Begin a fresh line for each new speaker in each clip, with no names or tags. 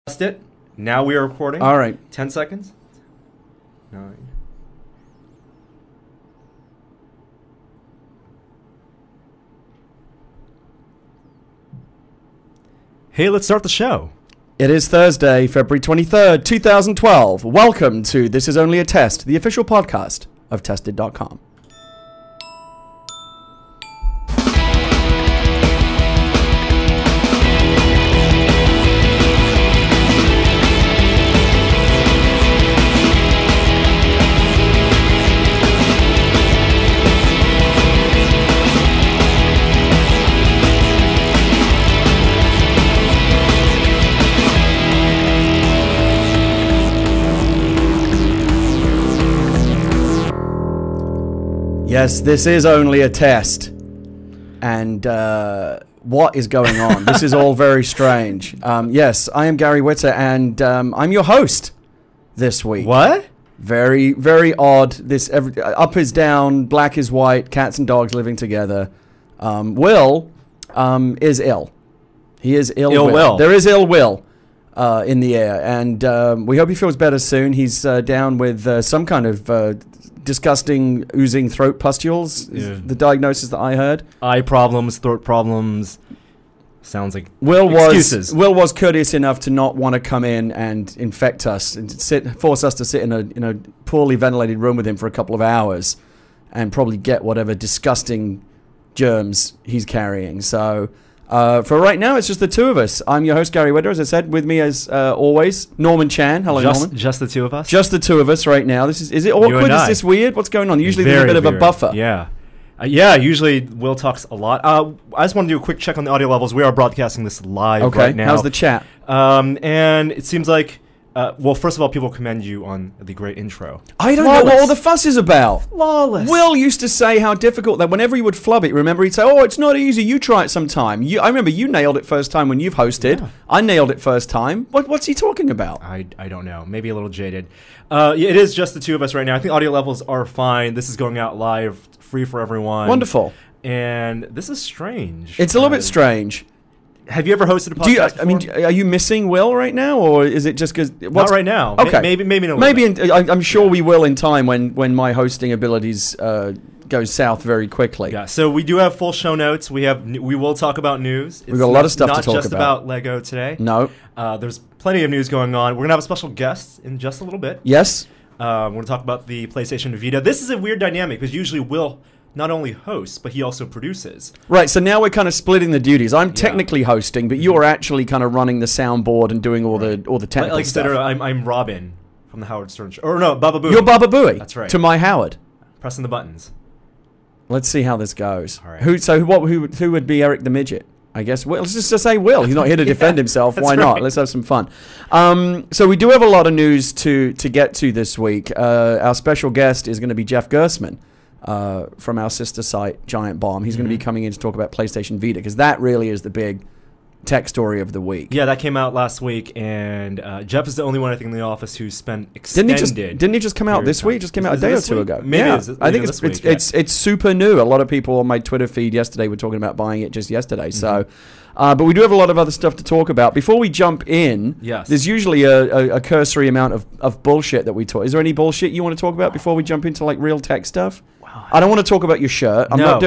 It. Now we are recording.
All right.
10 seconds. 9. Hey, let's start the show.
It is Thursday, February 23rd, 2012. Welcome to This Is Only a Test, the official podcast of Tested.com. Yes, this is only a test. And what is going on? This is all very strange. Yes, I am Gary Witter, and I'm your host this week.
What?
Very, very odd. Up is down, black is white, cats and dogs living together. Will is ill. He is ill will. There is ill will in the air, and we hope he feels better soon. He's down with some kind of disgusting, oozing throat pustules, is the diagnosis that I heard. Eye problems, throat problems.
Sounds like
excuses. Will was courteous enough to not want to come in and infect us and force us to sit in a poorly ventilated room with him for a couple of hours and probably get whatever disgusting germs he's carrying. So for right now, it's just the two of us. I'm your host, Gary Witter, as I said. With me, as always, Norman Chan. Hello, Norman.
Just the two of us?
Just the two of us right now. Is it awkward? Is this weird? What's going on? Usually there's a bit of a buffer.
Yeah. Usually Will talks a lot. I just want to do a quick check on the audio levels. We are broadcasting this live right now.
How's the chat?
And it seems like... well, first of all, people commend you on the great intro.
I don't know what all the fuss is about.
Flawless.
Will used to say how difficult that whenever he would flub it, remember, he'd say, oh, it's not easy, you try it sometime. I remember you nailed it first time when you've hosted. Yeah. I nailed it first time. What's he talking about?
I don't know. Maybe a little jaded. It is just the two of us right now. I think audio levels are fine. This is going out live, free for everyone.
Wonderful.
And this is strange.
It's a little bit strange.
Have you ever hosted a podcast
are you missing Will right now, or is it just because...
Not right now.
Okay.
Maybe in a little bit.
I'm sure we will in time when my hosting abilities go south very quickly.
Yeah, so we do have full show notes. We will talk about news.
We've got a lot of stuff to talk about.
Not just about Lego today.
No.
There's plenty of news going on. We're going to have a special guest in just a little bit.
Yes.
We're going to talk about the PlayStation Vita. This is a weird dynamic, because usually Will... not only hosts, but he also produces.
Right, so now we're kind of splitting the duties. I'm technically hosting, but you're actually kind of running the soundboard and doing all the technical stuff.
I'm Robin from the Howard Stern Show. Or no, Baba Booey.
You're Baba Booey.
That's right.
To my Howard.
Pressing the buttons.
Let's see how this goes.
All right.
Who would be Eric the Midget? I guess let's just say Will. He's not here to defend himself. Why not? Let's have some fun. So we do have a lot of news to get to this week. Our special guest is going to be Jeff Gersman. From our sister site, Giant Bomb. He's going to be coming in to talk about PlayStation Vita, because that really is the big tech story of the week.
Yeah, that came out last week, and Jeff is the only one, I think, in the office who spent extended...
Didn't he just come out this week? Just came out a day or two ago.
Maybe
I think it's super new. A lot of people on my Twitter feed yesterday were talking about buying it just yesterday. So, but we do have a lot of other stuff to talk about. Before we jump in, there's usually a cursory amount of bullshit that we talk. Is there any bullshit you want to talk about before we jump into like real tech stuff? I don't want to talk about your shirt. I'm not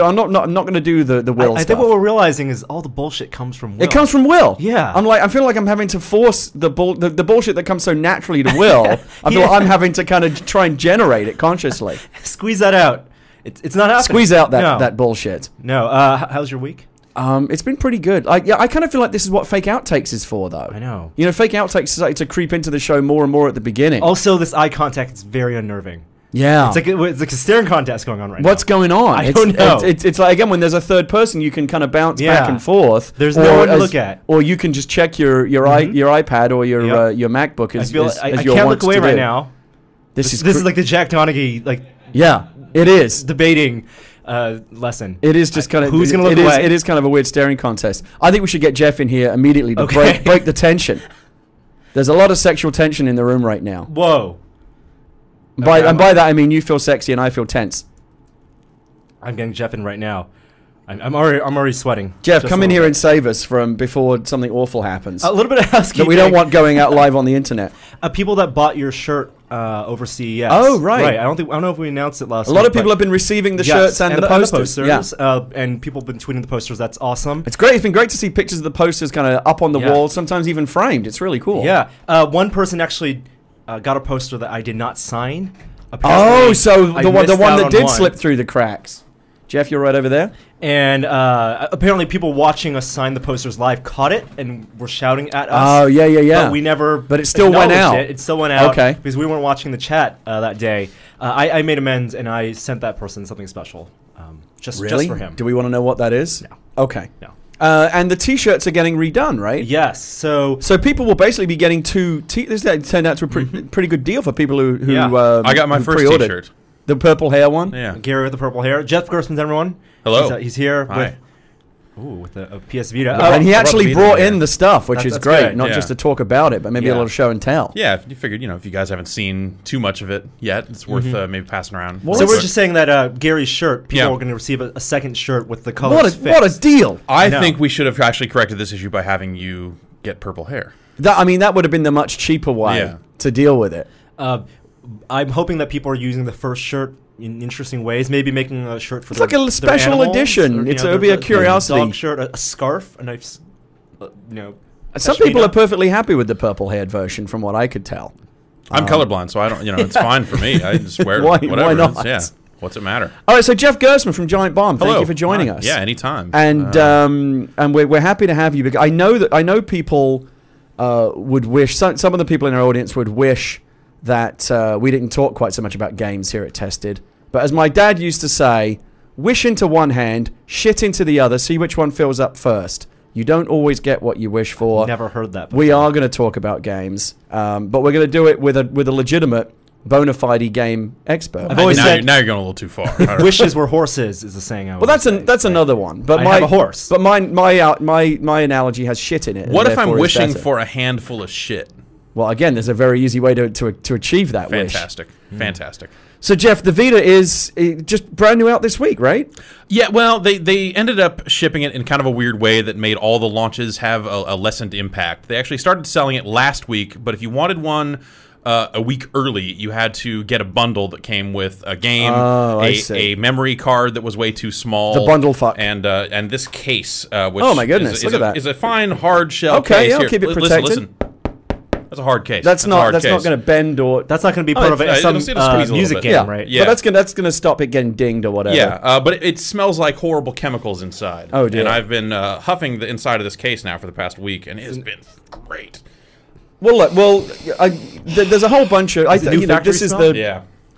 going to do the Will stuff.
I think what we're realizing is all the bullshit comes from Will.
It comes from Will.
Yeah.
I feel like I'm having to force the bullshit that comes so naturally to Will. I feel like I'm having to kind of try and generate it consciously.
Squeeze that out. It's not happening.
Squeeze out that bullshit.
No. How's your week?
It's been pretty good. I kind of feel like this is what fake outtakes is for, though.
I know.
Fake outtakes started to creep into the show more and more at the beginning.
Also, this eye contact is very unnerving.
Yeah.
It's like a staring contest going on right now.
What's going on?
I don't know.
It's like, again, when there's a third person, you can kind of bounce back and forth.
There's no one to look at.
Or you can just check your iPad or your MacBook as
I can't look away right now. This is like the Jack Donaghy,
yeah, it is.
Debating lesson.
It is just kind of...
Who's going to look away?
It is kind of a weird staring contest. I think we should get Jeff in here immediately to break the tension. There's a lot of sexual tension in the room right now.
Whoa.
By that I mean you feel sexy and I feel tense.
I'm getting Jeff in right now. I'm already sweating.
Jeff, come in here and save us from before something awful happens.
A little bit of housekeeping.
That we don't want going out live on the internet.
People that bought your shirt over CES.
Oh, right.
I don't know if we announced it last week.
A lot of people have been receiving the shirts and the posters.
And people have been tweeting the posters. That's awesome.
It's great. It's been great to see pictures of the posters kind of up on the wall, sometimes even framed. It's really cool.
Yeah. One person actually got a poster that I did not sign.
Apparently, so the one that did slip through the cracks. Jeff, you're right over there.
And apparently people watching us sign the posters live caught it and were shouting at us.
Oh, yeah.
But we never
But it still went out.
It still went out.
Okay.
Because we weren't watching the chat that day. I made amends and I sent that person something special. Just for him.
Do we want to know what that is?
No.
Okay.
No.
And the T-shirts are getting redone, right?
Yes. So
people will basically be getting two. This turned out to a pretty good deal for people who.
I got my first
pre-ordered.
T-shirt.
The purple hair one.
Yeah.
Gary with the purple hair. Jeff Grossman's everyone.
Hello.
He's here
Hi.
with a PS Vita.
And he actually brought in the stuff, which is
that's
great.
good.
Not just to talk about it, but maybe a little show and tell.
Yeah, you figured, if you guys haven't seen too much of it yet, it's worth maybe passing around.
So we're just saying that Gary's shirt, people are going to receive a second shirt with the colors fixed.
What a deal!
I think we should have actually corrected this issue by having you get purple hair.
That would have been the much cheaper way to deal with it.
I'm hoping that people are using the first shirt in interesting ways. Maybe making a shirt for
it's like a special edition. It'll be a curiosity.
Dog shirt, a scarf, a nice,
Some people are perfectly happy with the purple-haired version, from what I could tell.
I'm colorblind, so I don't. It's fine for me. I just wear whatever.
Why not?
What's it matter?
All right, so Jeff Gersman from Giant Bomb, thank you for joining us.
Yeah, anytime.
And we're happy to have you because I know people would wish some of the people in our audience would wish that we didn't talk quite so much about games here at Tested. But as my dad used to say, wish into one hand, shit into the other, see which one fills up first. You don't always get what you wish for.
Never heard that before.
We are going to talk about games, but we're going to do it with a legitimate, bona fide game expert.
I've always said
now you're going a little too far.
Wishes were horses is the saying.
That's another one. But
I have a horse.
But my analogy has shit in it.
What if I'm wishing for a handful of shit?
Well, again, there's a very easy way to achieve that wish.
Fantastic.
So, Jeff, the Vita is just brand new out this week, right?
Yeah, well, they ended up shipping it in kind of a weird way that made all the launches have a lessened impact. They actually started selling it last week, but if you wanted one a week early, you had to get a bundle that came with a game, a memory card that was way too small.
The bundle fuck.
And this case, which
oh, my goodness, look at that.
Is a fine, hard shell case.
Okay, I'll keep it protected.
Listen. That's a hard case.
That's not going to bend or...
That's not going to be part of some music game, right?
Yeah. But that's going to stop it getting dinged or whatever.
Yeah, but it smells like horrible chemicals inside.
Oh, dear.
And I've been huffing the inside of this case now for the past week, and it has been great.
Well, look, there's a whole bunch of...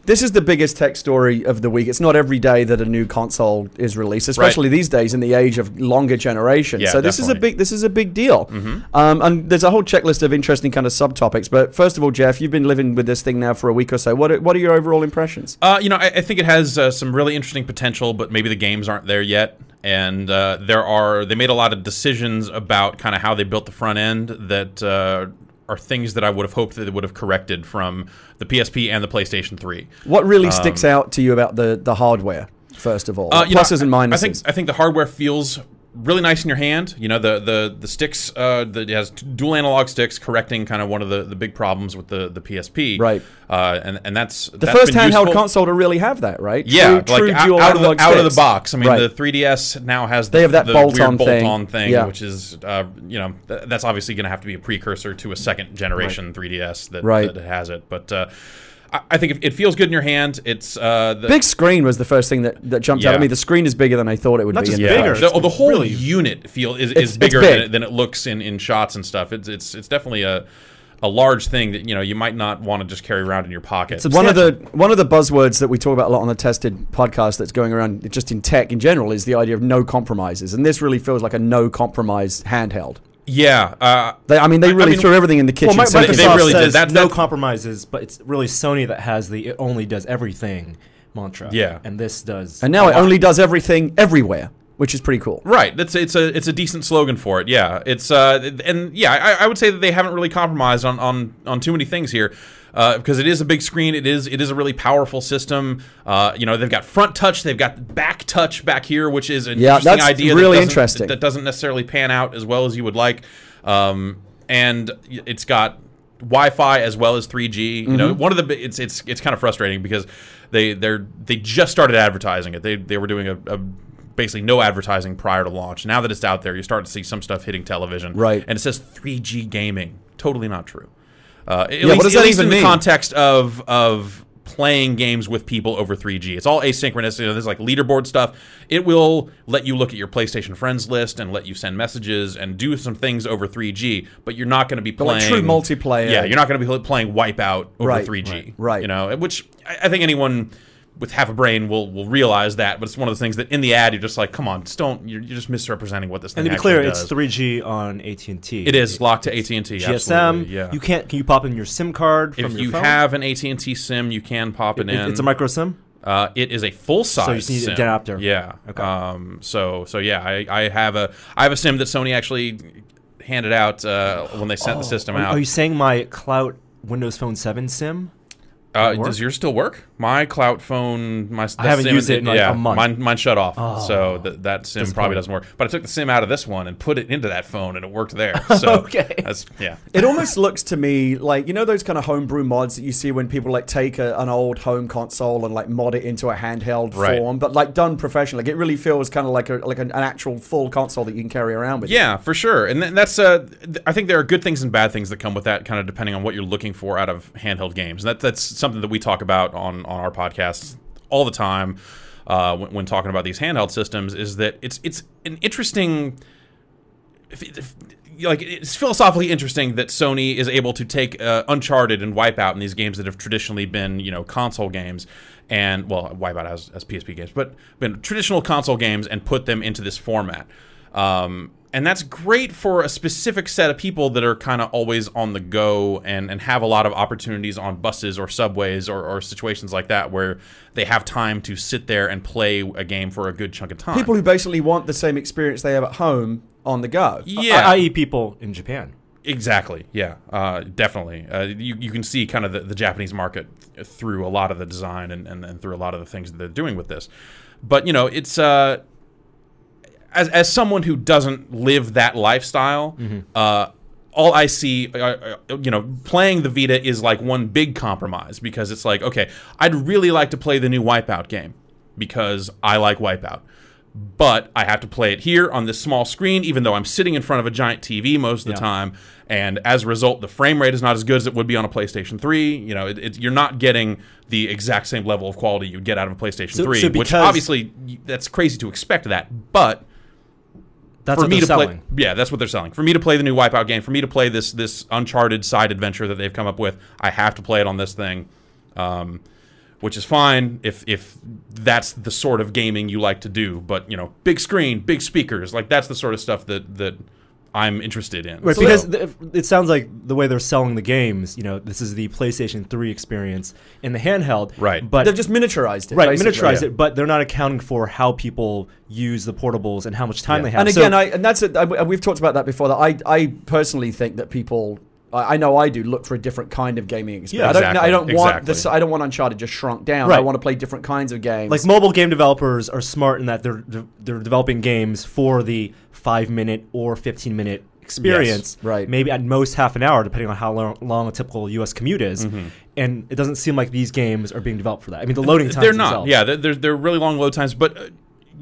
This is the biggest tech story of the week. It's not every day that a new console is released, especially these days in the age of longer generations.
Yeah,
so this is a big deal. And there's a whole checklist of interesting kind of subtopics. But first of all, Jeff, you've been living with this thing now for a week or so. What are your overall impressions?
I think it has some really interesting potential, but maybe the games aren't there yet. And they made a lot of decisions about kind of how they built the front end that are things that I would have hoped that they would have corrected from the PSP and the PlayStation 3.
What really sticks out to you about the hardware, first of all? Pluses and minuses.
I think the hardware feels really nice in your hand. The sticks, it has dual analog sticks, correcting kind of one of the big problems with the PSP.
Right.
And that's
the first handheld console to really have that, right?
Yeah,
true
out of the box. I mean, the 3DS now has
they have that
bolt-on
thing,
which is that's obviously going to have to be a precursor to a second generation 3DS that has it, but. I think it feels good in your hand. It's the
big screen was the first thing that jumped out at me. The screen is bigger than I thought it would be.
Not just bigger.
The whole unit is bigger than it looks in shots and stuff. It's definitely a large thing that you might not want to just carry around in your pocket.
One of the buzzwords that we talk about a lot on the Tested podcast that's going around just in tech in general is the idea of no compromises, and this really feels like a no compromise handheld.
Yeah,
they really threw everything in the kitchen.
Well,
they really did.
That's no compromises, but it's really Sony that has the "it only does everything" mantra.
Yeah,
and this does.
And now it only does everything everywhere, which is pretty cool.
Right. It's a decent slogan for it. Yeah. I would say that they haven't really compromised on too many things here. because it is a big screen. It is a really powerful system. You know, they've got front touch, they've got back touch back here, which is an interesting idea.
Really interesting.
That doesn't necessarily pan out as well as you would like. And it's got Wi-Fi as well as 3G. You know, one of the it's kind of frustrating because they just started advertising it. They were doing a basically no advertising prior to launch. Now that it's out there, you start to see some stuff hitting television.
Right.
And it says 3G gaming. Totally not true. At
what does that even mean?
In the context of playing games with people over 3G. It's all asynchronous. You know, there's like leaderboard stuff. It will let you look at your PlayStation friends list and let you send messages and do some things over 3G, but you're not going to be playing...
Like true multiplayer.
Yeah, you're not going to be playing Wipeout over 3G.
Right.
You know, which I think anyone with half a brain will realize that, but it's one of those things that in the ad you're just like, come on, just don't, you're just misrepresenting what this thing
actually does. And to be clear,
does.
it's 3G on AT&T.
It is locked to AT&T,
GSM,
absolutely, yeah.
Can you pop in your SIM card from
if
your
you
phone?
have an AT&T SIM, you can pop it in.
It's a micro SIM?
It is a full-size
So you need
SIM.
an adapter.
Yeah.
Okay.
So yeah, I have a SIM that Sony actually handed out when they sent the system out.
Are you saying my Clout Windows Phone 7 SIM?
Does yours still work? My Clout phone,
I haven't used it in like a month.
Mine shut off, so that SIM probably doesn't work. But I took the SIM out of this one and put it into that phone, and it worked there. So
okay.
Yeah.
It almost looks to me like, you know, those kind of homebrew mods that you see when people like take an old home console and like mod it into a handheld form, but like done professionally. Like it really feels kind of like an actual full console that you can carry around with.
Yeah, for sure. And that's I think there are good things and bad things that come with that, kind of depending on what you're looking for out of handheld games. And that's something that we talk about on our podcasts all the time when talking about these handheld systems, is that it's an interesting, like it's philosophically interesting that Sony is able to take Uncharted and Wipeout and these games that have traditionally been, you know, console games, and well, Wipeout as PSP games, but been traditional console games, and put them into this format. And that's great for a specific set of people that are kind of always on the go and have a lot of opportunities on buses or subways or situations like that where they have time to sit there and play a game for a good chunk of time.
People who basically want the same experience they have at home on the go.
Yeah.
I.e. people in Japan.
Exactly. Yeah, definitely. You can see kind of the Japanese market through a lot of the design and through a lot of the things that they're doing with this. But, you know, it's... As someone who doesn't live that lifestyle, all I see, you know, playing the Vita is like one big compromise, because it's like, okay, I'd really like to play the new Wipeout game because I like Wipeout, but I have to play it here on this small screen, even though I'm sitting in front of a giant TV most of the time, and as a result, the frame rate is not as good as it would be on a PlayStation 3. You know, you're not getting the exact same level of quality you'd get out of a PlayStation 3, which obviously, that's crazy to expect that, but...
That's what they're selling.
Yeah, that's what they're selling. For me to play the new Wipeout game, for me to play this Uncharted side adventure that they've come up with, I have to play it on this thing, which is fine if that's the sort of gaming you like to do. But, you know, big screen, big speakers, like that's the sort of stuff that I'm interested in.
Right, so, because it sounds like the way they're selling the games, you know, this is the PlayStation 3 experience in the handheld.
Right.
But
they've just miniaturized it.
Right, miniaturized it, but they're not accounting for how people use the portables and how much time they have.
And again, we've talked about that before, that I personally think that people... I know I do look for a different kind of gaming experience.
Yeah,
I don't want this. I don't want Uncharted just shrunk down.
Right.
I want to play different kinds of games.
Like mobile game developers are smart in that they're developing games for the 5-minute or 15-minute experience.
Yes, right.
Maybe at most half an hour, depending on how long a typical U.S. commute is. And it doesn't seem like these games are being developed for that. I mean, the loading times
they're not.
themselves.
Yeah, they're really long load times, but.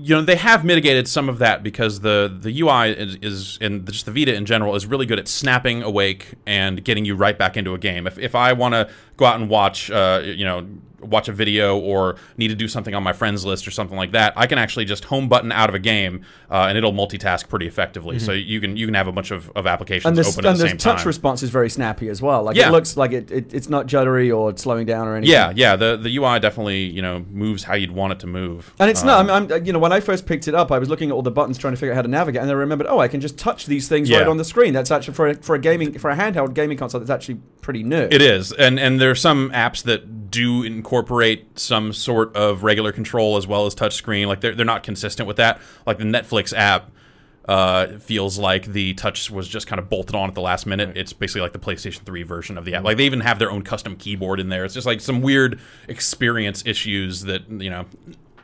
You know, they have mitigated some of that because the UI is and just the Vita in general is really good at snapping awake and getting you right back into a game. If I want to go out and watch, you know, watch a video or need to do something on my friends list or something like that, I can actually just home button out of a game and it'll multitask pretty effectively. So you can have a bunch of applications open at the same time.
And the touch response is very snappy as well. Like it looks like it's not juddery or slowing down or anything.
Yeah. The UI definitely, you know, moves how you'd want it to move.
And it's not. I'm you know, when I first picked it up, I was looking at all the buttons trying to figure out how to navigate, and I remembered, I can just touch these things right on the screen. That's actually for a handheld gaming console. That's actually pretty new.
It is, and there are some apps that do incorporate some sort of regular control as well as touchscreen. Like they're not consistent with that. Like the Netflix app feels like the touch was just kind of bolted on at the last minute. Right. It's basically like the PlayStation 3 version of the app. Like they even have their own custom keyboard in there. It's just like some weird experience issues that, you know,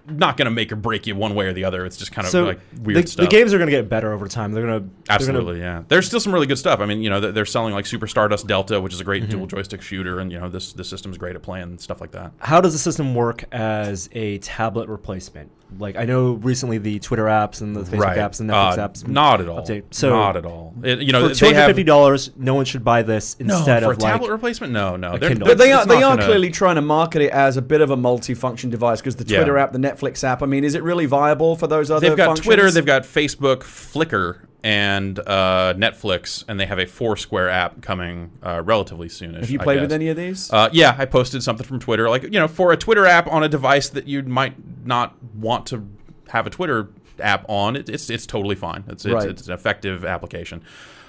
not going to make or break you one way or the other. It's just kind of like weird stuff.
The games are going to get better over time. They're going to
absolutely, yeah. There's still some really good stuff. I mean, you know, they're selling like Super Stardust Delta, which is a great dual joystick shooter, and you know, this system's great at playing stuff like that.
How does the system work as a tablet replacement? Like I know recently the Twitter apps and the Facebook apps and Netflix apps.
Not at all.
Update. So
not at all. You know,
for $250, no one should buy this instead
for
of
a tablet replacement. No.
But they are clearly trying to market it as a bit of a multi-function device because the Twitter app, the Netflix app. I mean, is it really viable for those other?
They've got
functions?
Twitter, they've got Facebook, Flickr, and Netflix, and they have a Foursquare app coming relatively soonish.
Have you played with any of these?
Yeah, I posted something from Twitter. Like, you know, for a Twitter app on a device that you might not want to have a Twitter app on, it's totally fine. It's an effective application.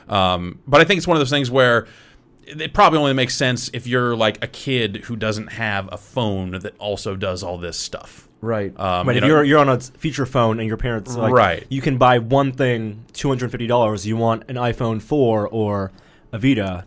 But I think it's one of those things where it probably only makes sense if you're like a kid who doesn't have a phone that also does all this stuff.
Right.
If you're on a feature phone and your parents like, you can buy one thing $250. You want an iPhone 4 or a Vita,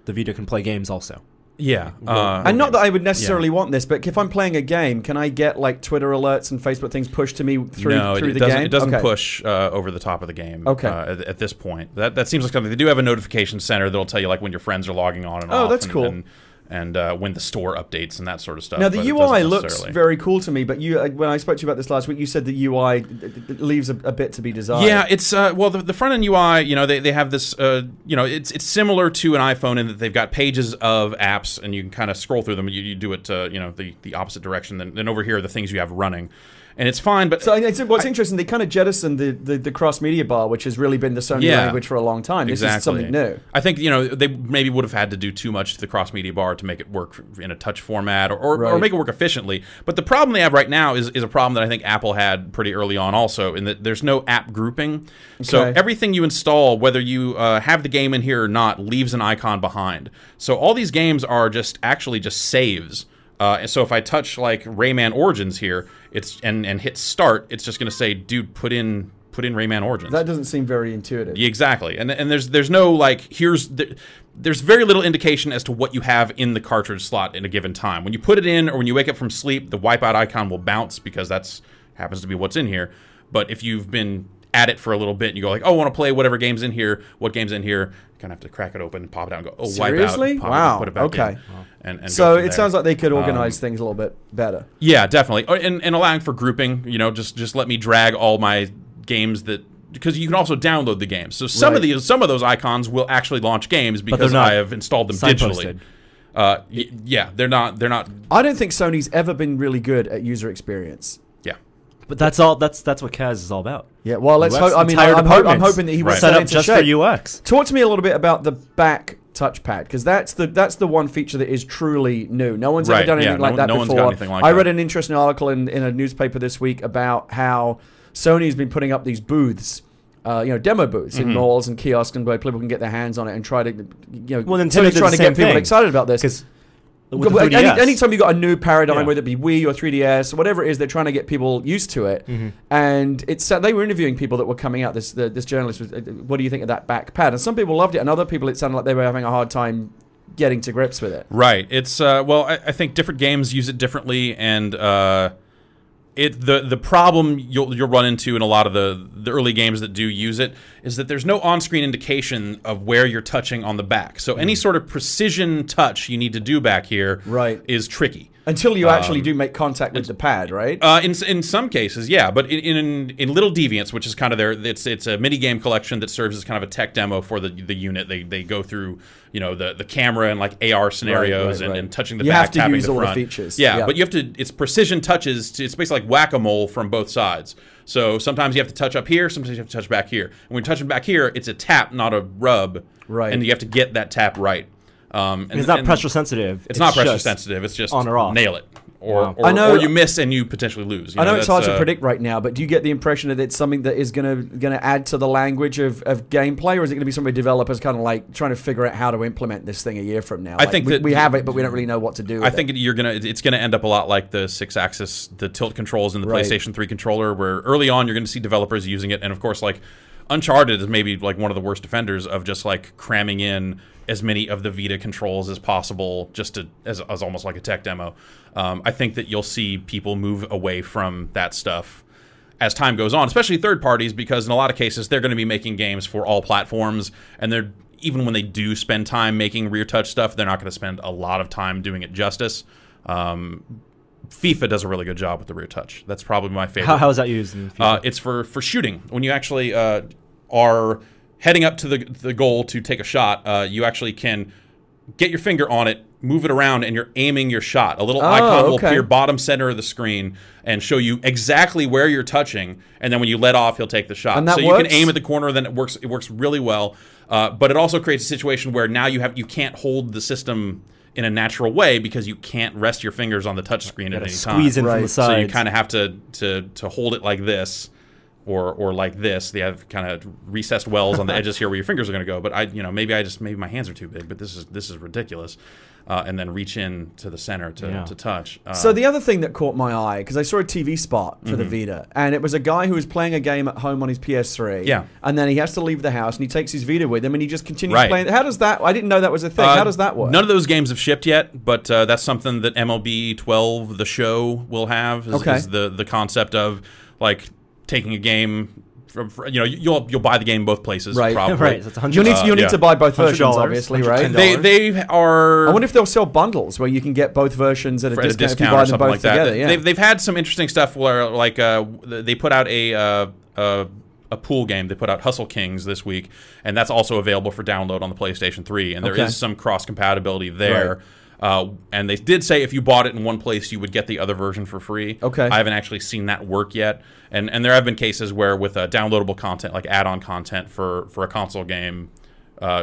the Vita can play games also.
Yeah.
And not that I would necessarily want this, but if I'm playing a game, can I get like Twitter alerts and Facebook things pushed to me through the game?
It doesn't push over the top of the game at this point. That seems like something. They do have a notification center that'll tell you like when your friends are logging on and off.
Oh, that's cool.
And when the store updates and that sort of stuff.
Now, the UI looks very cool to me, but when I spoke to you about this last week, you said the UI leaves a bit to be desired.
Yeah, it's, well, the front-end UI, you know, they have this, you know, it's similar to an iPhone in that they've got pages of apps, and you can kind of scroll through them. You do it, you know, the opposite direction. Then over here are the things you have running. And it's fine, but...
So what's interesting, they kind of jettisoned the cross-media bar, which has really been the Sony language for a long time. This is something new.
I think, you know, they maybe would have had to do too much to the cross-media bar to make it work in a touch format or make it work efficiently. But the problem they have right now is a problem that I think Apple had pretty early on also, in that there's no app grouping. Okay. So everything you install, whether you have the game in here or not, leaves an icon behind. So all these games are actually just saves. So if I touch like Rayman Origins here, and hit start, it's just going to say, "Dude, put in Rayman Origins."
That doesn't seem very intuitive.
Yeah, exactly, and there's no like there's very little indication as to what you have in the cartridge slot in a given time. When you put it in, or when you wake up from sleep, the wipeout icon will bounce because that's happens to be what's in here. But if you've been at it for a little bit and you go like, oh, I want to play whatever game's in here, what game's in here, you kind of have to crack it open and pop it out and go, oh,
seriously?
Wipe out,
wow,
put it back in. And
so it sounds like they could organize things a little bit better.
Yeah, definitely. And allowing for grouping, you know, just let me drag all my games because you can also download the games. So some of those icons will actually launch games because I have installed them digitally. Yeah, they're not.
I don't think Sony's ever been really good at user experience.
But that's all. That's what Kaz is all about.
Yeah. Well, let's hope. I mean, I'm hoping that he will
set up just for UX.
Talk to me a little bit about the back touchpad, because that's the one feature that is truly new. No one's ever done anything like that before. I read an interesting article in a newspaper this week about how Sony's been putting up these booths. You know, demo booths in malls and kiosks, and where people can get their hands on it and try to, you know,
Nintendo's
trying to get people excited about this. Anytime you got a new paradigm, whether it be Wii or 3DS or whatever it is, they're trying to get people used to it. And they were interviewing people that were coming out. This journalist was, what do you think of that back pad? And some people loved it, and other people it sounded like they were having a hard time getting to grips with it.
Right. It's well, I think different games use it differently, and the problem you'll run into in a lot of the early games that do use it is that there's no on-screen indication of where you're touching on the back. So any sort of precision touch you need to do back here is tricky.
Until you actually do make contact with the pad, right?
In some cases, yeah. But in Little Deviants, which is kind of it's a mini game collection that serves as kind of a tech demo for the unit. They go through, you know, the camera and like AR scenarios and touching the back, tapping the front.
You have to use all the features.
Yeah, but you have to. It's precision touches. It's basically like whack-a-mole from both sides. So sometimes you have to touch up here. Sometimes you have to touch back here. And when you're touching back here, it's a tap, not a rub. Right. And you have to get that tap right.
And it's not pressure sensitive.
It's not pressure sensitive. It's just
on or off.
Nail it. Or you miss and you potentially lose. You
know it's hard to predict right now, but do you get the impression that it's something that is going to add to the language of gameplay, or is it going to be something developers kind of like trying to figure out how to implement this thing a year from now?
I think that
we have it, but we don't really know what to do with
I think it's going to end up a lot like the 6-axis, the tilt controls in the PlayStation 3 controller, where early on you're going to see developers using it, and of course, like, Uncharted is maybe like one of the worst offenders of just like cramming in as many of the Vita controls as possible, just to as almost like a tech demo. I think that you'll see people move away from that stuff as time goes on, especially third parties, because in a lot of cases they're going to be making games for all platforms, and they're even when they do spend time making rear touch stuff, they're not going to spend a lot of time doing it justice. FIFA does a really good job with the rear touch. That's probably my favorite.
How is that used in FIFA?
It's for shooting. When you actually are heading up to the goal to take a shot, you actually can get your finger on it, move it around, and you're aiming your shot. A little icon will appear bottom center of the screen and show you exactly where you're touching, and then when you let off, he'll take the shot.
And that
so
works?
You can aim at the corner, then it works really well. But it also creates a situation where now you can't hold the system in a natural way because you can't rest your fingers on the touch screen at any time.
Squeeze in from the sides.
So you kind of have to hold it like this. Or like this, they have kind of recessed wells on the edges here where your fingers are going to go. But maybe my hands are too big. But this is ridiculous. And then reach in to the center to touch.
So the other thing that caught my eye, because I saw a TV spot for the Vita, and it was a guy who was playing a game at home on his PS3.
Yeah.
And then he has to leave the house, and he takes his Vita with him, and he just continues playing. How does that? I didn't know that was a thing. How does that work?
None of those games have shipped yet, but that's something that MLB 12, the show, will have. Is the concept of like taking a game. You'll buy the game both places, probably.
Right. So it's
you'll need to buy both versions, obviously, right?
They are.
I wonder if they'll sell bundles where you can get both versions at a discount if you buy them both together. Yeah.
They've had some interesting stuff where, like, they put out a pool game. They put out Hustle Kings this week, and that's also available for download on the PlayStation 3. And there is some cross compatibility there. Right. And they did say if you bought it in one place, you would get the other version for free.
Okay.
I haven't actually seen that work yet. And there have been cases where with downloadable content, like add-on content for a console game,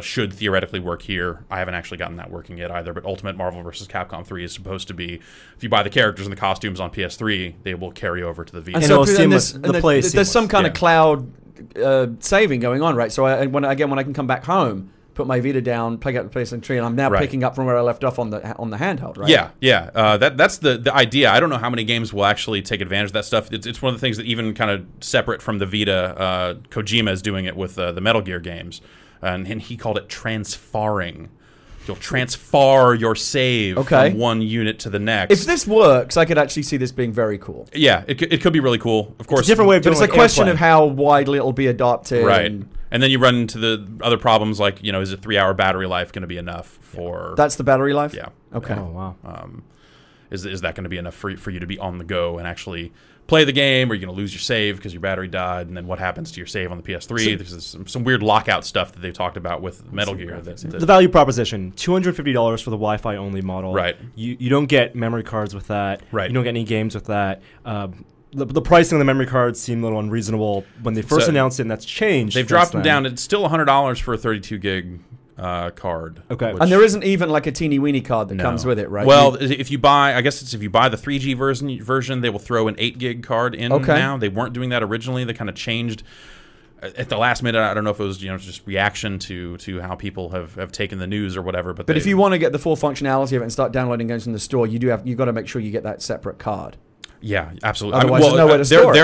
should theoretically work here. I haven't actually gotten that working yet either. But Ultimate Marvel vs. Capcom 3 is supposed to be, if you buy the characters and the costumes on PS3, they will carry over to the Vita.
And so there's some kind of cloud saving going on, right? So when I can come back home, put my Vita down, pick up the PlayStation 3, and I'm now picking up from where I left off on the handheld, right?
Yeah. That's the idea. I don't know how many games will actually take advantage of that stuff. It's one of the things that even kind of separate from the Vita, Kojima is doing it with the Metal Gear games, and he called it transfarring. You'll transfer your save from one unit to the next.
If this works, I could actually see this being very cool.
Yeah, it could be really cool. Of course,
it's a different way of doing it.
But it's a question of how widely it'll be adopted.
Right. And then you run into the other problems like, is a 3-hour battery life going to be enough for...
That's the battery life?
Yeah.
Okay.
Oh, wow.
Is that going to be enough for you to be on the go and actually play the game, or you're going to lose your save because your battery died, and then what happens to your save on the PS3? There's some weird lockout stuff that they've talked about with Metal Gear.
The value proposition, $250 for the Wi-Fi only model.
Right.
You don't get memory cards with that.
Right.
You don't get any games with that. The pricing of the memory cards seemed a little unreasonable when they first announced it, and that's changed.
They've dropped them down. It's still $100 for a 32 gig card.
Okay.
And there isn't even like a teeny weeny card that comes with it, right?
Well, if you buy the 3G version, they will throw an 8 gig card in now. They weren't doing that originally. They kind of changed at the last minute. I don't know if it was just reaction to how people have taken the news or whatever. But
if you want to get the full functionality of it and start downloading games from the store, you've got to make sure you get that separate card.
Yeah, absolutely.
Otherwise, there's nowhere to store it.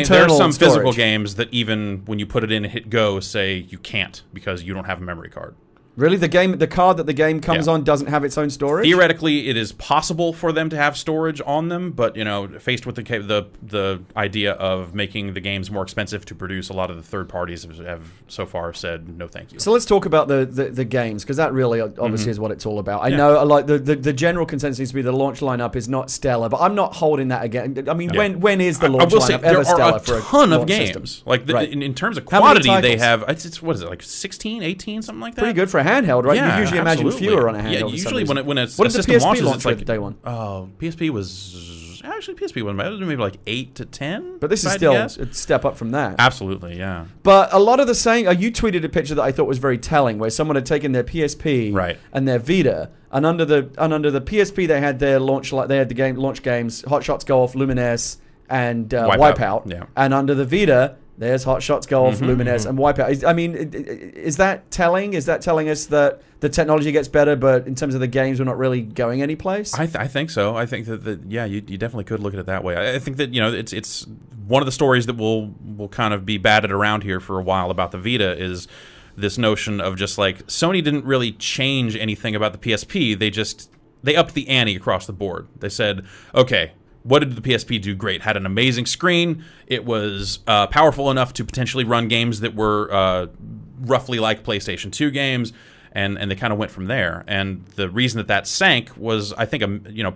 There are some physical games that even when you put it in and hit go, say you can't because you don't have a memory card.
Really? The card that the game comes on doesn't have its own storage?
Theoretically, it is possible for them to have storage on them, but faced with the idea of making the games more expensive to produce, a lot of the third parties have so far said no, thank you.
So let's talk about the games, because that really obviously is what it's all about. I know like the general consensus seems to be the launch lineup is not stellar, but I'm not holding that again. I mean, when is the launch lineup ever stellar for a
ton of games?
System?
Like in terms of quantity, they have what is it, like 16, 18, something like that?
Pretty good for a handheld, right?
Yeah,
you usually imagine fewer on a handheld.
Yeah, usually when a
system
launches,
launch
it's like
day one.
Oh, PSP was maybe like 8 to 10.
But this is still a step up from that.
Absolutely, yeah.
But a lot of the saying, you tweeted a picture that I thought was very telling, where someone had taken their PSP and their Vita, and under the PSP they had their launch games, Hot Shots Golf, Lumines, and Wipeout.
Yeah.
And under the Vita, there's Hot Shots Golf, Lumines, and Wipeout. I mean, is that telling? Is that telling us that the technology gets better, but in terms of the games, we're not really going anyplace?
I think so. I think that you definitely could look at it that way. I think that it's one of the stories that will kind of be batted around here for a while about the Vita is this notion of just like Sony didn't really change anything about the PSP. They upped the ante across the board. They said, okay, what did the PSP do great? Had an amazing screen. It was powerful enough to potentially run games that were roughly like PlayStation 2 games, and they kind of went from there. And the reason that sank was, I think,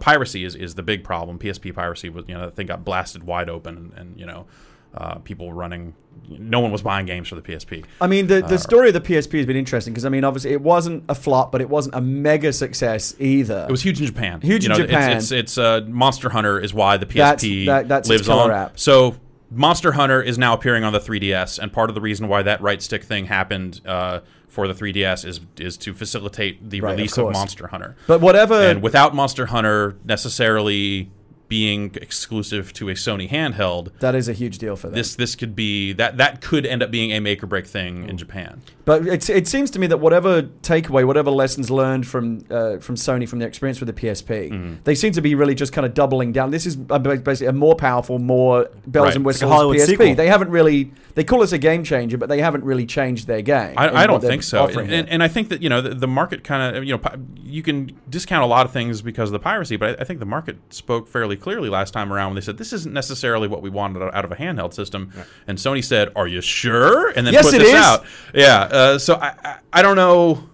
piracy is the big problem. PSP piracy was, that thing got blasted wide open, and people running. No one was buying games for the PSP.
I mean, the story of the PSP has been interesting because, I mean, obviously it wasn't a flop, but it wasn't a mega success either.
It was huge in Japan.
Huge in Japan.
It's Monster Hunter is why the PSP
that's
lives
its killer
on.
app.
So Monster Hunter is now appearing on the 3DS, and part of the reason why that right stick thing happened for the 3DS is to facilitate the release of Monster Hunter.
But whatever,
and without Monster Hunter necessarily being exclusive to a Sony handheld,
that is a huge deal for them.
This could be that could end up being a make or break thing in Japan.
But it seems to me that whatever takeaway, whatever lessons learned from Sony from their experience with the PSP, they seem to be really just kind of doubling down. This is basically a more powerful, more bells and whistles
Hollywood
PSP.
sequel.
They haven't really, they call us a game changer, but they haven't really changed their game.
I don't think so. And I think that the market kind of you can discount a lot of things because of the piracy, but I think the market spoke fairly clearly last time around when they said this isn't necessarily what we wanted out of a handheld system, and Sony said, "Are you sure?" And then put this out. Yeah. So I don't know.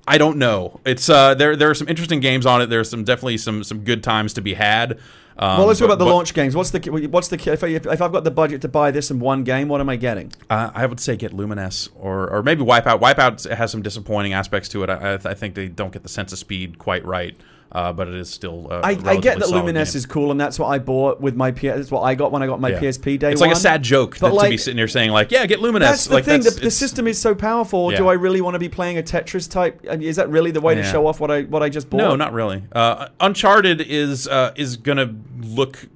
I don't know. It's there are some interesting games on it. There's definitely some good times to be had.
Well, let's talk about the launch games. What's the if I've got the budget to buy this in one game, what am I getting?
I would say get Lumines or maybe Wipeout. Wipeout has some disappointing aspects to it. I think they don't get the sense of speed quite right. But it is still
I get that Lumines is cool, and that's what I bought with my PS. That's what I got when I got my PSP day.
It's like a sad joke to be sitting there saying like, "Yeah, get Lumines."
That's the thing. The system is so powerful. Yeah. Do I really want to be playing a Tetris type? Is that really the way to show off what I just bought?
No, not really. Uncharted is gonna look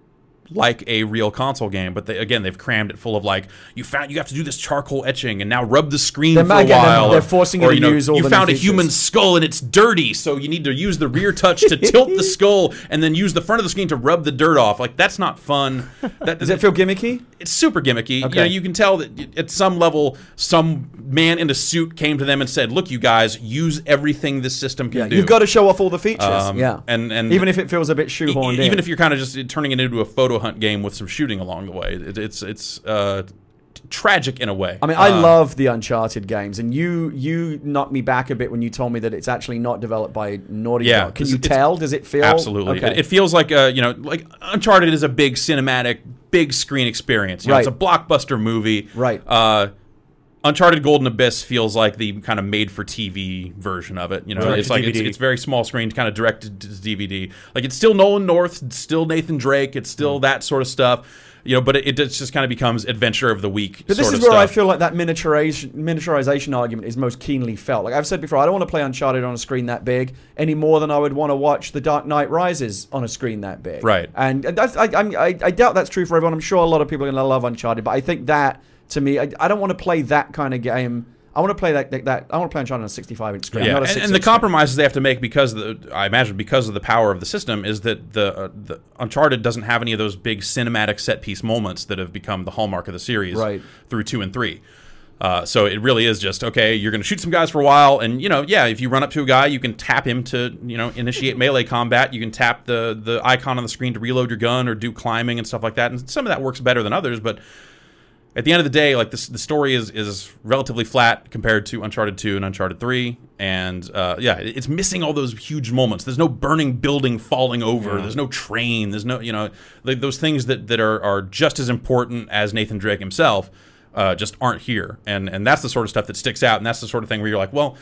like a real console game, but they've crammed it full of like you have to do this charcoal etching and now rub the screen for a while.
They're forcing you to use all the
you found a human skull and it's dirty, so you need to use the rear touch to tilt the skull and then use the front of the screen to rub the dirt off. Like that's not fun.
Does it feel gimmicky?
It's super gimmicky.
Okay.
You can tell that at some level, some man in a suit came to them and said, "Look, you guys, use everything this system can do.
You've got to show off all the features."
And
even if it feels a bit shoehorned in.
Even if you're kind of just turning it into a photo hunt game with some shooting along the way, it's tragic in a way.
I mean, I love the Uncharted games, and you knocked me back a bit when you told me that it's actually not developed by Naughty Dog. Can you tell? Does it feel
absolutely?
Okay.
It feels like like Uncharted is a big cinematic, big screen experience. It's a blockbuster movie.
Right.
Uncharted Golden Abyss feels like the kind of made-for-TV version of it. It's like it's very small screen, kind of directed to DVD. Like it's still Nolan North, it's still Nathan Drake, it's still that sort of stuff. But it just kind of becomes adventure of the week.
But this is where I feel like that miniaturization argument is most keenly felt. Like I've said before, I don't want to play Uncharted on a screen that big any more than I would want to watch The Dark Knight Rises on a screen that big.
Right.
And I doubt that's true for everyone. I'm sure a lot of people are going to love Uncharted, but I think that, to me, I don't want to play that kind of game. I want to play that. I want to play Uncharted on a 65-inch screen.
Yeah,
not a
and the compromises they have to make because I imagine because of the power of the system is that the Uncharted doesn't have any of those big cinematic set piece moments that have become the hallmark of the series through 2 and 3. So it really is just okay. You're going to shoot some guys for a while, and if you run up to a guy, you can tap him to initiate melee combat. You can tap the icon on the screen to reload your gun or do climbing and stuff like that. And some of that works better than others, but at the end of the day, like the story is relatively flat compared to Uncharted 2 and Uncharted 3, and it's missing all those huge moments. There's no burning building falling over. There's no train. There's no those things that are just as important as Nathan Drake himself just aren't here, and that's the sort of stuff that sticks out, and that's the sort of thing where you're like, well,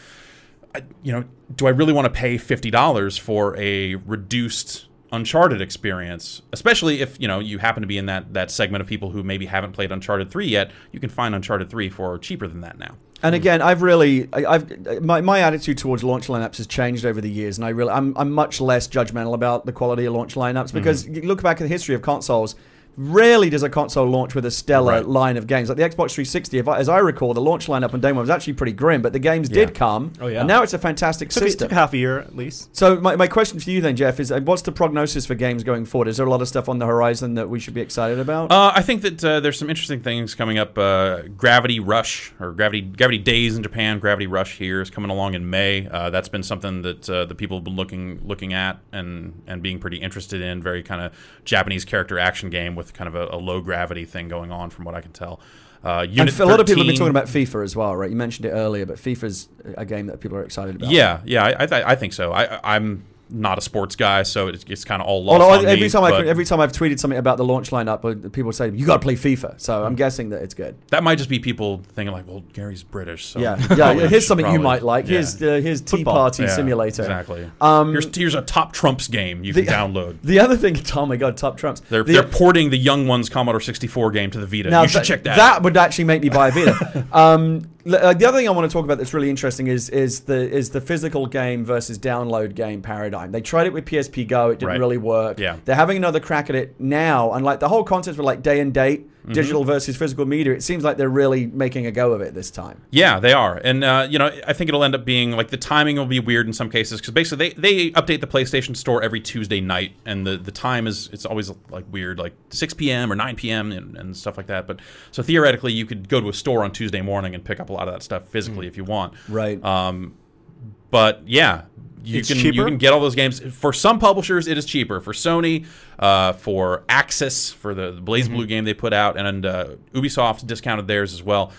do I really want to pay $50 for a reduced Uncharted experience, especially if you happen to be in that segment of people who maybe haven't played Uncharted 3 yet? You can find Uncharted 3 for cheaper than that now.
And again, my attitude towards launch lineups has changed over the years, and I'm much less judgmental about the quality of launch lineups because you look back at the history of consoles. rarely does a console launch with a stellar line of games. Like the Xbox 360, as I recall, the launch lineup on day one was actually pretty grim, but the games did come. Oh, yeah. And now it's a fantastic system.
It took half a year at least.
So my question for you then, Jeff, is what's the prognosis for games going forward? Is there a lot of stuff on the horizon that we should be excited about?
I think that there's some interesting things coming up. Gravity Rush, or Gravity Days in Japan, Gravity Rush here is coming along in May. That's been something that the people have been looking at and being pretty interested in. Very kind of Japanese character action game with kind of a low gravity thing going on, from what I can tell.
Unit 13, a lot of people have been talking about FIFA as well, right? You mentioned it earlier, but FIFA's a game that people are excited about.
Yeah, I think so. I'm not a sports guy, so it's kind of all lost on me.
Every time I've tweeted something about the launch lineup, people say, you got to play FIFA. So I'm guessing that it's good.
That might just be people thinking like, well, Gary's British. So
yeah. Here's something you might like. Here's Tea Party Simulator.
Exactly. Here's a Top Trumps game you can download.
The other thing, oh my God, Top Trumps.
They're porting the Young Ones Commodore 64 game to the Vita.
Now,
you should check that out.
That would actually make me buy a Vita. The other thing I want to talk about that's really interesting is the physical game versus download game paradigm. They tried it with PSP Go, it didn't really work.
Yeah.
They're having another crack at it now, and like the whole concept for like day and date, digital versus physical media, it seems like they're really making a go of it this time.
Yeah, they are, and I think it'll end up being like the timing will be weird in some cases because basically they update the PlayStation Store every Tuesday night, and the time it's always like weird, like 6 p.m. or 9 p.m. and stuff like that. But so theoretically, you could go to a store on Tuesday morning and pick up a lot of that stuff physically if you want.
Right.
But yeah. You can get all those games. For some publishers, it is cheaper. For Sony, for Axis, for the BlazBlue game they put out, and Ubisoft discounted theirs as well.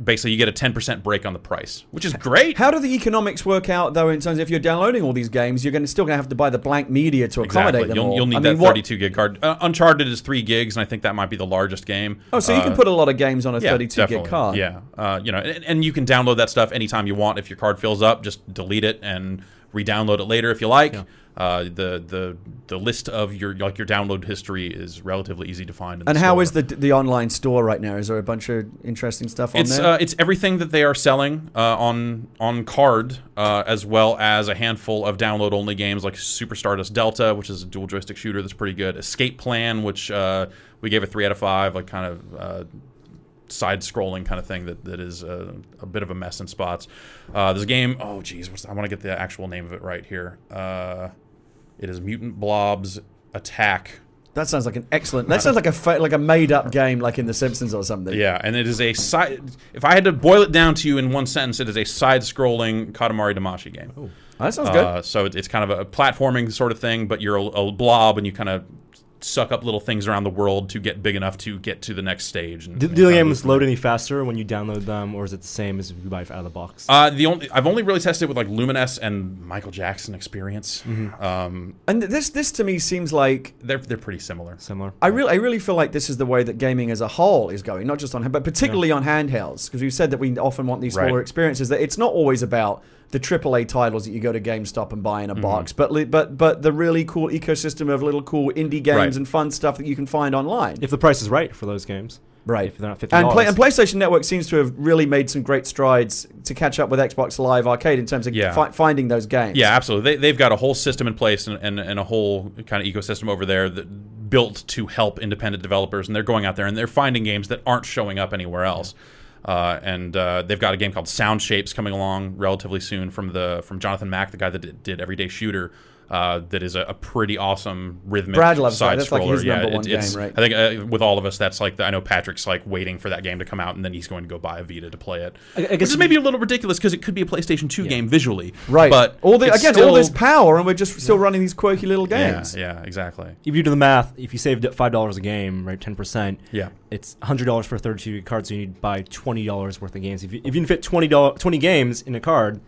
Basically, you get a 10% break on the price, which is great.
How do the economics work out, though, in terms of if you're downloading all these games, you're still going to have to buy the blank media to accommodate them all?
You'll need that 32 gig card. Uncharted is 3 gigs, and I think that might be the largest game.
Oh, so you can put a lot of games on a 32 gig card.
Yeah, and you can download that stuff anytime you want. If your card fills up, just delete it and re-download it later if you like. Yeah. The list of your download history is relatively easy to find.
And how is the online store right now? Is there a bunch of interesting stuff on there?
It's everything that they are selling on card, as well as a handful of download only games like Super Stardust Delta, which is a dual joystick shooter that's pretty good. Escape Plan, which we gave a 3 out of 5, like kind of side-scrolling kind of thing that is a bit of a mess in spots. There's a game. Oh, geez, I want to get the actual name of it right here. It is Mutant Blobs Attack.
That sounds like an excellent. That sounds like a made-up game, like in The Simpsons or something.
Yeah, and it is a side. If I had to boil it down to you in one sentence, it is a side-scrolling Katamari Damacy game.
Oh, that sounds good.
So it's kind of a platforming sort of thing, but you're a blob and you kind of suck up little things around the world to get big enough to get to the next stage.
Do the games load any faster when you download them, or is it the same as if you buy it out of the box?
I've only really tested it with like Lumines and Michael Jackson Experience.
And this to me seems like
they're pretty similar.
I really feel like this is the way that gaming as a whole is going, not just on but particularly on handhelds, because we've said that we often want these smaller experiences. That it's not always about the AAA titles that you go to GameStop and buy in a box, but the really cool ecosystem of little cool indie games and fun stuff that you can find online.
If the price is right for those games.
Right.
If they're not $50.
And PlayStation Network seems to have really made some great strides to catch up with Xbox Live Arcade in terms of finding those games.
Yeah, absolutely. They've got a whole system in place and a whole kind of ecosystem over there that built to help independent developers, and they're going out there and they're finding games that aren't showing up anywhere else. And they've got a game called Sound Shapes coming along relatively soon from Jonathan Mack, the guy that did Everyday Shooter. That is a pretty awesime rhythmic
Brad loves
side
that. That's
scroller.
Like his number one game, right?
I think with all of us, that's like I know Patrick's like waiting for that game to come out, and then he's going to go buy a Vita to play it. I guess which is maybe a little ridiculous because it could be a PlayStation 2 game visually,
right?
But
all this power, and we're just still running these quirky little games.
Yeah, exactly.
If you do the math, if you saved $5 a game, right, 10%, it's $100 for a 32 card, so you need to buy $20 worth of games. If you can fit 20 games in a card,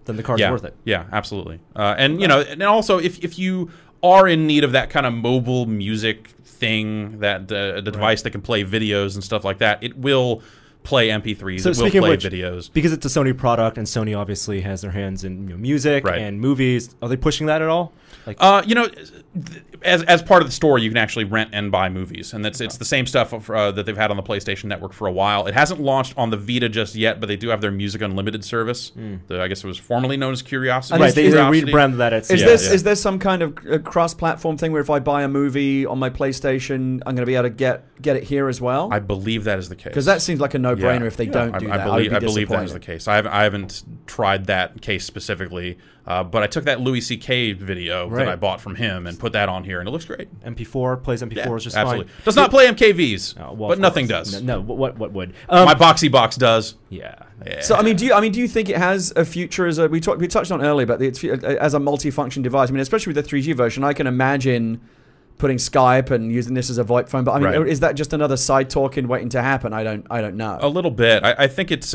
then the card's worth it.
Yeah, absolutely. And also if you are in need of that kind of mobile music thing, that the device that can play videos and stuff like that, it will play MP3s.
So
it will play videos.
Because it's a Sony product, and Sony obviously has their hands in music and movies. Are they pushing that at all? Like,
as part of the store, you can actually rent and buy movies, and it's the same stuff that they've had on the PlayStation Network for a while. It hasn't launched on the Vita just yet, but they do have their Music Unlimited service. I guess it was formerly known as Curiosity.
Right, they rebranded that.
Is there some kind of cross-platform thing where if I buy a movie on my PlayStation, I'm going to be able to get it here as well?
I believe that is the case.
Because that seems like a no-brainer if they don't do that.
I believe that is the case. I haven't tried that case specifically, but I took that Louis C.K. video that I bought from him and put that on here, and it looks great.
MP4 plays MP4s just fine.
Does not play MKVs, but nothing does.
No, what would?
My Boxy Box does.
Yeah.
So do you think it has a future as we touched on earlier, but as a multi-function device? I mean, especially with the 3G version, I can imagine putting Skype and using this as a VoIP phone. But I mean, is that just another side talking waiting to happen? I don't know.
A little bit. I think it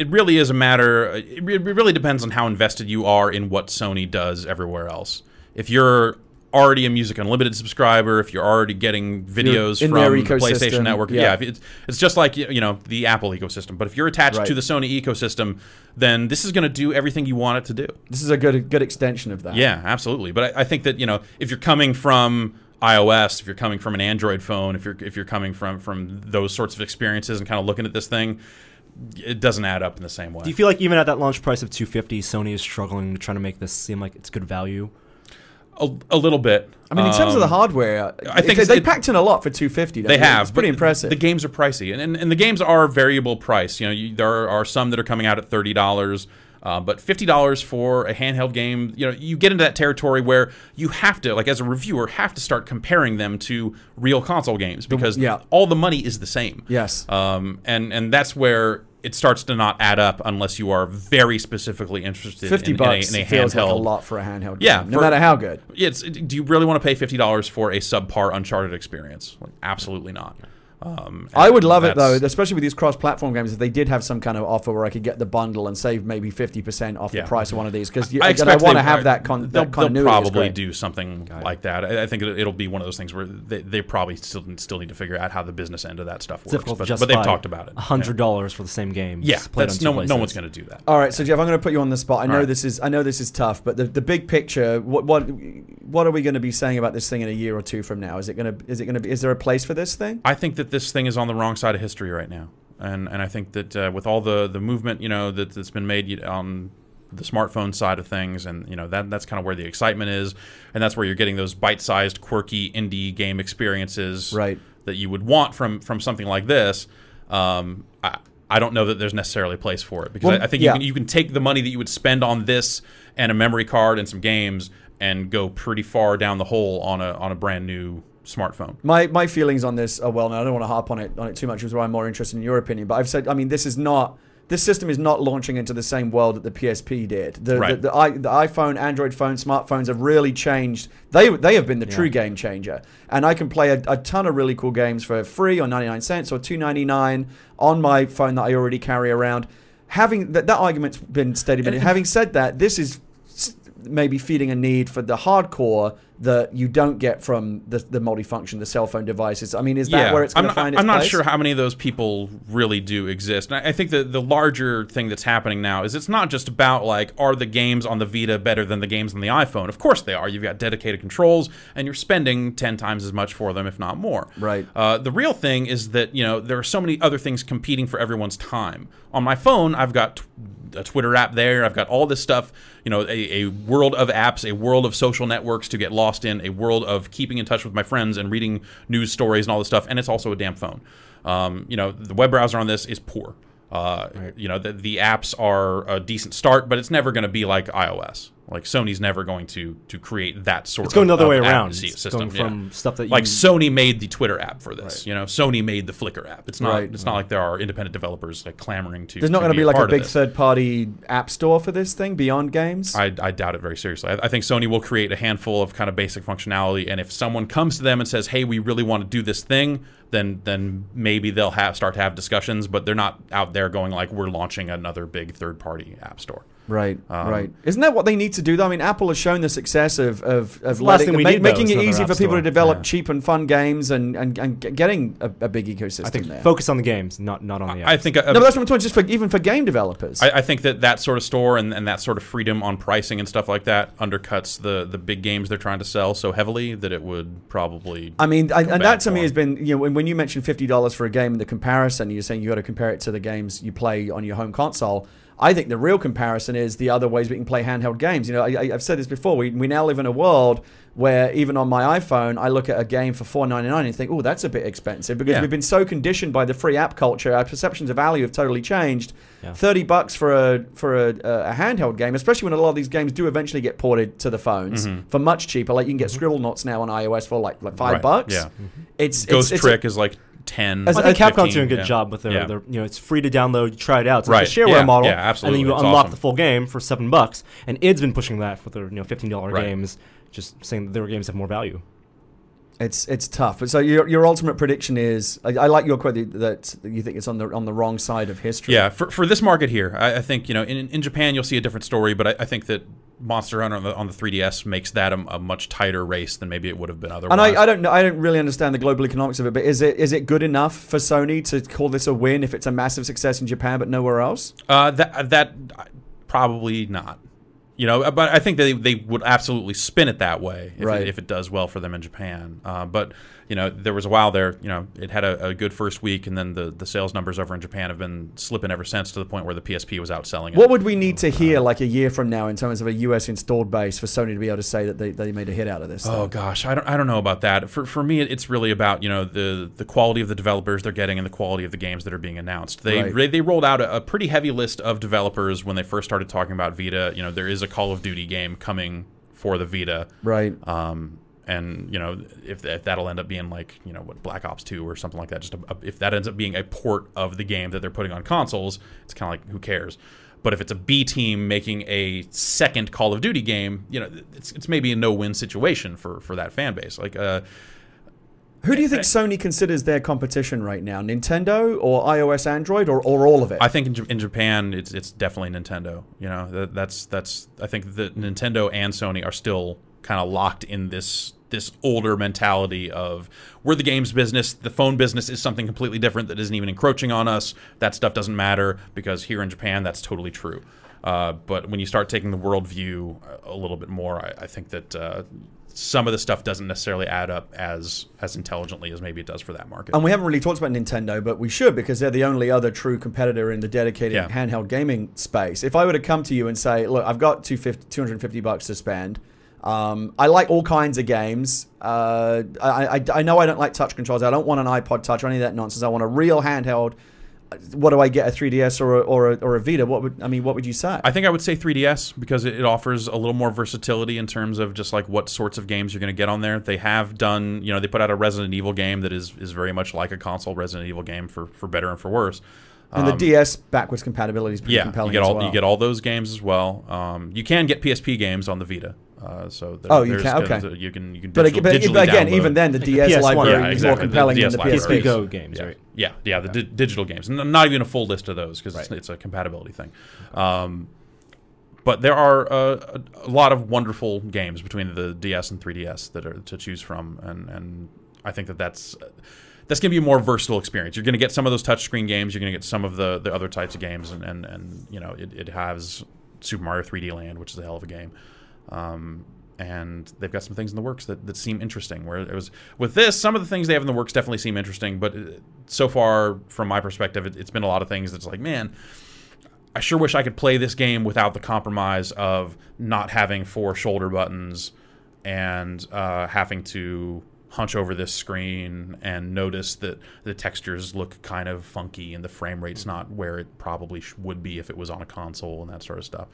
really is a matter. It really depends on how invested you are in what Sony does everywhere else. If you're already a Music Unlimited subscriber, if you're already getting videos from the PlayStation Network, it's just like the Apple ecosystem. But if you're attached to the Sony ecosystem, then this is going to do everything you want it to do.
This is a good extension of that.
Yeah, absolutely. But I think that if you're coming from iOS, if you're coming from an Android phone, if you're coming from those sorts of experiences and kind of looking at this thing, it doesn't add up in the same way.
Do you feel like even at that launch price of $250, Sony is struggling to try to make this seem like it's good value?
A little bit.
I mean, in terms of the hardware, I think they packed in a lot for $250.
They have.
It's pretty impressive.
The games are pricey, and the games are variable price. There are some that are coming out at $30. But $50 for a handheld game, you get into that territory where you have to, like as a reviewer, have to start comparing them to real console games because all the money is the same.
Yes.
And that's where it starts to not add up unless you are very specifically interested
$50
in a handheld.
Feels like a lot for a handheld game, no matter how good.
Do you really want to pay $50 for a subpar Uncharted experience? Like, absolutely not.
I would love it though, especially with these cross-platform games. If they did have some kind of offer where I could get the bundle and save maybe 50% off the price of one of these, because I want to have that continuity.
They'll probably do something like that. I think it'll be one of those things where they probably still need to figure out how the business end of that stuff works. But they've talked about it.
$100 for the same game.
Yeah, no one's going to do that.
All right, so Jeff, I'm going to put you on the spot. I know this is tough, but the big picture, what are we going to be saying about this thing in a year or two from now? Is there a place for this thing?
I think that this thing is on the wrong side of history right now, and I think that with all the movement that's been made on the smartphone side of things, and that's kind of where the excitement is, and that's where you're getting those bite-sized, quirky indie game experiences that you would want from something like this. I don't know that there's necessarily a place for it because I think you can take the money that you would spend on this and a memory card and some games and go pretty far down the hole on a brand new smartphone.
My feelings on this are I don't want to harp on it too much, which is why I'm more interested in your opinion. But I've said, I mean, this system is not launching into the same world that the PSP did. The iPhone, Android phone, smartphones have really changed. They have been the true game changer. And I can play a ton of really cool games for free or 99 cents or $2.99 on my phone that I already carry around. Having that argument's been steady. But having said that, this is maybe feeding a need for the hardcore that you don't get from the multifunction, the cell phone devices. I mean, is that where it's going to find its place?
I'm not sure how many of those people really do exist. And I think that the larger thing that's happening now is it's not just about, like, are the games on the Vita better than the games on the iPhone? Of course they are. You've got dedicated controls, and you're spending 10 times as much for them, if not more.
Right.
The real thing is that, there are so many other things competing for everyone's time. On my phone, I've got a Twitter app there. I've got all this stuff, a world of apps, a world of social networks to get lost in, a world of keeping in touch with my friends and reading news stories and all this stuff. And it's also a damn phone. The web browser on this is poor. The apps are a decent start, but it's never going to be like iOS. Like, Sony's never going to create that sort of
It's going the other way around.
System.
Going from stuff that
Sony made the Twitter app for this. Sony made the Flickr app. It's not. It's not like there are independent developers like clamoring to.
There's not going to be like a big third-party app store for this thing beyond games.
I doubt it very seriously. I think Sony will create a handful of kind of basic functionality, and if someone comes to them and says, "Hey, we really want to do this thing," then maybe they'll start to have discussions. But they're not out there going like, "We're launching another big third-party app store."
Right, right. Isn't that what they need to do, though? I mean, Apple has shown the success of making it easy for people to develop cheap and fun games and getting a big ecosystem.
I think
there.
Focus on the games, not on the apps.
I think
no, but that's what I'm talking. Just even for game developers.
I think that sort of store and that sort of freedom on pricing and stuff like that undercuts the big games they're trying to sell so heavily that it would probably.
I mean, and that to me has been, you know, when you mentioned $50 for a game in the comparison, you're saying you got to compare it to the games you play on your home console. I think the real comparison is the other ways we can play handheld games. You know, I've said this before. We now live in a world where even on my iPhone, I look at a game for $4.99 and think, oh, that's a bit expensive, because we've been so conditioned by the free app culture. Our perceptions of value have totally changed. Yeah. $30 for a handheld game, especially when a lot of these games do eventually get ported to the phones for much cheaper. Like you can get Scribblenauts now on iOS for like $5.
Yeah, it's Ghost Trick is like 10.
I think Capcom's doing a good job with their, you know, it's free to download, try it out. It's like a shareware model,
absolutely.
And then you unlock the full game for $7. And id's been pushing that with their $15 games, just saying that their games have more value.
It's tough. But so your ultimate prediction is, I like your quote that you think it's on the wrong side of history.
Yeah, for this market here, I think, you know, in Japan you'll see a different story, but I think that Monster Hunter on the 3DS makes that a much tighter race than maybe it would have been otherwise.
And I don't really understand the global economics of it, but is it good enough for Sony to call this a win if it's a massive success in Japan but nowhere else?
That probably not. You know, but I think they would absolutely spin it that way if it does well for them in Japan. But, you know, there was a while there, you know, it had a good first week, and then the sales numbers over in Japan have been slipping ever since, to the point where the PSP was outselling it.
What would we need to hear like a year from now in terms of a US installed base for Sony to be able to say that they made a hit out of this?
Oh, gosh, I don't know about that. For me, it's really about, you know, the quality of the developers they're getting and the quality of the games that are being announced. They rolled out a pretty heavy list of developers when they first started talking about Vita. You know, there is a Call of Duty game coming for the Vita.
Right.
And, you know, if that'll end up being like, you know, what, Black Ops 2 or something like that, just if that ends up being a port of the game that they're putting on consoles, it's kind of like, who cares? But if it's a B team making a second Call of Duty game, you know, it's maybe a no-win situation for that fan base. Like,
who do you think Sony considers their competition right now? Nintendo or iOS, Android, or all of it?
I think in Japan, it's definitely Nintendo. You know, that's I think that Nintendo and Sony are still kind of locked in this older mentality of, we're the games business, the phone business is something completely different that isn't even encroaching on us. That stuff doesn't matter, because here in Japan, that's totally true. But when you start taking the world view a little bit more, I think that some of the stuff doesn't necessarily add up as intelligently as maybe it does for that market.
And we haven't really talked about Nintendo, but we should, because they're the only other true competitor in the dedicated handheld gaming space. If I were to come to you and say, look, I've got $250 to spend, I like all kinds of games. I know I don't like touch controls. I don't want an iPod Touch or any of that nonsense. I want a real handheld. What do I get, a 3DS or a Vita? What would you say?
I think I would say 3DS, because it offers a little more versatility in terms of just like what sorts of games you're going to get on there. They have done, you know, they put out a Resident Evil game that is very much like a console Resident Evil game, for better and for worse.
And the DS backwar's compatibility is pretty compelling as well.
You get all those games as well. You can get PSP games on the Vita. So
you can. Okay.
You can digitally
but again,
download.
even then, the DS library is more compelling than the PSP
Go games, right?
Yeah, the digital games. Not even a full list of those, because it's a compatibility thing. But there are a lot of wonderful games between the DS and 3DS that are to choose from, and I think that's going to be a more versatile experience. You're going to get some of those touchscreen games. You're going to get some of the other types of games, and you know, it has Super Mario 3D Land, which is a hell of a game. And they've got some things in the works that seem interesting. Where it was with this, some of the things they have in the works definitely seem interesting, but so far, from my perspective, it's been a lot of things that's like, man, I sure wish I could play this game without the compromise of not having 4 shoulder buttons and having to hunch over this screen and notice that the textures look kind of funky and the frame rate's not where it probably would be if it was on a console and that sort of stuff.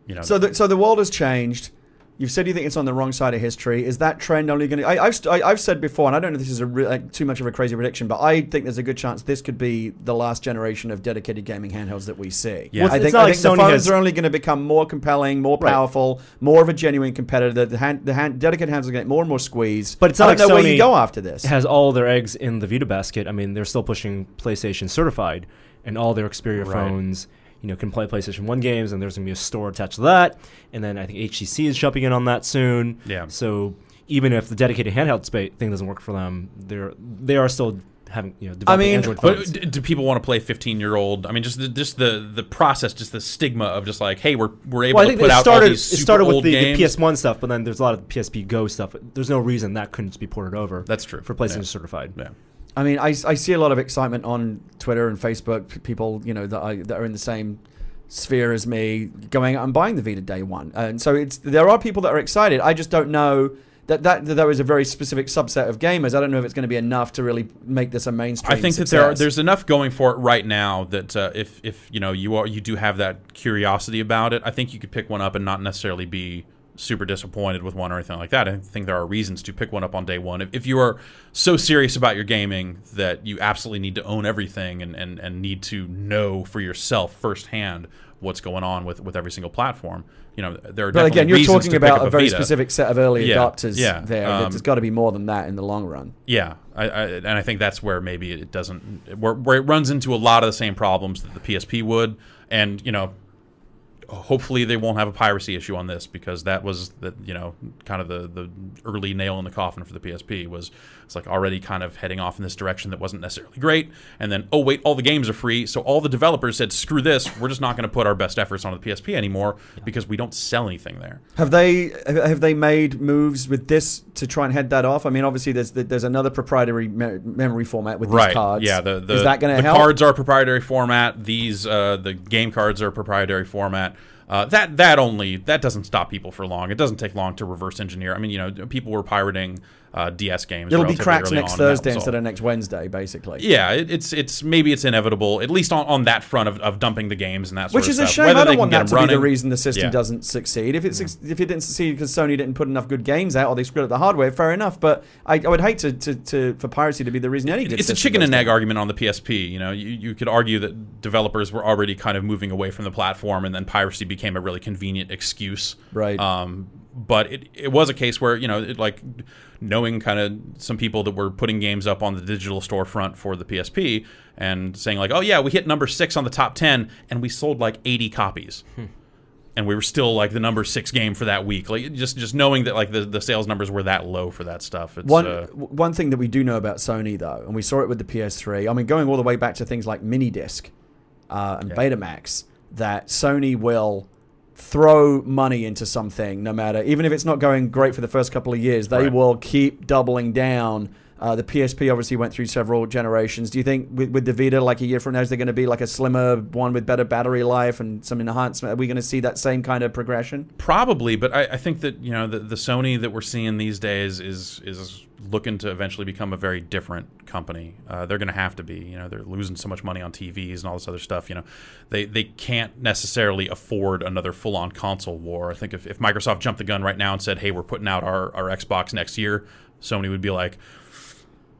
You know,
so the world has changed. You've said you think it's on the wrong side of history. Is that trend only going to... I've said before, and I don't know if this is too much of a crazy prediction, but I think there's a good chance this could be the last generation of dedicated gaming handhelds that we see.
Yeah.
I think the phones are only going to become more compelling, more powerful, more of a genuine competitor. The dedicated handhelds are going to get more and more squeezed.
But it's not
I don't know where you go after this.
Has all their eggs in the Vita basket. I mean, they're still pushing PlayStation certified, and all their Xperia phones... can play PlayStation 1 games, and there's going to be a store attached to that. And then I think HTC is jumping in on that soon.
Yeah.
So even if the dedicated handheld thing doesn't work for them, they are still having developing Android phones.
But do people want to play 15-year-old? I mean, just the process, just the stigma of just like, hey, we're able to put out all these super old games.
It started with the PS1 stuff, but then there's a lot of PSP Go stuff. There's no reason that couldn't be ported over.
That's true.
For PlayStation certified.
Yeah.
I mean, I see a lot of excitement on Twitter and Facebook. People, that are in the same sphere as me, going out and buying the Vita day one. And so there are people that are excited. I just don't know. That is a very specific subset of gamers. I don't know if it's going to be enough to really make this a mainstream.
I think
success.
that there's enough going for it right now that if you do have that curiosity about it, I think you could pick one up and not necessarily be super disappointed with one or anything like that. I think there are reasons to pick one up on day one. If you are so serious about your gaming that you absolutely need to own everything and need to know for yourself firsthand what's going on with every single platform. There are definitely
but again, you're
reasons
talking about a very
Vita.
specific set of early adopters
there.
There's got to be more than that in the long run.
Yeah, and I think that's where maybe it doesn't, where it runs into a lot of the same problems that the PSP would, and hopefully they won't have a piracy issue on this, because that was kind of the early nail in the coffin for the PSP. It's like already kind of heading off in this direction that wasn't necessarily great, and then oh wait, all the games are free, so all the developers said screw this, we're just not going to put our best efforts onto the PSP anymore because we don't sell anything there.
Have they made moves with this to try and head that off? I mean, obviously there's another proprietary memory format with these cards.
Yeah,
is that going to help?
The cards are a proprietary format. These the game cards are a proprietary format. That doesn't stop people for long. It doesn't take long to reverse engineer. I mean, people were pirating DS games.
It'll be cracked next Thursday instead of next Wednesday, basically.
Yeah, maybe it's inevitable, at least on that front of dumping the games and that sort
Which
of stuff.
Which is a shame.
Whether
I don't want that to be the reason the system
Yeah.
doesn't succeed. If it didn't succeed because Sony didn't put enough good games out or they screwed up the hardware, fair enough. But I would hate for piracy to be the reason any good.
It's a chicken and egg argument on the PSP. You could argue that developers were already kind of moving away from the platform, and then piracy became a really convenient excuse.
Right.
But it was a case where knowing kind of some people that were putting games up on the digital storefront for the PSP and saying like, oh yeah, we hit number 6 on the top 10 and we sold like 80 copies. And we were still like the number 6 game for that week. Like just knowing that like the sales numbers were that low for that stuff. It's,
one thing that we do know about Sony though, and we saw it with the PS3, I mean going all the way back to things like Minidisc and Betamax, that Sony will throw money into something, no matter, even if it's not going great for the first couple of years, they will keep doubling down. The PSP obviously went through several generations. Do you think with the Vita, like a year from now, is there going to be like a slimmer one with better battery life and some enhancement? Are we going to see that same kind of progression?
Probably, but I think that the Sony that we're seeing these days is looking to eventually become a very different company. They're going to have to be. They're losing so much money on TVs and all this other stuff. They can't necessarily afford another full-on console war. I think if Microsoft jumped the gun right now and said, hey, we're putting out our Xbox next year, Sony would be like,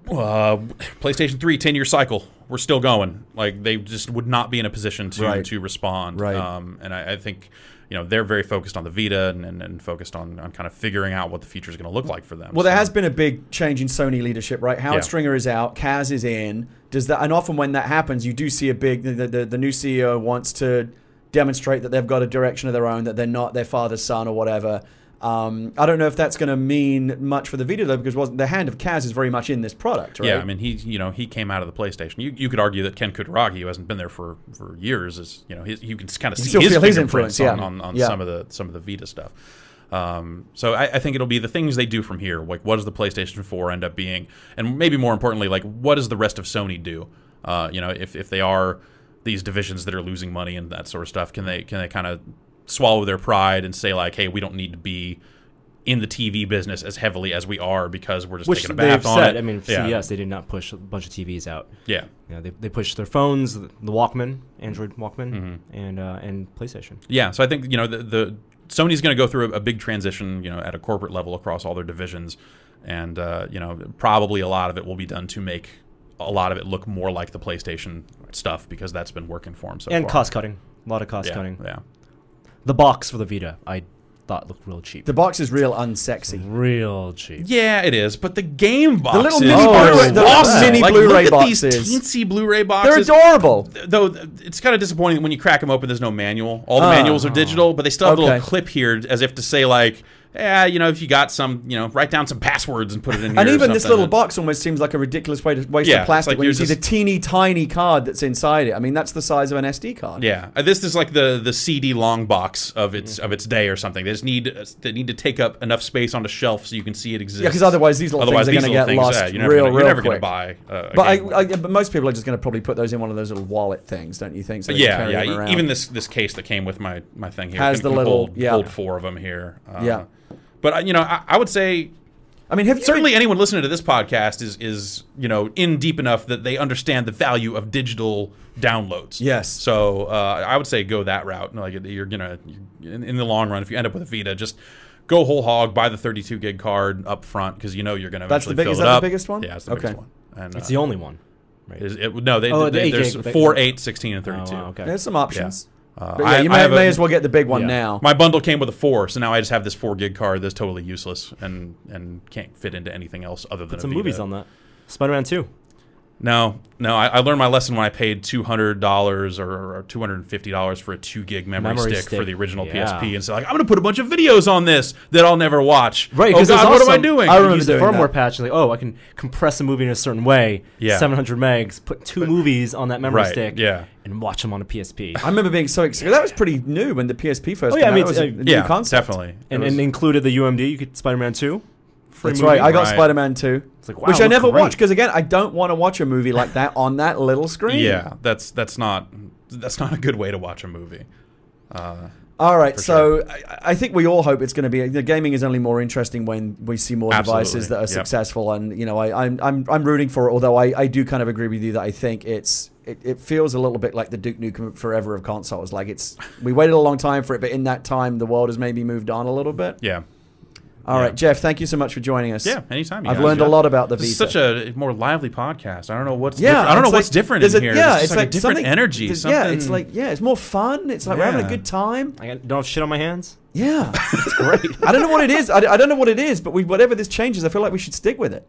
PlayStation 3 10-year cycle, we're still going. Like they just would not be in a position to respond.
Right.
And I think they're very focused on the Vita and focused on kind of figuring out what the future is going to look like for them.
Well, there has been a big change in Sony leadership, right? Howard Stringer is out, Kaz is in. And often when that happens, you do see a big the new CEO wants to demonstrate that they've got a direction of their own, that they're not their father's son or whatever. I don't know if that's going to mean much for the Vita though, because the hand of Kaz is very much in this product, right?
Yeah, I mean he came out of the PlayStation. You could argue that Ken Kutaragi, who hasn't been there for years, is you can kind of see his influence on some of the Vita stuff. So I think it'll be the things they do from here. Like what does the PlayStation 4 end up being, and maybe more importantly, like what does the rest of Sony do? If they are these divisions that are losing money and that sort of stuff, can they kind of swallow their pride and say like, hey, we don't need to be in the TV business as heavily as we are because we're just taking a bath on it.
I mean, CES, they did not push a bunch of TVs out.
Yeah.
They pushed their phones, the Walkman, Android Walkman, and PlayStation.
Yeah, so I think the Sony's going to go through a big transition, at a corporate level across all their divisions, and probably a lot of it will be done to make a lot of it look more like the PlayStation stuff because that's been working for them so far.
And cost cutting, a lot of cost cutting.
Yeah.
The box for the Vita, I thought looked real cheap.
The box is real unsexy.
Real cheap.
Yeah, it is. But the game boxes,
the little mini Blu-ray,
the awesome.
mini
Like,
Blu-ray
look at these
boxes.
teensy Blu-ray boxes.
They're adorable.
Though it's kind of disappointing when you crack them open. There's no manual. All the manuals are digital, but they still have a little clip here, as if to say like, yeah, you know, if you got some, you know, write down some passwords and put it in here.
And even
or
this little box almost seems like a ridiculous waste of plastic
like
when you see the teeny tiny card that's inside it. I mean, that's the size of an SD card.
Yeah, this is like the CD long box of its day or something. They just need to take up enough space on the shelf so you can see it exists.
Yeah, because otherwise these little things are going to get lost
you're never
quick.
Going to buy.
But most people are just going to probably put those in one of those little wallet things, don't you think? So
yeah. Even this case that came with my thing here
has the little
hold 4 of them here.
Yeah.
But you know, I would say,
I mean,
certainly anyone listening to this podcast is you know in deep enough that they understand the value of digital downloads.
Yes.
So I would say go that route. Like you're gonna in the long run, if you end up with a Vita, just go whole hog, buy the 32 gig card up front because you know you're gonna eventually fill it up.
Is that the biggest one?
Yeah, it's the biggest one. And,
it's the only one. Right.
There's 4, 8, 16, and 32.
Oh, wow, okay.
There's some options.
Yeah.
You may as well get the big one now.
My bundle came with a 4, so now I just have this 4 gig card that's totally useless and can't fit into anything else other than
Put some movies on that. Spider-Man 2.
No. I learned my lesson when I paid $200 or $250 for a 2 gig memory stick for the original PSP, and so like I'm gonna put a bunch of videos on this that I'll never watch.
Right?
Oh God, what am I doing?
I remember the firmware patch. Like, oh, I can compress a movie in a certain way. Yeah. 700 megs. Put 2 movies on that memory stick.
Yeah.
And watch them on a PSP.
I remember being so excited. That was pretty new when the PSP first came out. It was a new concept.
Definitely.
And included the UMD. You could Spider-Man 2.
That's right. I got Spider-Man 2,
like, wow,
which I never watched because again, I don't want to watch a movie like that on that little screen.
Yeah, that's not a good way to watch a movie.
All right, so I think we all hope it's going to be. The gaming is only more interesting when we see more devices that are successful, and you know, I'm rooting for it. Although I do kind of agree with you that I think it feels a little bit like the Duke Nukem Forever of consoles. Like we waited a long time for it, but in that time, the world has maybe moved on a little bit.
Yeah.
All right, Jeff, thank you so much for joining us.
Yeah, anytime.
I've learned a lot about the Vita.
This is such a more lively podcast. I don't know what's different. I don't know what's different in here.
Yeah,
it's like a different energy.
Yeah, it's like it's more fun. It's like we're having a good time.
I don't have shit on my hands.
Yeah, it's great. I don't know what it is. I don't know what it is, but whatever this changes, I feel like we should stick with it.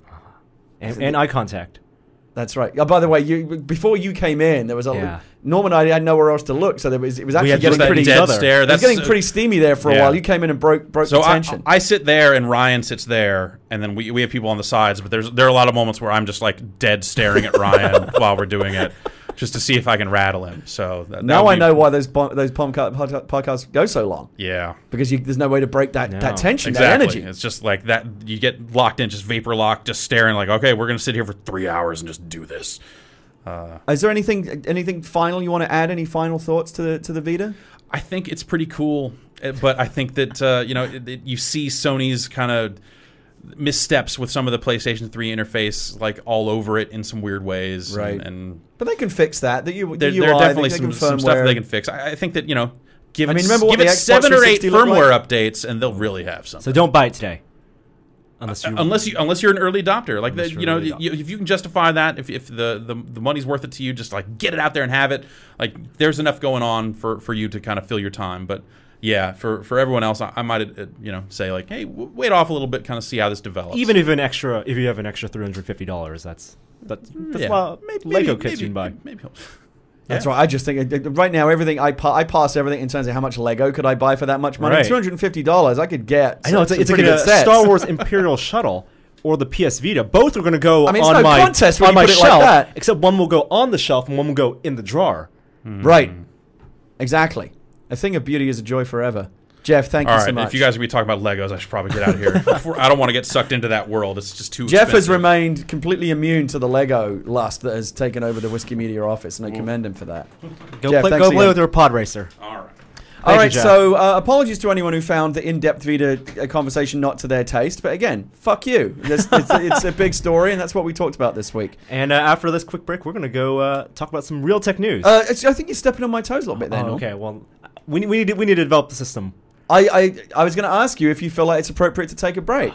And eye contact.
That's right. Oh, by the way, before you came in, there was Norman and I had nowhere else to look, so it was actually getting pretty
dead stare.
It was getting pretty steamy there for a while. You came in and broke the tension.
I sit there and Ryan sits there, and then we have people on the sides. But there are a lot of moments where I'm just like dead staring at Ryan while we're doing it, just to see if I can rattle him. So
now I know why those podcasts go so long.
Yeah,
because there's no way to break that tension,
that energy.
It's
just like that. You get locked in, just vapor locked, just staring. Like, okay, we're gonna sit here for 3 hours and just do this.
Is there anything final you want to add? Any final thoughts to the Vita?
I think it's pretty cool, but I think that you see Sony's kind of missteps with some of the PlayStation 3 interface, like all over it in some weird ways.
Right.
But
they can fix that. There are
definitely some stuff they can fix. I think that give it 7 or 8 firmware updates, and they'll really have something.
So don't buy it today.
Unless you're an early adopter, like if you can justify that, if the money's worth it to you, just like get it out there and have it. Like there's enough going on for you to kind of fill your time. But yeah, for everyone else, I might say like, hey, wait off a little bit, kind of see how this develops.
Even if you have an extra $350, that's why Lego kits you can buy.
Maybe.
That's right. I just think right now everything I pass everything in terms of how much Lego could I buy for that much money. $250 I could get.
I know it's like a Star Wars Imperial shuttle or the PS Vita. Both are going to go on my
contest
on my shelf,
like
except one will go on the shelf and one will go in the drawer.
Right. Exactly. A thing of beauty is a joy forever. Jeff, thank you so much.
If you guys are going to be talking about Legos, I should probably get out of here. I don't want to get sucked into that world. It's just too
Jeff
expensive.
has remained completely immune to the Lego lust that has taken over the Whiskey Media office, and I commend him for that.
Go play with your pod racer.
All right.
All right, so apologies to anyone who found the in-depth Vita conversation not to their taste, but again, fuck you. It's a big story, and that's what we talked about this week.
And after this quick break, we're going to go talk about some real tech news.
I think you're stepping on my toes a little bit there, Norm.
Okay, well, we need to develop the system.
I was going to ask you if you feel like it's appropriate to take a break,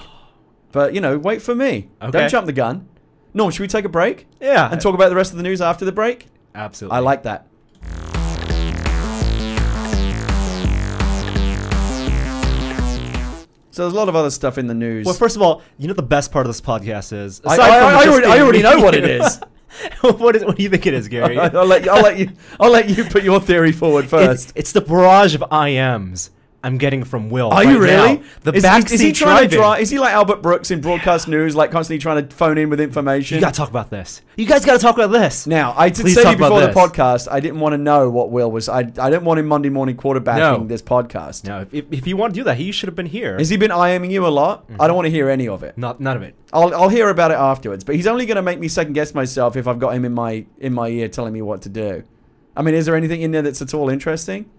but wait for me.
Okay.
Don't jump the gun. Norm, should we take a break?
Yeah.
And talk about the rest of the news after the break?
Absolutely.
I like that. So there's a lot of other stuff in the news.
Well, first of all, you know the best part of this podcast is...
I already know what it is.
What do you think it is, Gary?
I'll let you put your theory forward first.
It's the barrage of IMs I'm getting from Will.
Are you really?
Now. The backseat
is he trying to drive? Is he like Albert Brooks in broadcast news, like constantly trying to phone in with information?
You got to talk about this. You guys got to talk about this.
Now, I did say to you before the podcast, I didn't want to know what Will was. I didn't want him Monday morning quarterbacking this podcast.
No, if you want to do that, he should have been here.
Has he been IMing you a lot? I don't want to hear any of it.
None of it.
I'll hear about it afterwards. But he's only going to make me second guess myself if I've got him in my ear telling me what to do. I mean, is there anything in there that's at all interesting?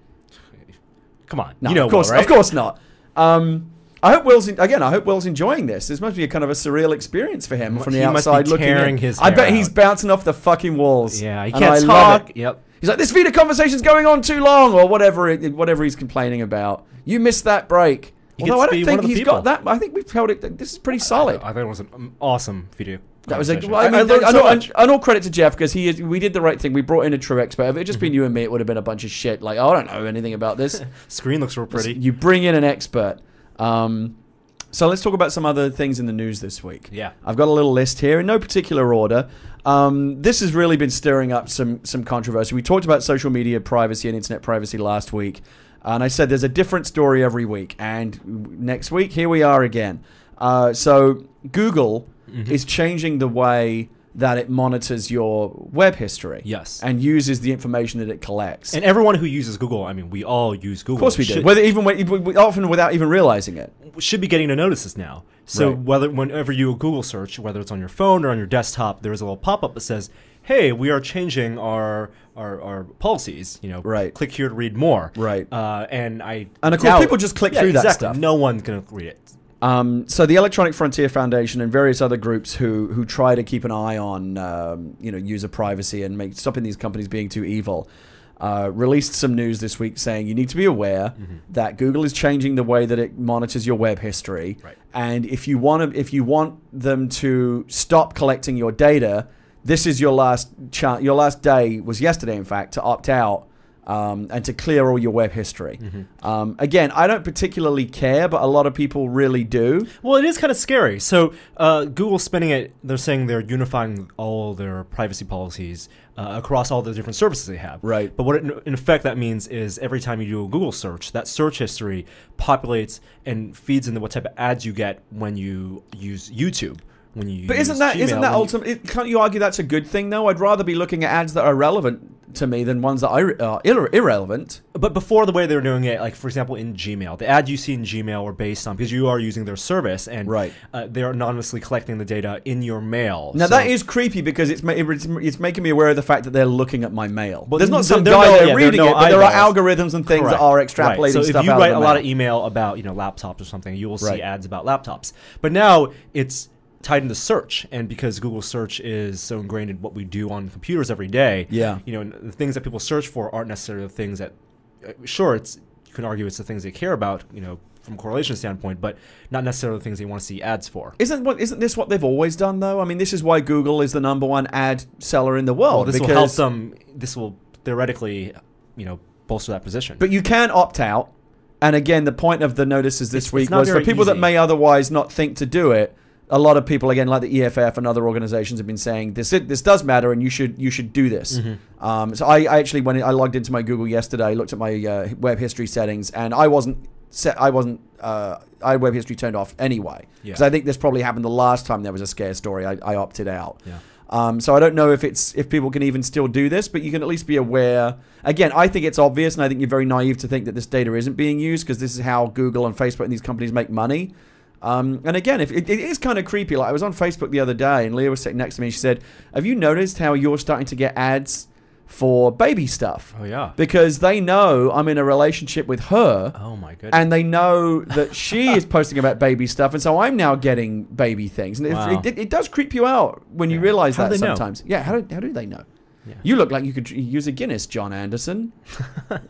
Come on,
no,
you know,
of course,
Will, right?
Of course not. I hope Will's enjoying this. This must be a kind of a surreal experience for him from the outside looking in. I bet he's bouncing off the fucking walls.
Yeah, he can't talk. Yep.
He's like, this Vita conversation's going on too long, or whatever he's complaining about. You missed that break. Although I don't think he's got that. I think we've held it. This is pretty solid.
I think it was an awesome video.
That was and all credit to Jeff because we did the right thing. We brought in a true expert. If it had just been you and me, it would have been a bunch of shit. Like, I don't know anything about this.
Screen looks real pretty.
You bring in an expert. So let's talk about some other things in the news this week.
Yeah,
I've got a little list here in no particular order. This has really been stirring up some controversy. We talked about social media privacy and internet privacy last week, and I said there's a different story every week. And next week, here we are again. So Google is changing the way that it monitors your web history.
Yes.
And uses the information that it collects.
And everyone who uses Google, I mean, we all use Google.
Of course we do. Often without even realizing it.
Should be getting the notices now. So whenever you Google search, whether it's on your phone or on your desktop, there's a little pop-up that says, hey, we are changing our policies. You know, click here to read more.
Right.
And
of course people just click through that stuff.
No one's going to read it.
So the Electronic Frontier Foundation and various other groups who try to keep an eye on user privacy and stopping these companies being too evil released some news this week saying you need to be aware that Google is changing the way that it monitors your web history, and if you want them to stop collecting your data, this is your last chance. Your last day was yesterday, in fact, to opt out. And to clear all your web history. Again, I don't particularly care, but a lot of people really do. Well,
it is kind of scary. So Google's spinning it. They're saying they're unifying all their privacy policies across all the different services they have.
Right.
But what in effect that means is every time you do a Google search, that search history populates and feeds into what type of ads you get when you use YouTube.
But isn't that ultimate? Can't you argue that's a good thing though? I'd rather be looking at ads that are relevant to me than ones that are irrelevant.
But before, the way they were doing it, like for example in Gmail, the ads you see in Gmail are based on, because you are using their service, and they're anonymously collecting the data in your mail.
Now that is creepy because it's making me aware of the fact that they're looking at my mail.
But
there's not some guy there reading it, but there are algorithms and things that are extrapolating
stuff out. So
if
you write a lot of email about laptops or something, you will see ads about laptops. But now it's tied into search, and because Google search is so ingrained in what we do on computers every day, the things that people search for aren't necessarily the things that, you can argue it's the things they care about, from a correlation standpoint, but not necessarily the things they want to see ads for.
Isn't this what they've always done though? I mean, this is why Google is the #1 ad seller in the world.
Well, this will help them. This will theoretically, bolster that position.
But you can opt out, and again, the point of the notices this week was for people that may otherwise not think to do it. A lot of people, again, like the EFF and other organizations, have been saying this does matter, and you should do this. So I actually, when I logged into my Google yesterday, looked at my web history settings, and I had web history turned off anyway, because I think this probably happened the last time there was a scare story. I opted out. So I don't know if people can even still do this, but you can at least be aware. Again, I think it's obvious, and I think you're very naive to think that this data isn't being used, because this is how Google and Facebook and these companies make money. And again, if it is kind of creepy. Like I was on Facebook the other day, and Leah was sitting next to me. And she said, "Have you noticed how you're starting to get ads for baby stuff?"
Oh yeah,
because they know I'm in a relationship with her.
Oh my goodness!
And they know that she is posting about baby stuff, and so I'm now getting baby things. And it does creep you out when you realize that sometimes. Yeah, how do they know? Yeah. You look like you could use a Guinness, John Anderson.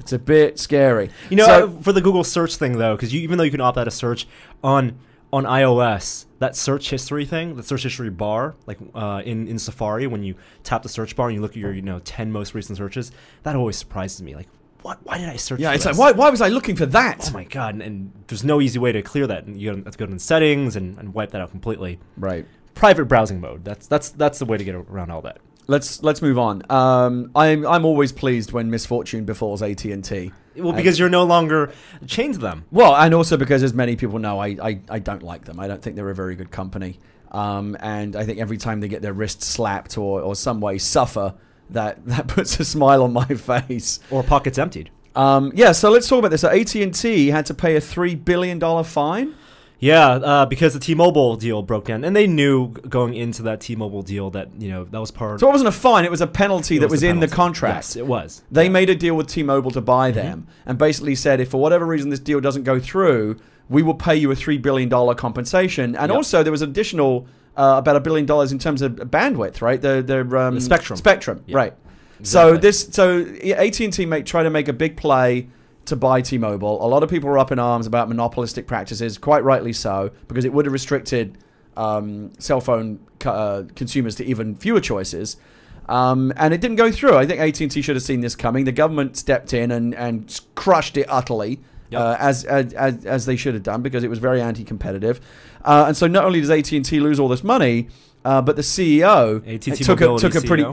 It's a bit scary.
For the Google search thing though, because even though you can opt out of search on iOS, that search history thing, the search history bar, like in Safari, when you tap the search bar and you look at your 10 most recent searches, that always surprises me. Like, why did I search?
Yeah,
for
it's
this?
like why was I looking for that?
Oh my god! And there's no easy way to clear that. And you have to go to settings and wipe that out completely.
Right.
Private browsing mode. That's the way to get around all that.
Let's move on. I'm always pleased when misfortune befalls AT&T.
Well, because you're no longer chained to them.
Well, and also because, as many people know, I don't like them. I don't think they're a very good company. And I think every time they get their wrists slapped or some way suffer, that puts a smile on my face.
Or pockets emptied.
Yeah, so let's talk about this. So AT&T had to pay a $3 billion fine.
Yeah, because the T-Mobile deal broke down, and they knew going into that T-Mobile deal that that was part.
So it wasn't a fine; it was a penalty that was in the contract.
Yes, it was.
They made a deal with T-Mobile to buy them, and basically said, if for whatever reason this deal doesn't go through, we will pay you a $3 billion compensation. And also there was additional about $1 billion in terms of bandwidth, right? The
spectrum.
Spectrum,
yeah.
right?
Exactly.
So AT&T try to make a big play to buy T-Mobile. A lot of people were up in arms about monopolistic practices, quite rightly so, because it would have restricted cell phone consumers to even fewer choices. And it didn't go through. I think AT&T should have seen this coming. The government stepped in and crushed it utterly, as they should have done, because it was very anti-competitive. And so not only does AT&T lose all this money, but the CEO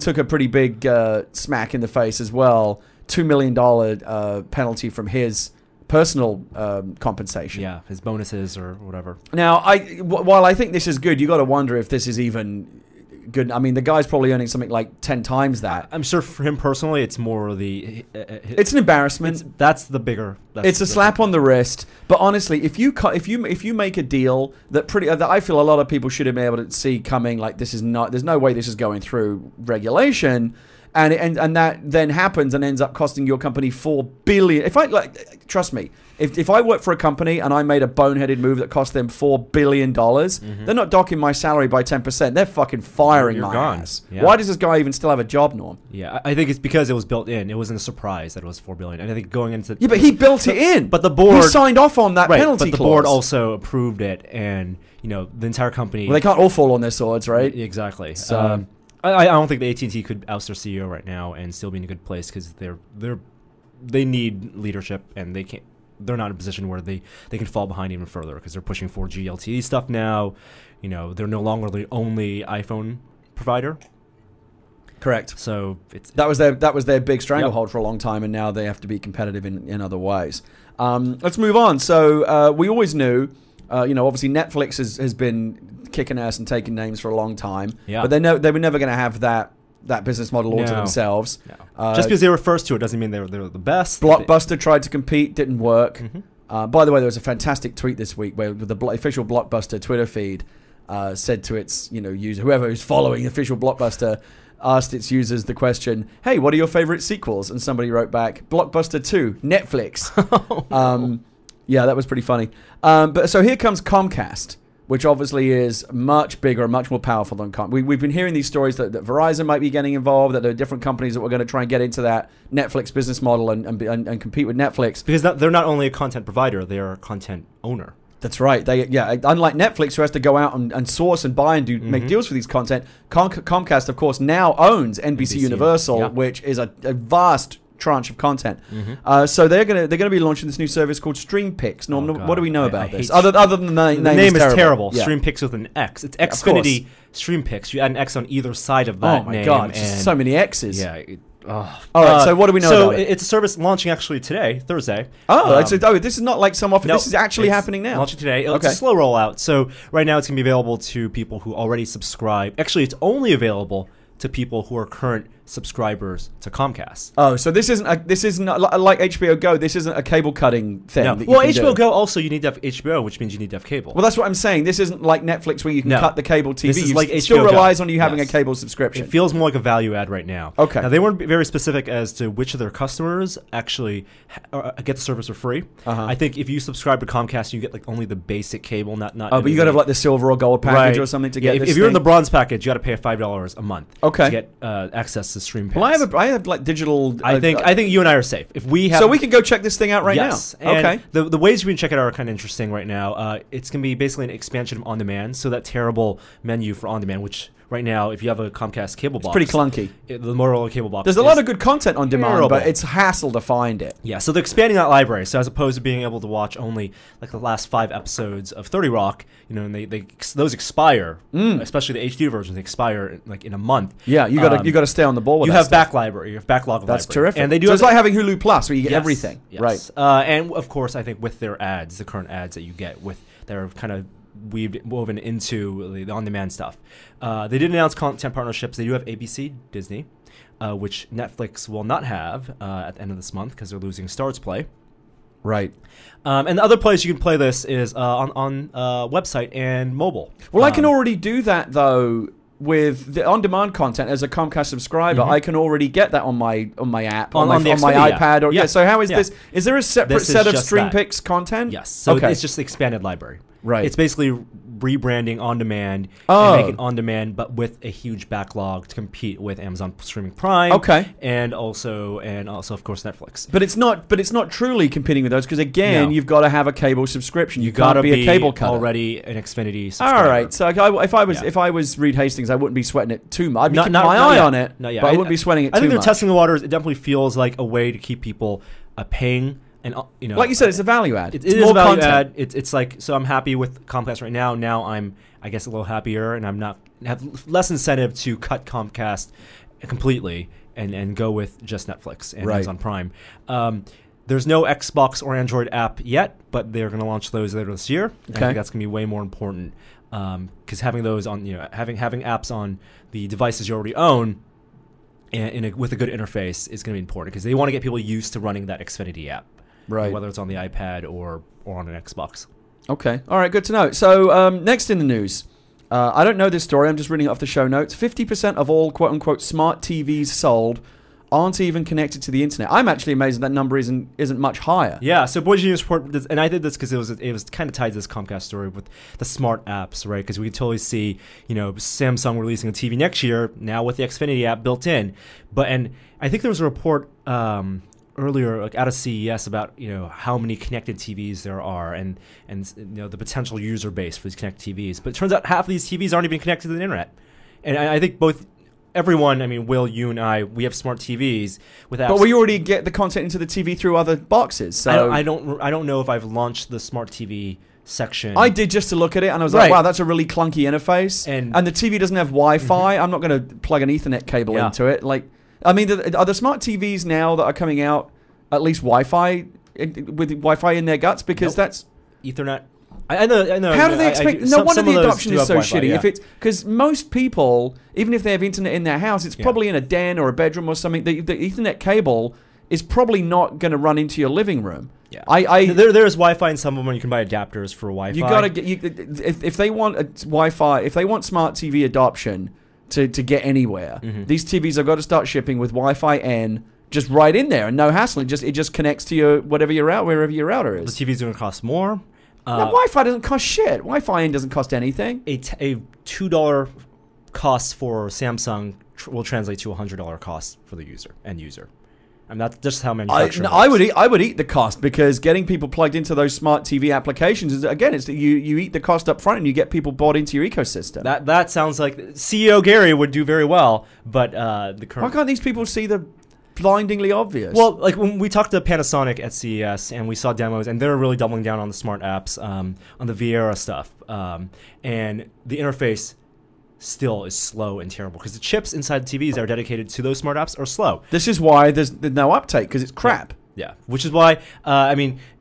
took a pretty big smack in the face as well. $2 million penalty from his personal compensation.
Yeah, his bonuses or whatever.
Now, while I think this is good, you got to wonder if this is even good. I mean, the guy's probably earning something like 10 times that.
I'm sure for him personally, it's more the.
It's an embarrassment.
That's the bigger.
It's a slap on the wrist. But honestly, if you make a deal that I feel a lot of people should have been able to see coming, like there's no way this is going through regulation. And that then happens and ends up costing your company $4 billion. Trust me, if I work for a company and I made a boneheaded move that cost them $4 billion, they're not docking my salary by 10%. They're fucking firing my ass. Yeah. Why does this guy even still have a job, Norm?
Yeah, I think it's because it was built in. It wasn't a surprise that it was $4 billion. And I think going into
but he built it in.
But the board
he signed off on that penalty
clause. But the
clause.
board also approved it, and the entire company.
Well, they can't all fall on their swords, right?
Exactly. So. I don't think the AT&T could oust their CEO right now and still be in a good place because they need leadership, and they're not in a position where they can fall behind even further because they're pushing 4G LTE stuff now. They're no longer the only iPhone provider.
Correct.
So
that was their big stranglehold for a long time, and now they have to be competitive in other ways. Let's move on. So we always knew. Obviously Netflix has been kicking ass and taking names for a long time. Yeah. But they were never going to have that business model all to themselves.
No. Just because they were first to it doesn't mean they're the best.
Blockbuster tried to compete, didn't work. By the way, there was a fantastic tweet this week where the official Blockbuster Twitter feed said to its user, whoever is following official Blockbuster, asked its users the question, "Hey, what are your favorite sequels?" And somebody wrote back, "Blockbuster 2, Netflix." Yeah, that was pretty funny. But so here comes Comcast, which obviously is much bigger and much more powerful than Comcast. We've been hearing these stories that Verizon might be getting involved, that there are different companies that were going to try and get into that Netflix business model and compete with Netflix.
Because they're not only a content provider, they are a content owner.
That's right. Unlike Netflix, who has to go out and source and buy and make deals for these content, Comcast, of course, now owns NBC Universal, which is a vast tranche of content. So they're gonna be launching this new service called StreamPix. Norm, what do we know about this? Other than the name is terrible.
Yeah. StreamPix with an X. It's Xfinity StreamPix. You add an X on either side of that.
Oh my god! So many X's.
Yeah.
All right. So what do we know about it?
It's a service launching actually today, Thursday.
This is not like some offer. This is actually happening now.
Launching today. It's a slow rollout. So right now it's gonna be available to people who already subscribe. Actually, it's only available to people who are current subscribers to Comcast.
Oh, so this isn't like HBO Go. This isn't a cable cutting thing.
No. Well, HBO Go also you need to have HBO, which means you need to have cable.
Well, that's what I'm saying. This isn't like Netflix where you can cut the cable TV.
This is like
it still relies on you having a cable subscription.
It feels more like a value add right now.
Okay.
Now they weren't very specific as to which of their customers actually get the service for free. I think if you subscribe to Comcast, you get like only the basic cable, not.
Oh, but you got to have like the silver or gold package or something to get.
If you're in the bronze package, you got to pay $5 a month.
Okay.
To get access to StreamPix.
Well, I have like digital.
I think you and I are safe. If we have,
so we can go check this thing out right now.
And the ways we can check it out are kind of interesting right now. It's gonna be basically an expansion of on demand. So that terrible menu for on demand, which right now, if you have a Comcast cable box,
it's pretty clunky.
The Motorola cable box.
There's a lot of good content on demand, but it's hassle to find it.
Yeah, so they're expanding that library. So as opposed to being able to watch only like the last 5 episodes of 30 Rock, you know, and those expire, especially the HD versions, they expire like in a month.
Yeah, you got to stay on the ball with that.
You have back library, you have backlog of library.
That's terrific.
And they do.
So it's like having Hulu Plus, where you get everything.
Yes.
Right.
And of course, I think with their ads, the current ads that you get with they're kind of woven into the on-demand stuff. They did announce content partnerships. They do have ABC, Disney, which Netflix will not have at the end of this month because they're losing Starz Play.
Right.
And the other place you can play this is on website and mobile.
Well, I can already do that, though, with the on-demand content as a Comcast subscriber. I can already get that on my app, on my iPad. Or, so how is this? Is there a separate set of StreamPix content?
Yes. So it's just the expanded library.
Right.
It's basically rebranding on demand and making on demand, but with a huge backlog to compete with Amazon Streaming Prime.
Okay.
And also of course Netflix.
But it's not truly competing with those because again, you've got to have a cable subscription. You got to be a cable cutter.
Already an Xfinity subscriber.
All right. So if I was Reed Hastings, I wouldn't be sweating it too much. I'd be keeping my eye on it, but I wouldn't be sweating it too much.
I think they're testing the waters. It definitely feels like a way to keep people paying. And you know,
like you said, it's a value add.
It's more a value add. It's like, so I'm happy with Comcast right now. Now I'm, I guess, a little happier, and have less incentive to cut Comcast completely and go with just Netflix and Amazon Prime. There's no Xbox or Android app yet, but they're going to launch those later this year. I think that's going to be way more important because having those on, having apps on the devices you already own and with a good interface is going to be important because they want to get people used to running that Xfinity app. Right. Whether it's on the iPad or on an Xbox. Okay.
All right. Good to know. So next in the news, I don't know this story. I'm just reading it off the show notes. 50% of all quote-unquote smart TVs sold aren't even connected to the internet. I'm actually amazed that number isn't much higher.
Yeah. So Boise News report, and I did this because it was kind of tied to this Comcast story with the smart apps, right? Because we could totally see, Samsung releasing a TV next year now with the Xfinity app built in. And I think there was a report earlier, like out of CES, about how many connected TVs there are and the potential user base for these connected TVs. But it turns out half of these TVs aren't even connected to the internet. And I think everyone, Will, you and I, we have smart TVs with apps.
But we already get the content into the TV through other boxes. So
I don't know if I've launched the smart TV section.
I did just to look at it, and I was like, wow, that's a really clunky interface. And the TV doesn't have Wi-Fi. I'm not going to plug an Ethernet cable into it. Are the smart TVs now that are coming out at least Wi-Fi with Wi-Fi in their guts? Because that's
Ethernet. I know.
How do they expect? No wonder the adoption is so shitty. If it's because most people, even if they have internet in their house, it's probably in a den or a bedroom or something. The Ethernet cable is probably not going to run into your living room.
Yeah, there's Wi-Fi in some of them. You can buy adapters for Wi-Fi.
You got to get if they want a Wi-Fi, if they want smart TV adoption to get anywhere, these TVs have got to start shipping with Wi-Fi N. Just right in there and no hassle. It just connects to your wherever your router is.
The TV's going to cost more.
Wi-Fi doesn't cost shit. Wi-Fi in doesn't cost anything.
A $2 cost for Samsung will translate to a $100 cost for the end user. And that's just how manufacturing works.
I would eat the cost because getting people plugged into those smart TV applications is, again, it's you eat the cost up front and you get people bought into your ecosystem.
That sounds like CEO Gary would do very well, but the current.
Why can't these people see the blindingly obvious?
Well, like when we talked to Panasonic at CES and we saw demos, and they're really doubling down on the smart apps, on the Viera stuff, and the interface still is slow and terrible because the chips inside the TVs that are dedicated to those smart apps are slow.
This is why there's no uptake because it's crap.
Yeah, which is why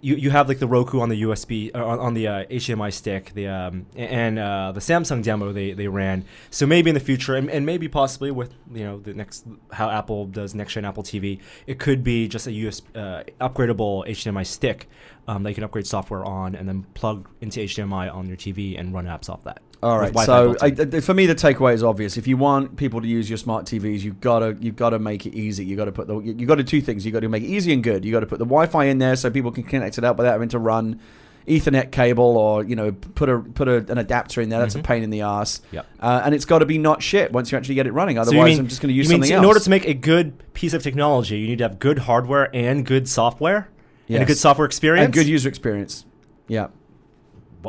you have like the Roku on the USB on the HDMI stick, and the Samsung demo they ran. So maybe in the future, and maybe possibly with the next how Apple does next gen Apple TV, it could be just a upgradable HDMI stick that you can upgrade software on and then plug into HDMI on your TV and run apps off that.
All right. So for me, the takeaway is obvious. If you want people to use your smart TVs, you've got to make it easy. You got to do two things. You got to make it easy and good. You got to put the Wi-Fi in there so people can connect it up without having to run Ethernet cable or put an adapter in there. That's a pain in the ass. Yep. And it's got to be not shit once you actually get it running. Otherwise, I'm just going to use something else.
In order to make a good piece of technology, you need to have good hardware and good software and a good software experience
and good user experience. Yeah.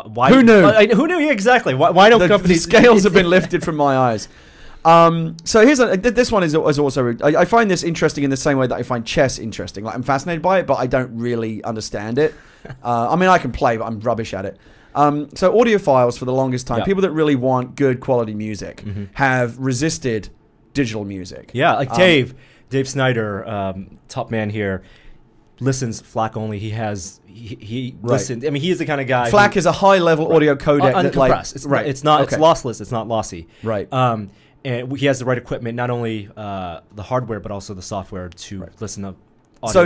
why?
Who knew?
Who knew? Yeah, exactly. Why don't companies?
The scales have been lifted from my eyes. So here's this one is also. I find this interesting in the same way that I find chess interesting. Like I'm fascinated by it, but I don't really understand it. I mean, I can play, but I'm rubbish at it. So audiophiles for the longest time, people that really want good quality music, have resisted digital music.
Yeah, like Dave Snyder, top man here, listens FLAC only. He listens. I mean, he is the kind of guy.
FLAC is a high level audio codec
uncompressed.
that like,
it's not. It's lossless. It's not lossy.
Right.
And he has the right equipment, not only the hardware but also the software to listen to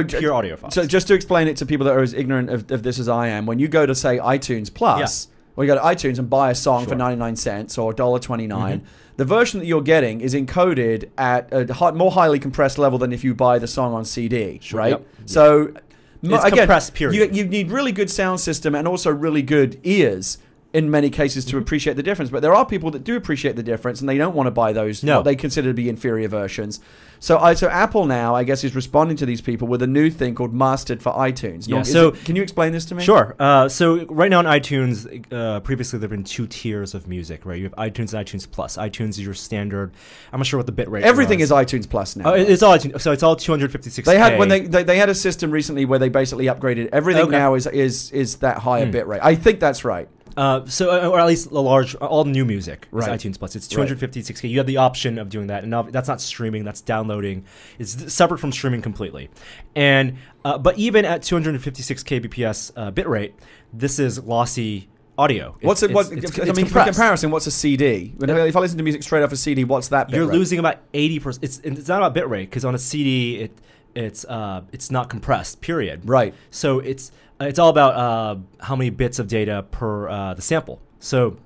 pure audio files.
So just to explain it to people that are as ignorant of this as I am, when you go to say iTunes Plus, or you go to iTunes and buy a song for 99 cents or $1.29, the version that you're getting is encoded at a more highly compressed level than if you buy the song on CD, right? Yep. So
it's compressed, period.
You need really good sound system and also really good ears in many cases to appreciate the difference. But there are people that do appreciate the difference and they don't want to buy those what they consider to be inferior versions. So Apple now, I guess, is responding to these people with a new thing called Mastered for iTunes.
Yeah,
can you explain this to me?
Sure. So right now on iTunes, previously there have been 2 tiers of music, right? You have iTunes and iTunes Plus. iTunes is your standard. I'm not sure what the bit rate
Everything is iTunes Plus now.
It's all iTunes. So it's all 256K.
They had they had a system recently where they basically upgraded everything. Now is that higher bit rate. I think that's right.
Or at least all new music is iTunes Plus. It's 256K. You have the option of doing that, and that's not streaming. That's downloading. It's separate from streaming completely. And but even at 256K bps bitrate, this is lossy audio.
For comparison, what's a CD? If I listen to music straight off a CD, what's that bitrate?
You're losing about 80%. It's not about bitrate because on a CD it's not compressed. Period.
Right.
So it's all about how many bits of data per the sample. So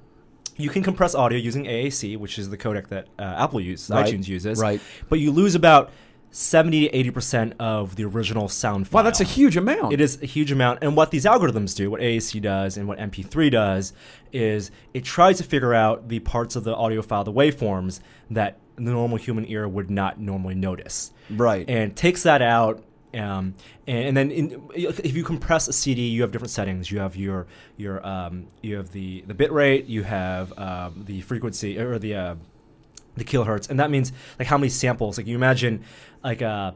you can compress audio using AAC, which is the codec that Apple uses, iTunes uses.
Right.
But you lose about 70 to 80% of the original sound file.
Wow, that's a huge amount.
It is a huge amount. And what these algorithms do, what AAC does and what MP3 does, is it tries to figure out the parts of the audio file, the waveforms, that the normal human ear would not normally notice.
Right.
And takes that out. And then if you compress a CD, you have different settings. You have you have the bit rate, you have the frequency or the kilohertz, and that means like how many samples. Like you imagine like a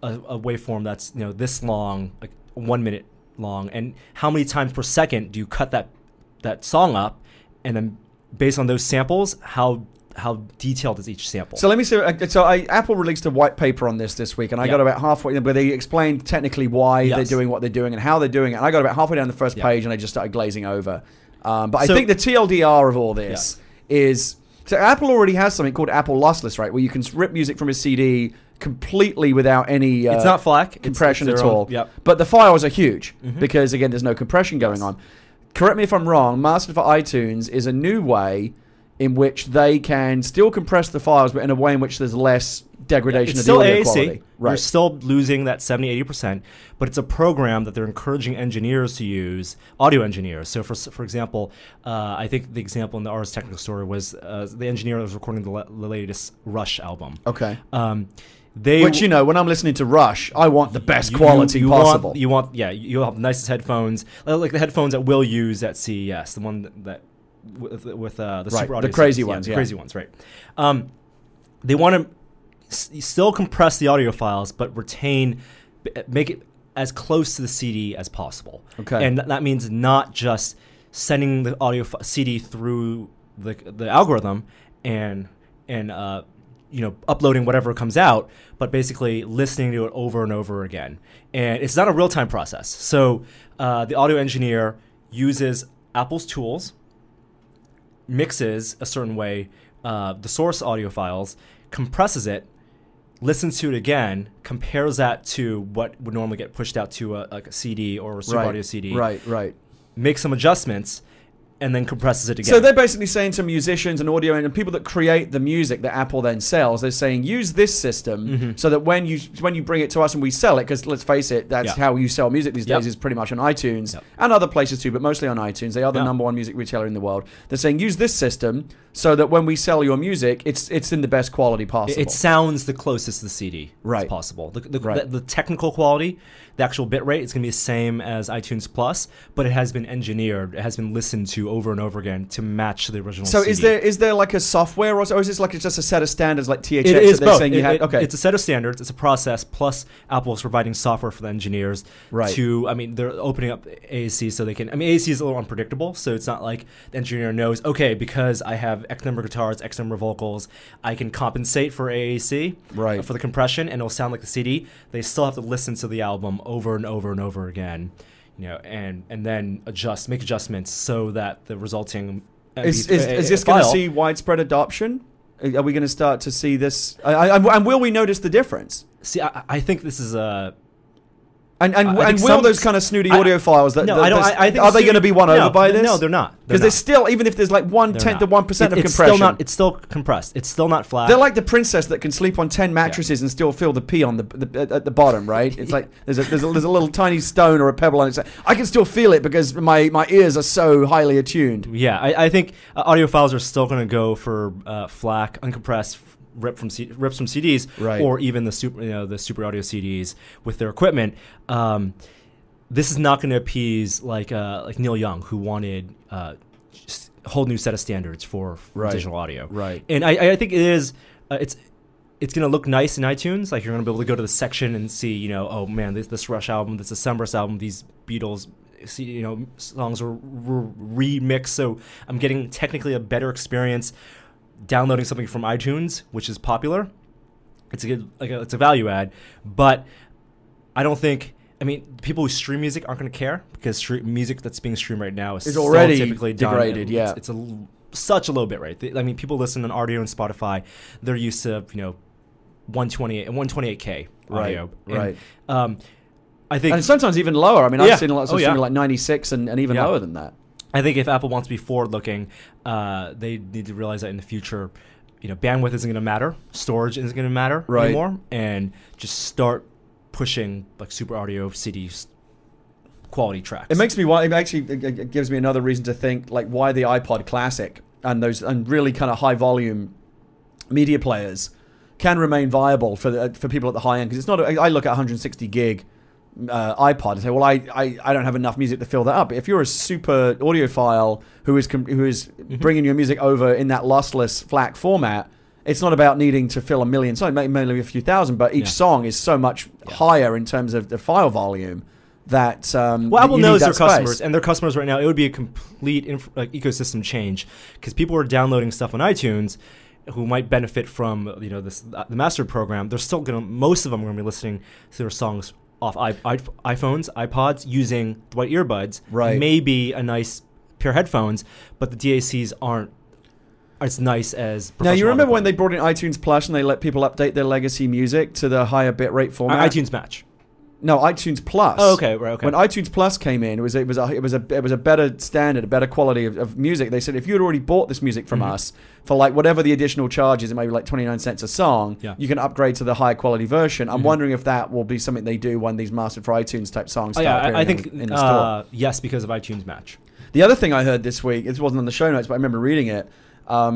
waveform that's this long, like 1 minute long, and how many times per second do you cut that song up, and then based on those samples, how detailed is each sample?
So let me see. Apple released a white paper on this week, and I got about halfway, where they explained technically why they're doing what they're doing and how they're doing it. And I got about halfway down the first page, and I just started glazing over. But I think the TLDR of all this is, so Apple already has something called Apple Lossless, right, where you can rip music from a CD completely without any
it's not FLAC
compression
it's
at all.
Yep.
But the files are huge because again, there's no compression going on. Correct me if I'm wrong. Mastered for iTunes is a new way in which they can still compress the files, but in a way in which there's less degradation of the audio quality.
Right. You're still losing that 70-80%, but it's a program that they're encouraging engineers to use, audio engineers. So, for example, I think the example in the Ars Technica story was the engineer that was recording the latest Rush album.
Okay. Which, when I'm listening to Rush, I want the best quality possible.
You'll have the nicest headphones, like the headphones that we'll use at CES, the one that with the super audio,
the crazy ones,
the crazy ones, right? They want to still compress the audio files, but make it as close to the CD as possible.
Okay,
and that means not just sending the audio CD through the algorithm and uploading whatever comes out, but basically listening to it over and over again. And it's not a real-time process. So the audio engineer uses Apple's tools, mixes a certain way the source audio files, compresses it, listens to it again, compares that to what would normally get pushed out to a CD or a super audio CD.
Right.
Makes some adjustments, and then compresses it again.
So they're basically saying to musicians and audio and people that create the music that Apple then sells, they're saying use this system so that when you bring it to us and we sell it, because let's face it, that's how you sell music these days is pretty much on iTunes and other places too, but mostly on iTunes. They are the number one music retailer in the world. They're saying use this system so that when we sell your music, it's in the best quality possible.
It sounds the closest to the CD as possible. The technical quality, the actual bit rate, it's going to be the same as iTunes Plus, but it has been engineered, it has been listened to over and over again to match the original
CD. So is there like a software, or is this like just a set of standards like THX? It is both.
It's a set of standards, it's a process, plus Apple is providing software for the engineers they're opening up AAC so they can, AAC is a little unpredictable, so it's not like the engineer knows, okay, because I have X number of guitars, X number of vocals, I can compensate for AAC, for the compression, and it'll sound like the CD. They still have to listen to the album over and over and over again. And then make adjustments so that the resulting
is this going to see widespread adoption? Are we going to start to see this? And will we notice the difference?
See, I think this is a.
And will those kind of snooty audio files are they going to be won over by this?
No, they're not.
Because there's still, even if there's like 1/10 of 1% of compression,
it's still compressed. It's still not flat.
They're like the princess that can sleep on 10 mattresses and still feel the pee on at the bottom, right? It's like there's a little tiny stone or a pebble on it. I can still feel it because my ears are so highly attuned.
Yeah, I think audiophiles are still going to go for FLAC, uncompressed. Rips from CDs, or even the super audio CDs with their equipment. This is not going to appease like Neil Young, who wanted just a whole new set of standards for digital audio.
Right.
And I think it is. It's going to look nice in iTunes. Like you're going to be able to go to the section and see, oh man, this Rush album, this December's album, these Beatles. Songs are remixed, so I'm getting technically a better experience downloading something from iTunes, which is popular. It's a value add, but I don't think. People who stream music aren't going to care because music that's being streamed right now is
already
typically
degraded.
It's such a low bit rate. People listen on audio and Spotify. They're used to 128 and 128K audio.
Right.
I think,
and sometimes even lower. I've seen lots of streaming like 96 and even lower than that.
I think if Apple wants to be forward-looking, they need to realize that in the future, bandwidth isn't going to matter, storage isn't going to matter anymore, and just start pushing like super audio CDs quality tracks. It
gives me another reason to think like why the iPod Classic and really kind of high volume media players can remain viable for people at the high end, because it's not. I look at 160 gig. iPod and say, well, I don't have enough music to fill that up. But if you're a super audiophile who is bringing your music over in that lossless FLAC format, it's not about needing to fill a million songs, maybe a few thousand, but each song is so much higher in terms of the file volume that
Apple knows their customers, and their customers right now, it would be a complete ecosystem change, because people are downloading stuff on iTunes who might benefit from the master program. They're still most of them are going to be listening to their songs off iPhones, iPods, using the white earbuds, maybe a nice pair of headphones, but the DACs aren't as nice as professional.
Now, you remember when they brought in iTunes Plus and they let people update their legacy music to the higher bitrate format?
iTunes Match.
No, iTunes Plus.
Oh, okay, right, okay.
When iTunes Plus came in, it was a better standard, a better quality of music. They said if you had already bought this music from us for like whatever the additional charge is, it might be like 29 cents a song, you can upgrade to the higher quality version. I'm wondering if that will be something they do when these mastered for iTunes type songs start appearing
I think
in the store.
Yes, because of iTunes Match.
The other thing I heard this week, it wasn't on the show notes, but I remember reading it,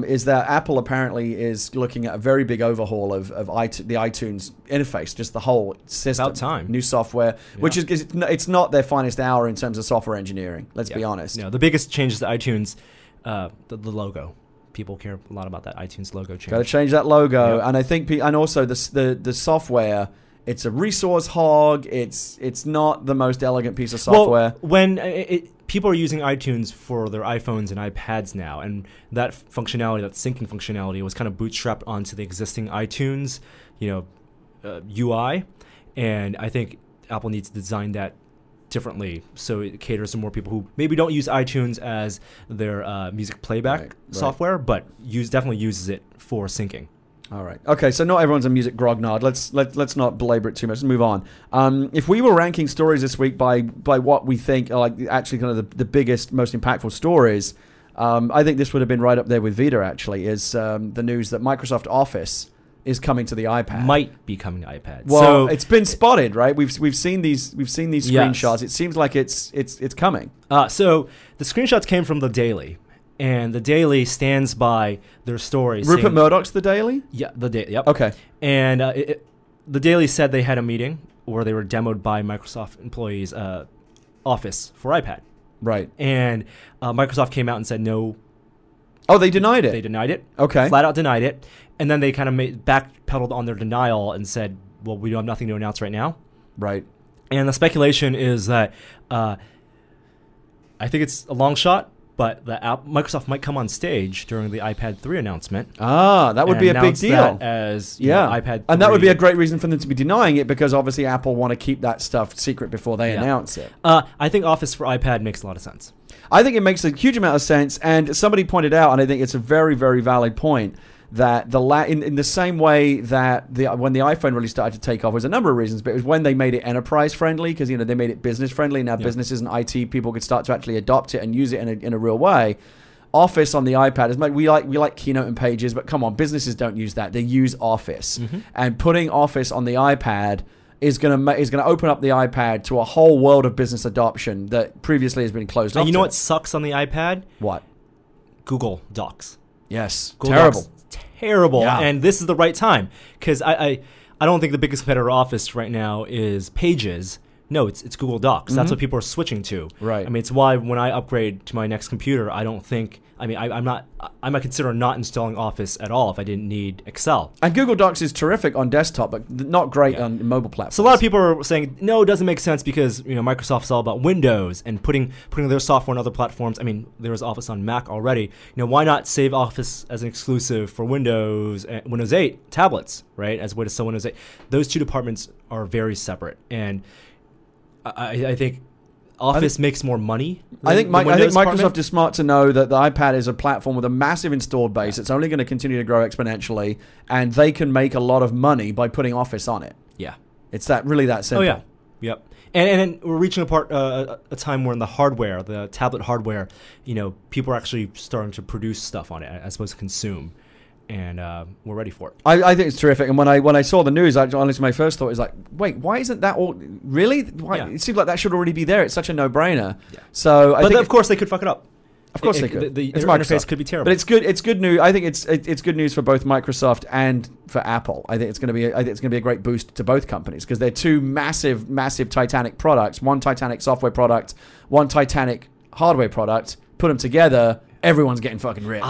is that Apple apparently is looking at a very big overhaul of the iTunes interface, just the whole system.
About time.
New software, which is it's not their finest hour in terms of software engineering. Let's be honest.
The biggest change is the iTunes, the logo. People care a lot about that iTunes logo change.
Got to change that logo, and I think, and also the software. It's a resource hog. It's not the most elegant piece of software.
Well, when people are using iTunes for their iPhones and iPads now, and that functionality, that syncing functionality, was kind of bootstrapped onto the existing iTunes, UI, and I think Apple needs to design that differently so it caters to more people who maybe don't use iTunes as their music playback software, but definitely uses it for syncing.
All right. Okay, so not everyone's a music grognard. Let's not belabor it too much. Let's move on. If we were ranking stories this week by what we think are like actually kind of the biggest, most impactful stories, I think this would have been right up there with Vita, actually, is the news that Microsoft Office is coming to the iPad.
Might be coming to iPad.
Well,
so,
it's been spotted, right? We've seen these screenshots. Yes. It seems like it's coming.
So the screenshots came from the Daily, and the Daily stands by their story.
Rupert Murdoch's The Daily?
Yeah, the Daily. Yep.
Okay.
And the Daily said they had a meeting where they were demoed by Microsoft employees Office for iPad.
Right.
And Microsoft came out and said no.
Oh, they denied it.
They denied it.
Okay.
Flat out denied it. And then they kind of backpedaled on their denial and said, well, we have nothing to announce right now.
Right.
And the speculation is that I think it's a long shot, but Microsoft might come on stage during the iPad 3 announcement.
Ah, that would be a big deal.
That as iPad 3.
And that would be a great reason for them to be denying it, because obviously Apple want to keep that stuff secret before they announce it.
I think Office for iPad makes a lot of sense.
I think it makes a huge amount of sense, and somebody pointed out, and I think it's a very, very valid point, that in the same way that when the iPhone really started to take off, was a number of reasons, but it was when they made it enterprise friendly, because they made it business friendly. Now businesses and IT people could start to actually adopt it and use it in a real way. Office on the iPad is we like Keynote and Pages, but come on, businesses don't use that. They use Office, and putting Office on the iPad is going to open up the iPad to a whole world of business adoption that previously has been closed off.
And you know what sucks on the iPad?
What?
Google Docs.
Yes,
Google
terrible.
Docs. Terrible.
Yeah.
And this is the right time, because I don't think the biggest competitor of Office right now is Pages. No, it's Google Docs. That's what people are switching to.
Right.
I mean, it's why when I upgrade to my next computer, I don't think. I mean, I might consider not installing Office at all if I didn't need Excel.
And Google Docs is terrific on desktop, but not great on mobile platforms.
So a lot of people are saying, no, it doesn't make sense because Microsoft's all about Windows and putting their software on other platforms. I mean, there was Office on Mac already. Why not save Office as an exclusive for Windows 8 tablets, right? As a way to sell Windows 8. Those two departments are very separate, and I think Office makes more money.
I think Microsoft is smart to know that the iPad is a platform with a massive installed base. It's only going to continue to grow exponentially, and they can make a lot of money by putting Office on it.
Yeah,
it's really that simple.
Oh yeah, yep. And we're reaching a time where in the tablet hardware, people are actually starting to produce stuff on it as opposed to consume. And we're ready for it.
I think it's terrific. And when I saw the news, honestly, my first thought is like, wait, why isn't that all really? It seems like that should already be there. It's such a no-brainer. Yeah. So,
but of course, they could fuck it up.
Of course, they could.
The interface could be terrible.
But it's good. It's good news. I think it's good news for both Microsoft and for Apple. I think it's going to be a great boost to both companies, because they're two massive Titanic products. One Titanic software product, one Titanic hardware product. Put them together, everyone's getting fucking rich.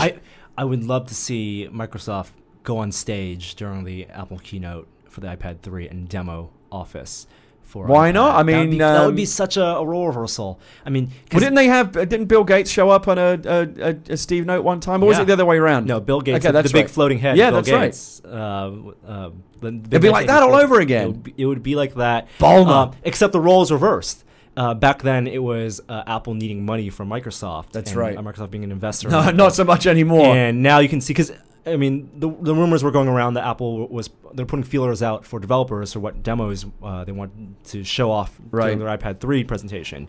I would love to see Microsoft go on stage during the Apple keynote for the iPad 3 and demo Office for
Why
iPad.
not? I mean,
that would be such a role reversal. I mean,
didn't Bill Gates show up on a Steve Note one time, or was it the other way around?
No, Bill Gates, the big floating head.
Yeah,
Bill
Gates.
Right.
It'd be like that all over again.
It would be like that.
Bulma.
Except the roles reversed. Back then, it was Apple needing money from Microsoft.
That's right.
Microsoft being an investor.
No, not so much anymore.
And now you can see, because I mean, the rumors were going around that Apple they're putting feelers out for developers for what demos they want to show off during their iPad 3 presentation.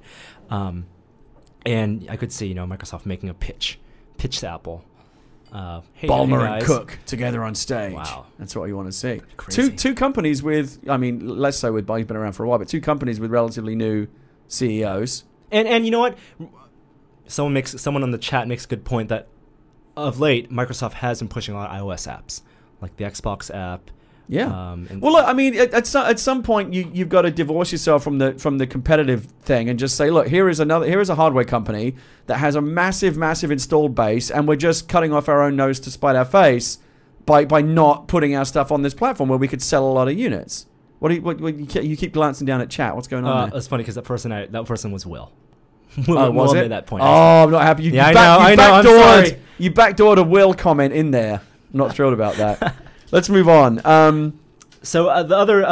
And I could see Microsoft making a pitch to Apple. Hey,
Ballmer and Cook together on stage.
Wow,
that's what you want to see.
Crazy.
Two companies with, I mean, less so with Bob's been around for a while, but two companies with relatively new CEOs.
And you know what? Someone on the chat makes a good point that of late Microsoft has been pushing a lot of iOS apps, like the Xbox app.
Yeah. Well, look, I mean, at some point you've got to divorce yourself from the competitive thing and just say, look, here is a hardware company that has a massive installed base, and we're just cutting off our own nose to spite our face by not putting our stuff on this platform where we could sell a lot of units. What you keep glancing down at chat? What's going on there?
It's funny because that person was Will.
Was it?
Made that point.
Oh, I'm not happy.
I know. I'm sorry.
You backdoored a Will comment in there. I'm not thrilled about that. Let's move on.
So the other,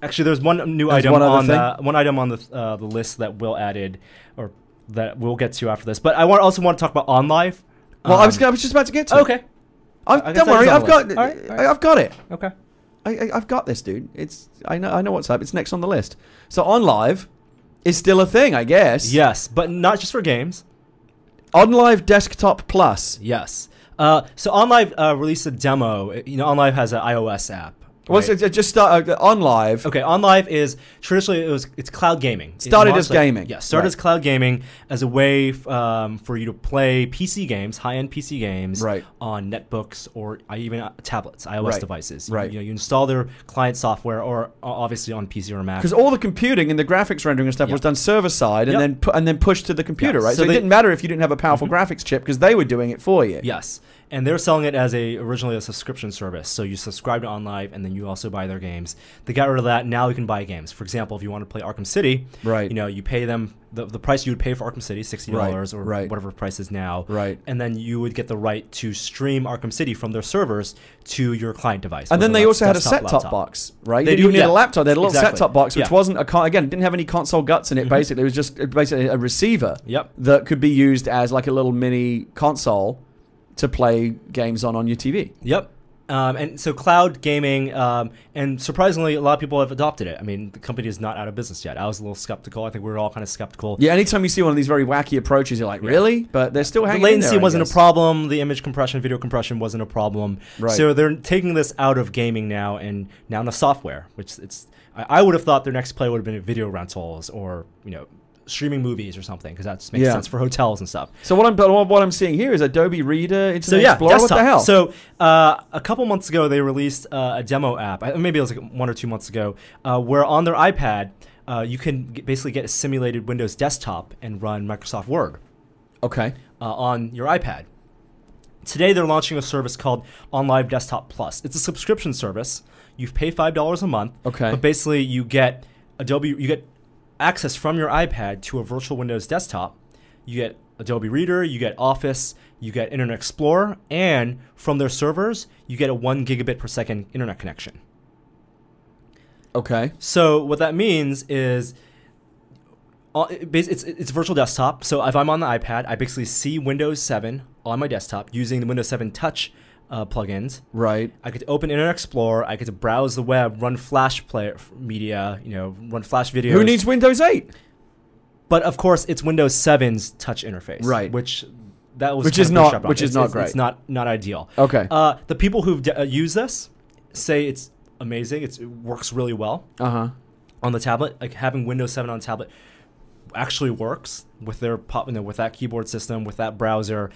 actually, there's one new item on the list that Will added, or that we'll get to after this. But I also want to talk about OnLive.
Well, I was just about to get to.
Okay.
Don't worry. I've got it.
Okay.
I've got this, dude. I know what's up. It's next on the list. So OnLive is still a thing, I guess.
Yes, but not just for games.
OnLive Desktop Plus.
Yes. So OnLive released a demo. OnLive has an iOS app.
Right? Well, just start OnLive.
Okay, OnLive is traditionally it's cloud gaming.
Started as gaming.
Yeah, started as cloud gaming as a way for you to play PC games, high-end PC games, on netbooks or even tablets, iOS devices. You install their client software, or obviously on PC or Mac.
Because all the computing and the graphics rendering and stuff was done server side and then pushed to the computer, right? So it didn't matter if you didn't have a powerful graphics chip because they were doing it for you.
Yes. And they're selling it as originally a subscription service. So you subscribe to OnLive, and then you also buy their games. They got rid of that. Now you can buy games. For example, if you want to play Arkham City, you pay them the price you would pay for Arkham City, $60 or whatever the price is now. And then you would get the right to stream Arkham City from their servers to your client device.
And then they also had a set-top box, right? They didn't need a laptop. They had a little set-top box, which wasn't again, didn't have any console guts in it. Basically, it was just basically a receiver that could be used as like a little mini console to play games on your TV.
And so cloud gaming, and surprisingly, a lot of people have adopted it. I mean, the company is not out of business yet. I was a little skeptical. I think we were all kind of skeptical.
Yeah, anytime you see one of these very wacky approaches, you're like, really? But they're still hanging in there.
The latency wasn't a problem. The image compression, video compression wasn't a problem. So they're taking this out of gaming now, and now into software, which I would have thought their next play would have been video rentals or, streaming movies or something, because that makes sense for hotels and stuff.
So what I'm seeing here is Adobe Reader, Internet Explorer.
Desktop.
What the hell?
So a couple months ago, they released a demo app. Maybe it was like 1 or 2 months ago, where on their iPad, you can basically get a simulated Windows desktop and run Microsoft Word. On your iPad. Today, they're launching a service called OnLive Desktop Plus. It's a subscription service. You pay $5 a month. But basically, you get access from your iPad to a virtual Windows desktop. You get Adobe Reader, you get Office, you get Internet Explorer, and from their servers, you get a 1 gigabit per second internet connection. So what that means is it's virtual desktop. So if I'm on the iPad, I basically see Windows 7 on my desktop using the Windows 7 Touch plugins. I get to open Internet Explorer. I get to browse the web, run Flash media, run Flash videos.
Who needs Windows 8?
But of course, it's Windows 7's touch interface, which is not great. It's not ideal. The people who've used this say it's amazing. It works really well on the tablet. Like having Windows 7 on the tablet actually works with their with that keyboard system, with that browser.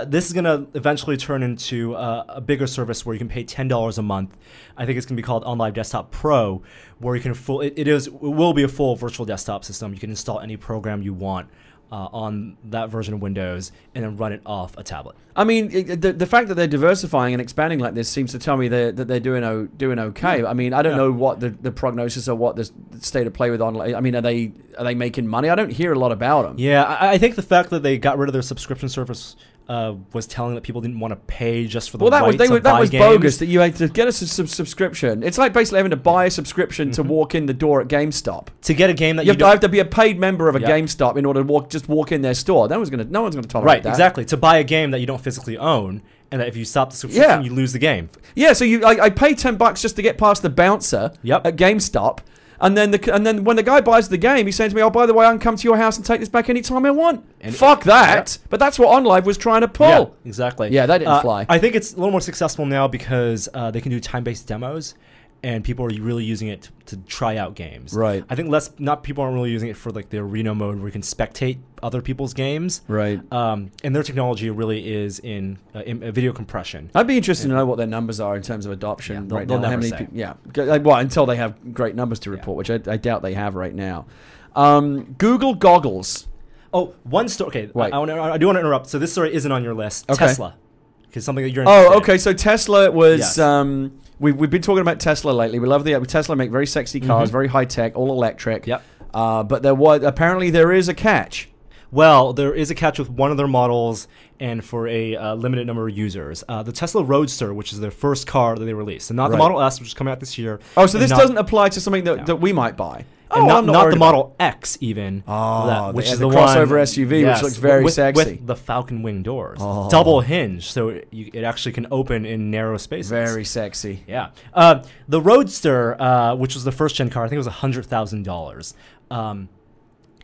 This is going to eventually turn into a bigger service where you can pay $10 a month. I think it's going to be called OnLive Desktop Pro, where you can it will be a full virtual desktop system. You can install any program you want on that version of Windows and then run it off a tablet.
I mean, the fact that they're diversifying and expanding like this seems to tell me that they're doing okay. I mean, I don't know what the prognosis or what the state of play with online. I mean, are they making money? I don't hear a lot about them.
Yeah, I think the fact that they got rid of their subscription service was telling that people didn't want to pay just for the rights to buy
that was
games.
Bogus that you had to get a subscription. It's like basically having to buy a subscription to walk in the door at GameStop.
To get a game that
you have to be a paid member of a GameStop in order to walk in their store. No one's going to tolerate that.
Right, exactly. To buy a game that you don't physically own, and that if you stop the subscription, you lose the game.
Yeah, so I pay $10 just to get past the bouncer at GameStop. And then when the guy buys the game, he's saying to me, "Oh, by the way, I can come to your house and take this back anytime I want." And fuck that! But that's what OnLive was trying to pull.
Yeah, exactly.
Yeah, that didn't fly.
I think it's a little more successful now because they can do time-based demos, and people are really using it to try out games.
Right.
I think people aren't really using it for like the arena mode where you can spectate other people's games.
Right.
And their technology really is in video compression.
I'd be interested to know what their numbers are in terms of adoption.
Yeah, they'll never say.
Well, until they have great numbers to report, which I doubt they have right now. Google goggles.
Oh, one story. Okay,
Wait.
I do want to interrupt. So this story isn't on your list. Okay. Tesla. Because something that you're interested in.
Okay. So Tesla was... Yes. We've been talking about Tesla lately. We love Tesla make very sexy cars, very high tech, all electric.
Yep.
But apparently there is a catch.
Well, there is a catch with one of their models and for a limited number of users. The Tesla Roadster, which is their first car that they released. And not the Model S, which is coming out this year.
Oh, so this doesn't apply to something that we might buy.
And not the Model X even, which is the
crossover SUV, which looks very sexy.
With the falcon wing doors. Double hinge, so it actually can open in narrow spaces.
Very sexy.
Yeah. The Roadster, which was the first-gen car, I think it was $100,000.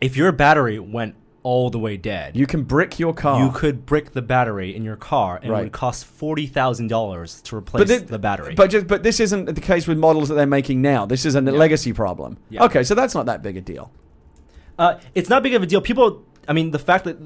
If your battery went all the way dead.
You can brick your car.
You could brick the battery in your car, and it would cost $40,000 to replace the battery.
But this isn't the case with models that they're making now. This is a legacy problem. Yeah. Okay, so that's not that big a deal.
It's not big of a deal. People, I mean, the fact that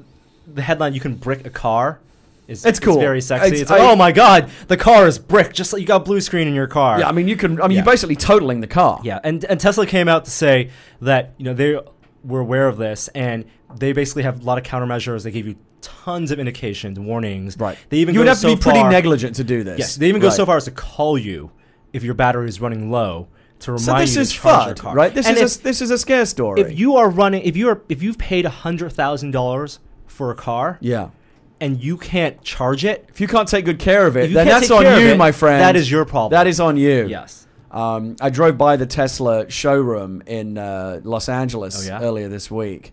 the headline, you can brick a car, it's cool. It's very sexy. It's like, oh my god, the car is bricked. Just like you got blue screen in your car.
Yeah, I mean, you're basically totaling the car.
Yeah, and Tesla came out to say that they were aware of this, and they basically have a lot of countermeasures. They give you tons of indications, warnings.
Right.
They even
you would have to be pretty negligent to do this.
Yes. They even go so far as to call you if your battery is running low to remind you to charge your car.
Right. This is a scare story.
If you are running, if you've paid $100,000 for a car.
Yeah.
And you can't charge it.
If you can't take good care of it, then that's on you, my friend.
That is your problem.
That is on you.
Yes.
I drove by the Tesla showroom in Los Angeles earlier this week,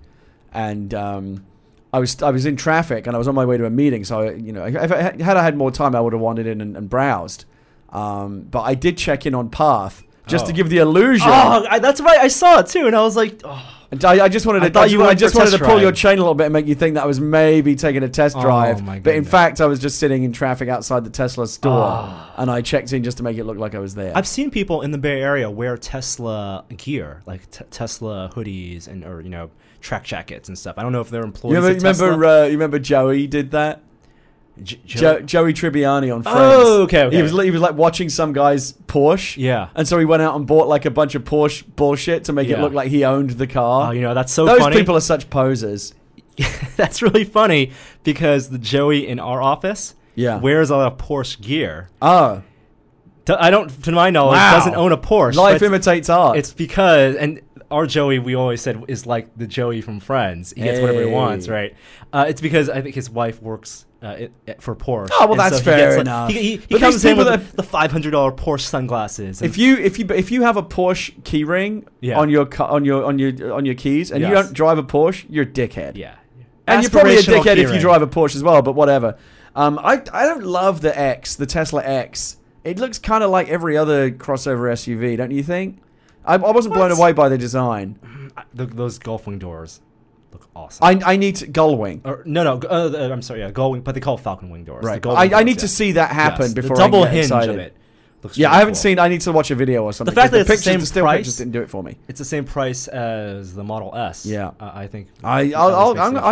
and I was in traffic and I was on my way to a meeting. So if I had more time, I would have wandered in and browsed. But I did check in on Path just to give the illusion.
Oh, that's right. I saw it too, and I was like, oh.
I just wanted to pull your chain a little bit and make you think that I was maybe taking a test drive. But in fact, I was just sitting in traffic outside the Tesla store, and I checked in just to make it look like I was there.
I've seen people in the Bay Area wear Tesla gear, like Tesla hoodies or track jackets and stuff. I don't know if they're employees of Tesla.
You remember Joey did that? Joey Tribbiani on Friends.
Oh, okay.
He was like watching some guy's Porsche.
Yeah.
And so he went out and bought like a bunch of Porsche bullshit to make it look like he owned the car.
Oh, that's so funny.
Those people are such posers.
That's really funny because the Joey in our office wears a lot of Porsche gear.
Oh.
To my knowledge, doesn't own a Porsche.
Life imitates art.
It's because, and our Joey, we always said, is like the Joey from Friends. He gets whatever he wants, right? It's because I think his wife works for Porsche.
Oh, well, that's fair enough.
He comes in with the $500 Porsche sunglasses.
If you have a Porsche keyring on your keys and you don't drive a Porsche, you're a dickhead.
Yeah.
And you're probably a dickhead if you drive a Porsche as well, but whatever. I don't love the Tesla X. It looks kind of like every other crossover SUV, don't you think? I wasn't blown away by the design.
Those Gullwing doors look awesome.
I need Gullwing.
I'm sorry, Gullwing, but they call it Falcon Wing doors.
Right. I need to see that happen before
the double
I get
hinge
excited.
of it.
I haven't seen. I need to watch a video or something.
The fact that it's
the
the same price
pictures didn't do it for me.
It's the same price as the Model S.
Yeah,
I think.
I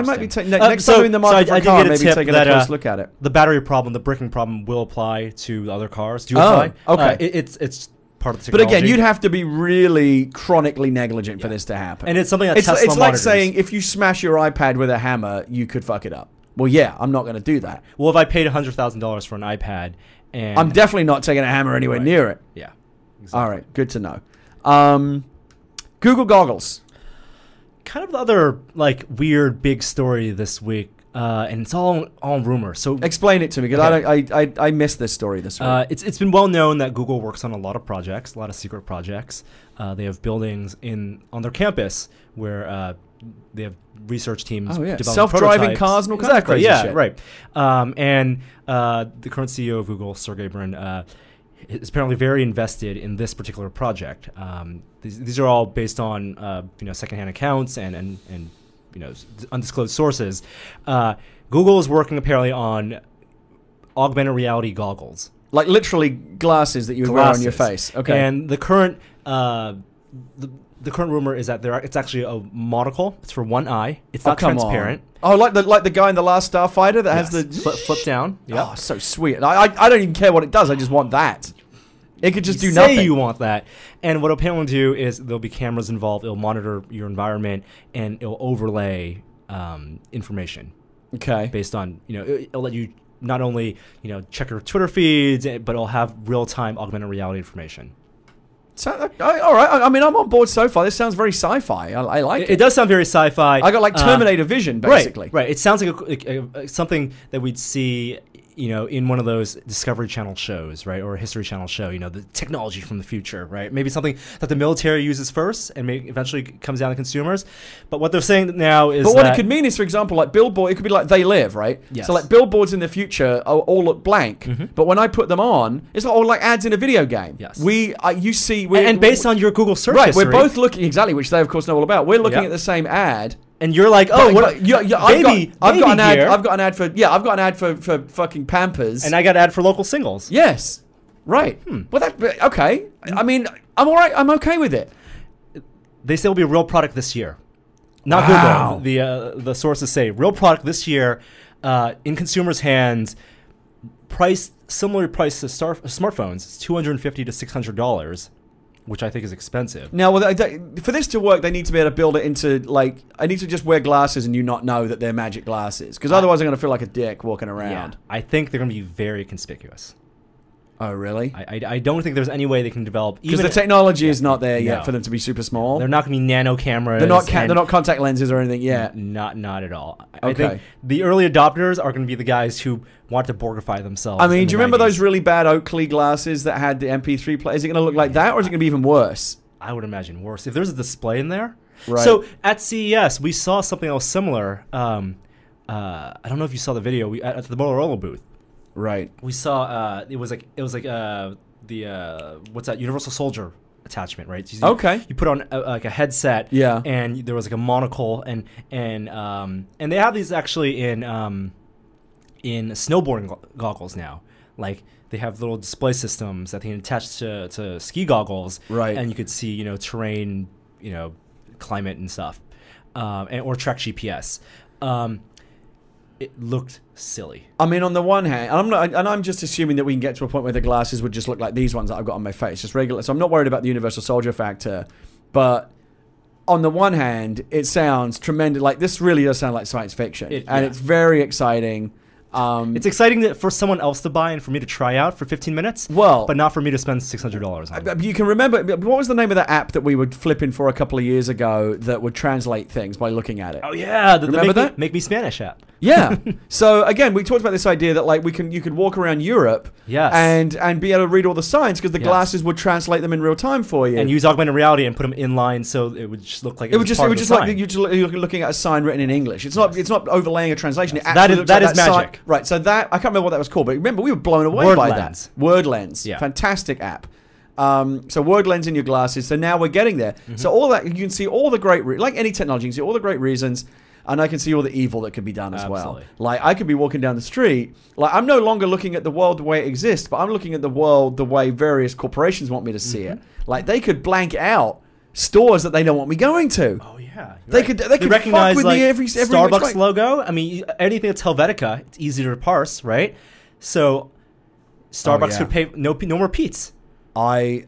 might be taking next time in the market for a car. Maybe taking a close look at it.
The battery problem, the bricking problem, will apply to the other cars. Do you apply?
Okay.
It's part of the technology.
But again, you'd have to be really chronically negligent for this to happen.
And it's something that Tesla
It's like
monitors.
saying if you smash your iPad with a hammer, you could fuck it up. Well, yeah, I'm not going to do that.
Well, if I paid $100,000 for an iPad, and
I'm definitely not taking a hammer anywhere near it.
Yeah. Exactly.
All right, good to know. Google goggles.
Kind of the other weird big story this week, and it's all rumor. So
explain it to me, because I missed this story this week.
It's been well known that Google works on a lot of projects, a lot of secret projects. They have buildings on their campus where they have research teams developing
self-driving cars and all kinds of crazy shit.
Right. And the current CEO of Google, Sergey Brin, is apparently very invested in this particular project. These are all based on secondhand accounts and undisclosed sources. Google is working apparently on augmented reality goggles,
like literally glasses that you would wear on your face. Okay.
And the current the current rumor is that it's actually a monocle. It's for one eye. It's not transparent.
Oh, like the guy in The Last Starfighter that has the
flip down. Yeah.
Oh, so sweet. I don't even care what it does. I just want that. It could just do nothing.
Say you want that. And what it'll apparently do is there'll be cameras involved. It'll monitor your environment and it'll overlay information.
Okay.
Based on, it'll let you not only, check your Twitter feeds, but it'll have real-time augmented reality information.
So, all right. I mean, I'm on board so far. This sounds very sci-fi. I like it.
It does sound very sci-fi.
I got Terminator vision, basically.
Right. It sounds like something that we'd see, in one of those Discovery Channel shows, right, or a History Channel show. The technology from the future, right? Maybe something that the military uses first and eventually comes down to consumers. But what they're saying now is,
what it could mean is, for example, like billboard. It could be like They Live, right?
Yes.
So like billboards in the future all look blank, but when I put them on, it's all like ads in a video game.
Yes.
You see,
and based on your Google search
right,
history,
we're both looking exactly, which they of course know all about. We're looking at the same ad
And you're like, oh, what?
I've got an ad for fucking Pampers,
and I got an ad for local singles.
Yes, right. Well, okay. I mean, I'm all right. I'm okay with it.
They say it'll be a real product this year. Not Google. The sources say real product this year, in consumers' hands. Similarly priced to smartphones. It's $250 to $600. Which I think is expensive.
Now, for this to work, they need to be able to build it into, like, I need to just wear glasses and you not know that they're magic glasses. Because otherwise I'm going to feel like a dick walking around.
Yeah, I think they're going to be very conspicuous.
Oh, really?
I don't think there's any way they can develop...
Because the technology is not there yet for them to be super small.
They're not going to be nano cameras.
They're not contact lenses or anything yet.
Not at all.
Okay.
I think the early adopters are going to be the guys who want to Borgify themselves.
I mean, do you remember those really bad Oakley glasses that had the MP3 player? Is it going to look like that, or is it going to be even worse?
I would imagine worse. If there's a display in there.
Right.
So at CES, we saw something else similar. I don't know if you saw the video at the Motorola booth.
Right.
We saw it was like what's that, Universal Soldier attachment, right? So you put on like a headset, and there was like a monocle, and they have these actually in snowboarding goggles now. Like they have little display systems that they can attach to ski goggles,
right?
And you could see terrain, climate and stuff, or track GPS. It looked silly.
I mean, on the one hand, I'm just assuming that we can get to a point where the glasses would just look like these ones that I've got on my face, just regular. So I'm not worried about the Universal Soldier factor. But on the one hand, it sounds tremendous. Like, this really does sound like science fiction, it's very exciting.
It's exciting for someone else to buy and for me to try out for 15 minutes.
Well,
but not for me to spend $600 on it.
You can remember, what was the name of that app that we were flipping for a couple of years ago that would translate things by looking at it?
Oh yeah,
remember that?
Make Me Spanish app.
Yeah. So again, we talked about this idea that like you could walk around Europe, and be able to read all the signs because the glasses would translate them in real time for you,
and use augmented reality and put them in line so it would just look like
it would just like you're looking at a sign written in English. It's not overlaying a translation. It actually
that is magic.
Right. So that I can't remember what that was called, but remember we were blown away by that. Word Lens. Yeah. Fantastic app. So Word Lens in your glasses. So now we're getting there. Mm-hmm. So all that, you can see all the great, like any technology, you can see all the great reasons, and I can see all the evil that could be done as well. Like I could be walking down the street, like I'm no longer looking at the world the way it exists, but I'm looking at the world the way various corporations want me to see it. Like they could blank out stores that they don't want me going to.
Oh yeah,
they could recognize fuck with me every
Starbucks logo. I mean, anything that's Helvetica, it's easier to parse, right? So Starbucks could pay no more Pete's.
I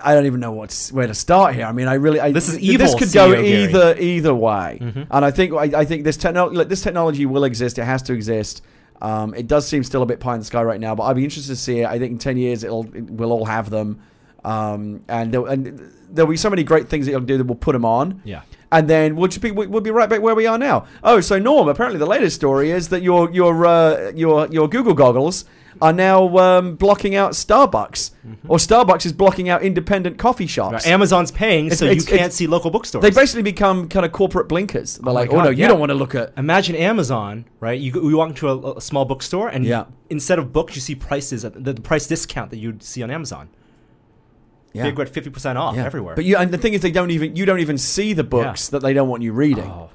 don't even know where to start here. I mean,
this is evil.
This could go either way, and I think this technology will exist. It has to exist. It does seem still a bit pie in the sky right now, but I'd be interested to see it. I think in 10 years we'll all have them, and there'll be so many great things that you'll do that will put them on.
Yeah.
And then we'll be right back where we are now. Oh, so Norm, apparently the latest story is that your Google goggles are now blocking out Starbucks, or Starbucks is blocking out independent coffee shops.
Right. Amazon's paying, so you can't see local bookstores.
They basically become kind of corporate blinkers. They're like, God, you don't want to look at.
Imagine Amazon, right? You walk into a small bookstore, and instead of books, you see prices at the price discount that you'd see on Amazon. Yeah. Big red 50% off everywhere.
But and the thing is, you don't even see the books that they don't want you reading.
Oh,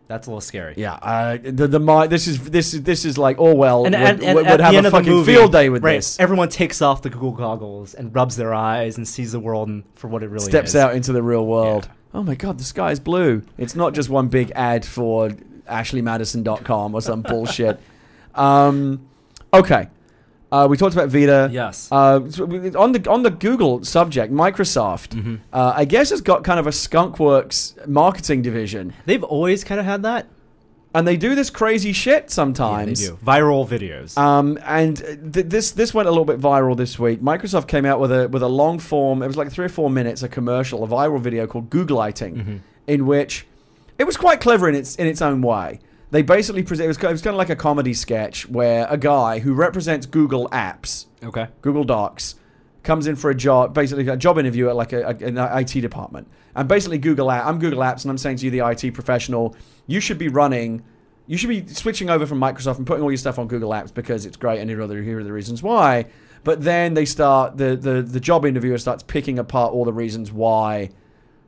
that's a little scary.
Yeah. This is like Orwell would have a fucking
movie,
field day with this.
Everyone takes off the Google goggles and rubs their eyes and sees the world for what it really
Steps out into the real world. Yeah. Oh my God, the sky is blue. It's not just one big ad for AshleyMadison.com or some bullshit. Okay. We talked about Vita.
Yes.
On the Google subject, Microsoft, I guess, has got kind of a skunkworks marketing division.
They've always kind of had that.
And they do this crazy shit sometimes.
Yeah, they do. Viral videos.
And this went a little bit viral this week. Microsoft came out with a long form. It was like 3 or 4 minutes, a commercial, a viral video called Googleiting, in which it was quite clever in its own way. They basically it was kind of like a comedy sketch where a guy who represents Google Apps, Google Docs, comes in for a job, basically a job interview at like an IT department. And basically I'm Google Apps, and I'm saying to you, the IT professional, you should be switching over from Microsoft and putting all your stuff on Google Apps because it's great, and here are the reasons why. But then they start the job interviewer starts picking apart all the reasons why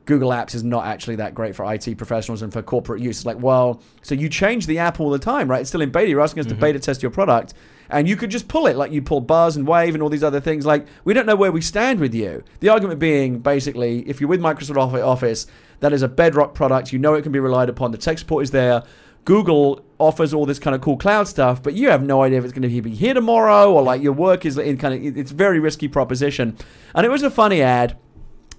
Google Apps is not actually that great for IT professionals and for corporate use. It's like, well, so you change the app all the time, right? It's still in beta. You're asking us to beta test your product, and you could just pull it, like you pull Buzz and Wave and all these other things. Like, we don't know where we stand with you. The argument being, basically, if you're with Microsoft Office, that is a bedrock product. You know it can be relied upon. The tech support is there. Google offers all this kind of cool cloud stuff, but you have no idea if it's going to be here tomorrow or like your work is in kind of, it's a very risky proposition. And it was a funny ad,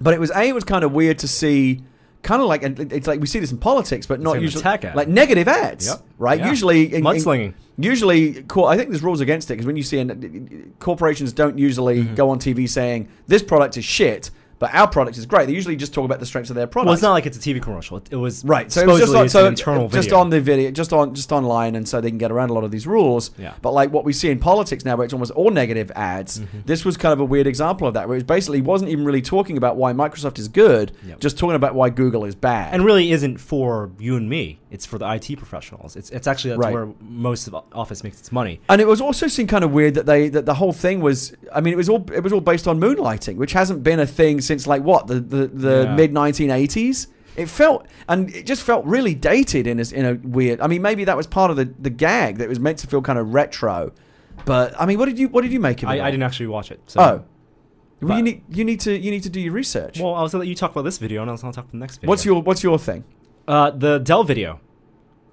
but it was kind of weird to see, kind of like, it's like we see this in politics, but not usually like negative ads, right? Yeah. Usually,
mudslinging.
Usually, I think there's rules against it because when you see corporations don't usually go on TV saying this product is shit, but our product is great. They usually just talk about the strengths of their product.
Well, it's not like it's a TV commercial. It was
right. So
it was
just
an internal video.
Just on the video, just online, and so they can get around a lot of these rules.
Yeah.
But like what we see in politics now, where it's almost all negative ads. This was kind of a weird example of that, where it basically wasn't even really talking about why Microsoft is good, just talking about why Google is bad.
And really isn't for you and me. It's for the IT professionals. It's actually that's where most of Office makes its money. And
it was also seemed kind of weird that the whole thing was. I mean, it was all based on moonlighting, which hasn't been a thing since like what the mid 1980s. It just felt really dated in a weird. I mean, maybe that was part of the gag that was meant to feel kind of retro. But I mean, what did you make of it?
I didn't actually watch it. So.
Well, you need to do your research.
Well, I was going to let you talk about this video, and I was going to talk about the next video.
What's your thing?
The Dell video.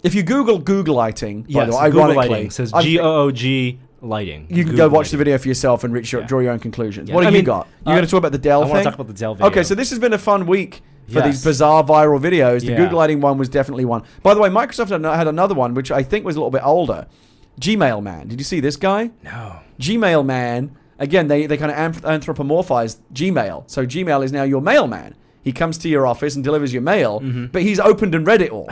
If you Google lighting, by the way,
Google
ironically,
lighting says GOOG lighting.
You can go watch the video for yourself and draw your own conclusions. Yeah. What have you got? You're going to talk about the Dell thing?
I want to talk about the Dell video.
Okay, so this has been a fun week for these bizarre viral videos. The Google lighting one was definitely one. By the way, Microsoft had another one, which I think was a little bit older. Gmail Man. Did you see this guy?
No.
Gmail Man. Again, they kind of anthropomorphized Gmail. So Gmail is now your mailman. He comes to your office and delivers your mail, but he's opened and read it all.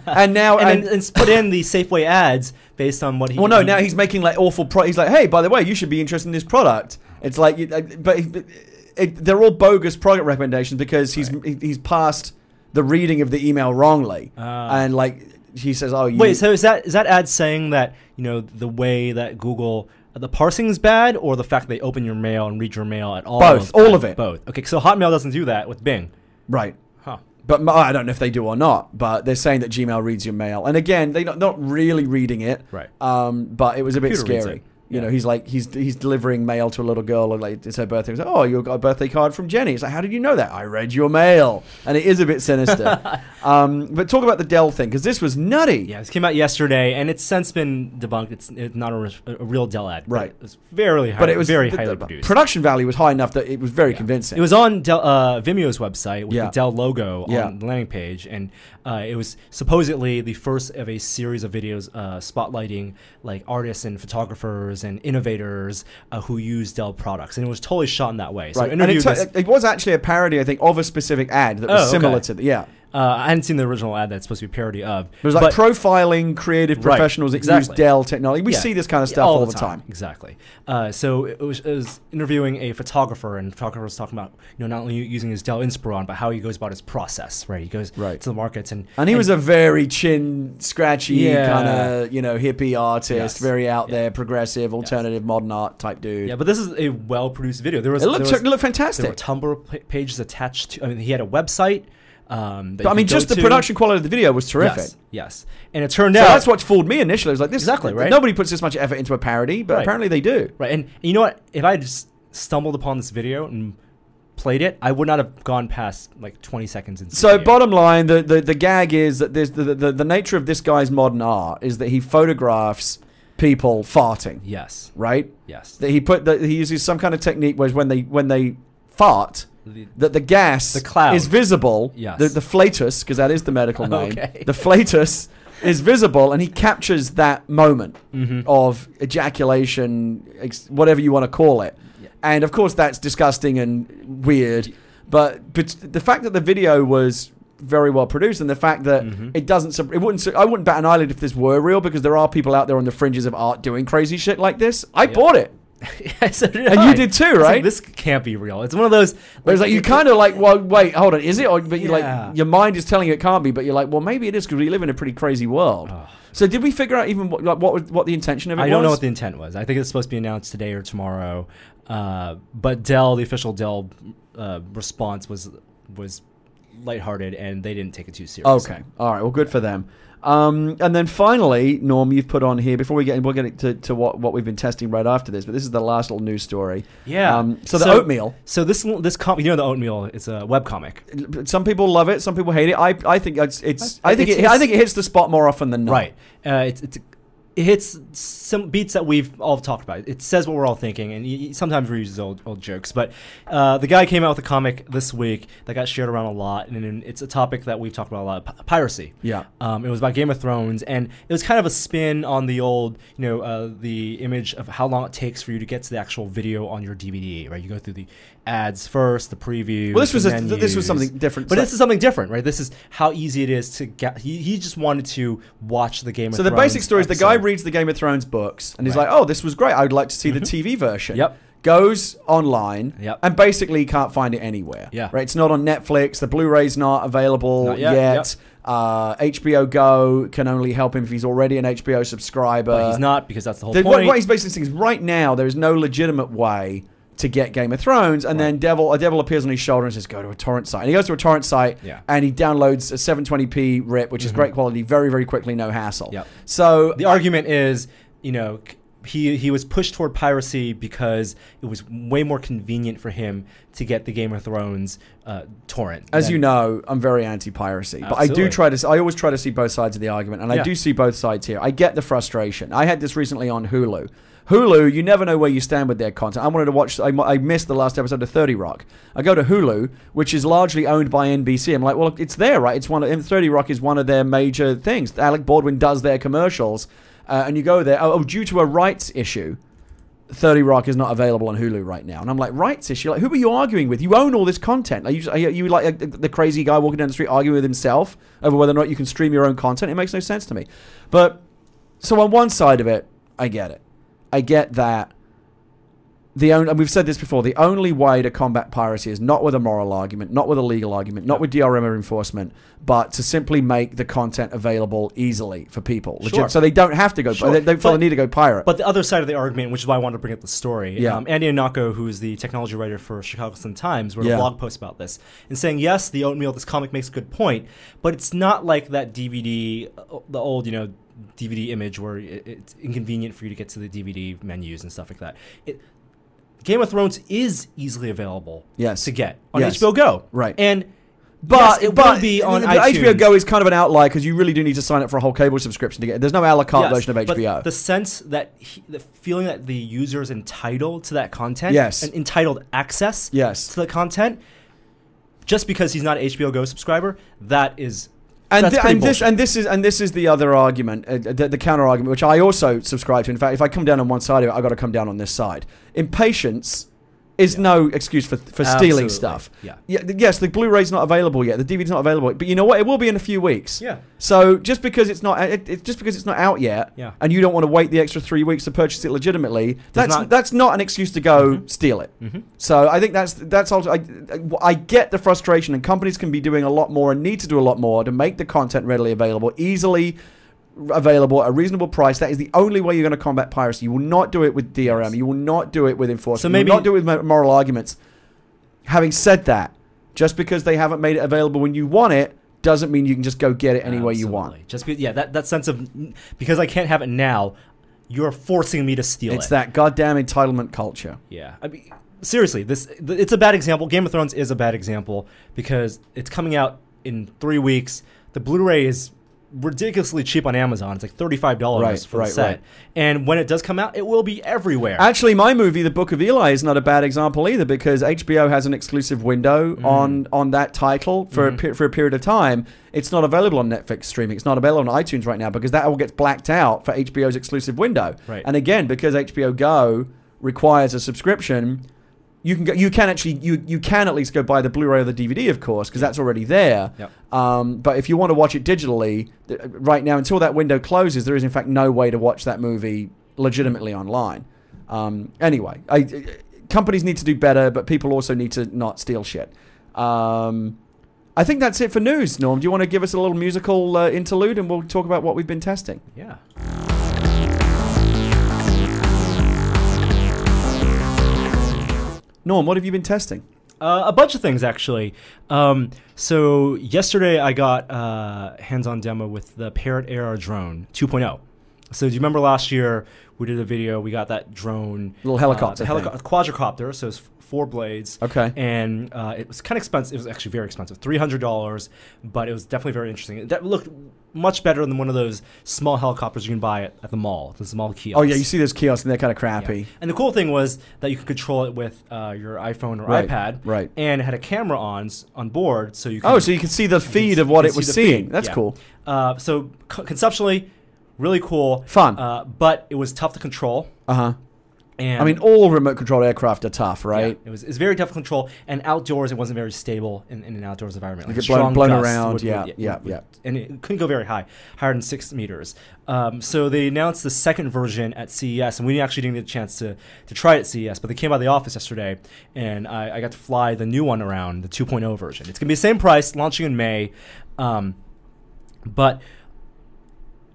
And now
and put in the Safeway ads based on what he.
Well, no, now he's making like awful. He's like, hey, by the way, you should be interested in this product. It's like, they're all bogus product recommendations because he's passed the reading of the email wrongly, and like he says, oh,
wait, so is that ad saying that the way that Google. The parsing is bad, or the fact that they open your mail and read your mail at all?
Both, all of it.
Both. Okay, so Hotmail doesn't do that with Bing.
Right.
Huh.
But I don't know if they do or not, but they're saying that Gmail reads your mail. And again, they're not really reading it.
Right.
But it was a bit
Computer
scary. You know, he's like he's delivering mail to a little girl, or like it's her birthday. He's like, oh, you got a birthday card from Jenny. It's like, how did you know that? I read your mail, and it is a bit sinister. But talk about the Dell thing, because this was nutty.
Yeah, this came out yesterday, and it's since been debunked. It's not a real Dell ad,
right?
It's very high, but it was very highly produced.
Production value was high enough that it was very convincing.
It was on Vimeo's website with the Dell logo on the landing page, and it was supposedly the first of a series of videos spotlighting like artists and photographers and innovators who use Dell products, and it was totally shot in that way. So
and it was actually a parody, I think, of a specific ad that was similar to
I hadn't seen the original ad that's supposed to be a parody of.
It was like profiling creative professionals that use Dell technology. We see this kind of stuff all the time.
Exactly. So it was interviewing a photographer, and the photographer was talking about not only using his Dell Inspiron, but how he goes about his process. Right, he goes to the markets, and
he was a very chin scratchy kind of hippie artist, very out there, progressive, alternative, modern art type dude.
Yeah, but this is a well produced video. It
looked fantastic.
There were Tumblr pages attached to. I mean, he had a website.
But I mean, just the production quality of the video was terrific.
Yes. And it turned out
that's what fooled me initially. It was like, this
exactly right.
Nobody puts this much effort into a parody, but apparently they do.
Right. And you know what? If I had just stumbled upon this video and played it, I would not have gone past like 20 seconds into the video.
Bottom line, the gag is that there's the nature of this guy's modern art is that he photographs people farting.
Yes.
Right?
Yes.
That he uses some kind of technique where when they fart, that the gas is visible.
Yes.
The flatus, because that is the medical name.
Okay.
The flatus is visible, and he captures that moment of ejaculation, whatever you want to call it. Yeah. And of course, that's disgusting and weird. But the fact that the video was very well produced, and the fact that I wouldn't bat an eyelid if this were real, because there are people out there on the fringes of art doing crazy shit like this. I bought it.
So
you did too, right?
Like, this can't be real. It's one of those.
Where it's like you kind of like, well, wait, hold on, is it? But you like your mind is telling you it can't be, but you're like, well, maybe it is, because we live in a pretty crazy world. Oh. So did we figure out even what the intention of it was?
I don't know what the intent was. I think it's supposed to be announced today or tomorrow. But Dell, the official Dell response was lighthearted, and they didn't take it too seriously.
Okay, all right. Well, good for them. And then finally, Norm, you've put on here before we'll get to what we've been testing right after this. But this is the last little news story.
Yeah.
So the oatmeal.
So this the oatmeal. It's a webcomic.
Some people love it. Some people hate it. I think I think it hits the spot more often than not.
Right. It hits some beats that we've all talked about. It says what we're all thinking, and he sometimes reuses old jokes. But the guy came out with a comic this week that got shared around a lot, and it's a topic that we've talked about a lot: piracy.
Yeah.
It was about Game of Thrones, and it was kind of a spin on the old, the image of how long it takes for you to get to the actual video on your DVD. Right? You go through the ads first, the preview.
Well, this was something different.
But this is something different, right? This is how easy it is to get. He just wanted to watch the Game of Thrones.
So the basic story is the guy reads the Game of Thrones books and he's like, "Oh, this was great. I would like to see the TV version."
Yep.
Goes online and basically can't find it anywhere.
Yeah.
Right. It's not on Netflix. The Blu-ray's not available
Not yet.
HBO Go can only help him if he's already an HBO subscriber.
But he's not, because that's the whole point.
What he's basically saying is right now there is no legitimate way to get Game of Thrones, and then a devil appears on his shoulder and says, "Go to a torrent site." And he goes to a torrent site, and he downloads a 720p rip, which is great quality, very, very quickly, no hassle.
Yep.
So
the argument is, he was pushed toward piracy because it was way more convenient for him to get the Game of Thrones torrent.
As you know, I'm very anti-piracy, but I always try to see both sides of the argument, and I do see both sides here. I get the frustration. I had this recently on Hulu. Hulu, you never know where you stand with their content. I wanted to watch, I missed the last episode of 30 Rock. I go to Hulu, which is largely owned by NBC. I'm like, well, it's there, right? 30 Rock is one of their major things. Alec Baldwin does their commercials, and you go there. Due to a rights issue, 30 Rock is not available on Hulu right now. And I'm like, rights issue? Like, who are you arguing with? You own all this content. Are you like the crazy guy walking down the street arguing with himself over whether or not you can stream your own content? It makes no sense to me. But, so on one side of it, I get it. I get that. And we've said this before, the only way to combat piracy is not with a moral argument, not with a legal argument, not with DRM or enforcement, but to simply make the content available easily for people.
Sure.
So they don't have to go, they don't feel the need to go pirate.
But the other side of the argument, which is why I wanted to bring up the story, Andy Anako, who is the technology writer for Chicago Sun-Times, wrote a blog post about this, and saying, yes, the oatmeal, this comic makes a good point, but it's not like that DVD, the old, DVD image where it's inconvenient for you to get to the DVD menus and stuff like that. Game of Thrones is easily available to get on HBO Go.
Right.
And
but
it will be on iTunes.
HBO Go is kind of an outlier because you really do need to sign up for a whole cable subscription to get it. There's no a la carte version of HBO.
But the sense that the feeling that the user is entitled to that content, and entitled access to the content, just because he's not an HBO Go subscriber, that is. And
this is the other argument, the counter argument, which I also subscribe to. In fact, if I come down on one side of it, I've got to come down on this side. Impatience is no excuse for stealing stuff. Yes, the Blu-ray's not available yet. The DVD's not available, but you know what? It will be in a few weeks.
Yeah.
So just because it's not out yet, and you don't want to wait the extra 3 weeks to purchase it legitimately, that's not an excuse to go steal it. So I think that's also I get the frustration, and companies can be doing a lot more and need to do a lot more to make the content readily available, easily available at a reasonable price. That is the only way you're going to combat piracy. You will not do it with DRM. You will not do it with enforcement. So maybe you will not do it with moral arguments. Having said that, just because they haven't made it available when you want it doesn't mean you can just go get it any way you want.
Just that sense of, because I can't have it now, you're forcing me to steal it.
It's that goddamn entitlement culture.
Yeah. I mean, seriously, it's a bad example. Game of Thrones is a bad example because it's coming out in 3 weeks. The Blu-ray is ridiculously cheap on Amazon. It's like $35 for the set. Right. And when it does come out, it will be everywhere.
Actually, my movie, The Book of Eli, is not a bad example either, because HBO has an exclusive window on that title for a period of time. It's not available on Netflix streaming. It's not available on iTunes right now because that all gets blacked out for HBO's exclusive window.
Right.
And again, because HBO Go requires a subscription, you can at least go buy the Blu-ray or the DVD, of course, because that's already there.
Yep.
But if you want to watch it digitally, right now, until that window closes, there is in fact no way to watch that movie legitimately online. Anyway, companies need to do better, but people also need to not steal shit. I think that's it for news, Norm. Do you want to give us a little musical interlude and we'll talk about what we've been testing?
Yeah.
Norm, what have you been testing?
A bunch of things, actually. So yesterday I got hands-on demo with the Parrot AR drone 2.0. So do you remember last year we did a video, we got that drone.
Little helicopter
quadricopter, so it's 4 blades.
Okay.
And it was kind of expensive. It was actually very expensive, $300, but it was definitely very interesting. That looked much better than one of those small helicopters you can buy at the mall, the small kiosks.
Oh, yeah, you see those kiosks, and they're kind of crappy.
Yeah. And the cool thing was that you could control it with your iPhone or iPad.
Right.
And it had a camera on board, so you could...
Oh, so you can see the feed of what it was seeing. That's cool.
So conceptually, really cool.
Fun.
But it was tough to control.
Uh-huh.
And
I mean, all remote-controlled aircraft are tough, right?
Yeah, it was very tough to control, and outdoors it wasn't very stable in an outdoors environment.
Like get blown around, yeah.
And it couldn't go very high, higher than 6 meters. So they announced the second version at CES, and we actually didn't get a chance to try it at CES, but they came out of the office yesterday, and I got to fly the new one around, the 2.0 version. It's going to be the same price, launching in May, but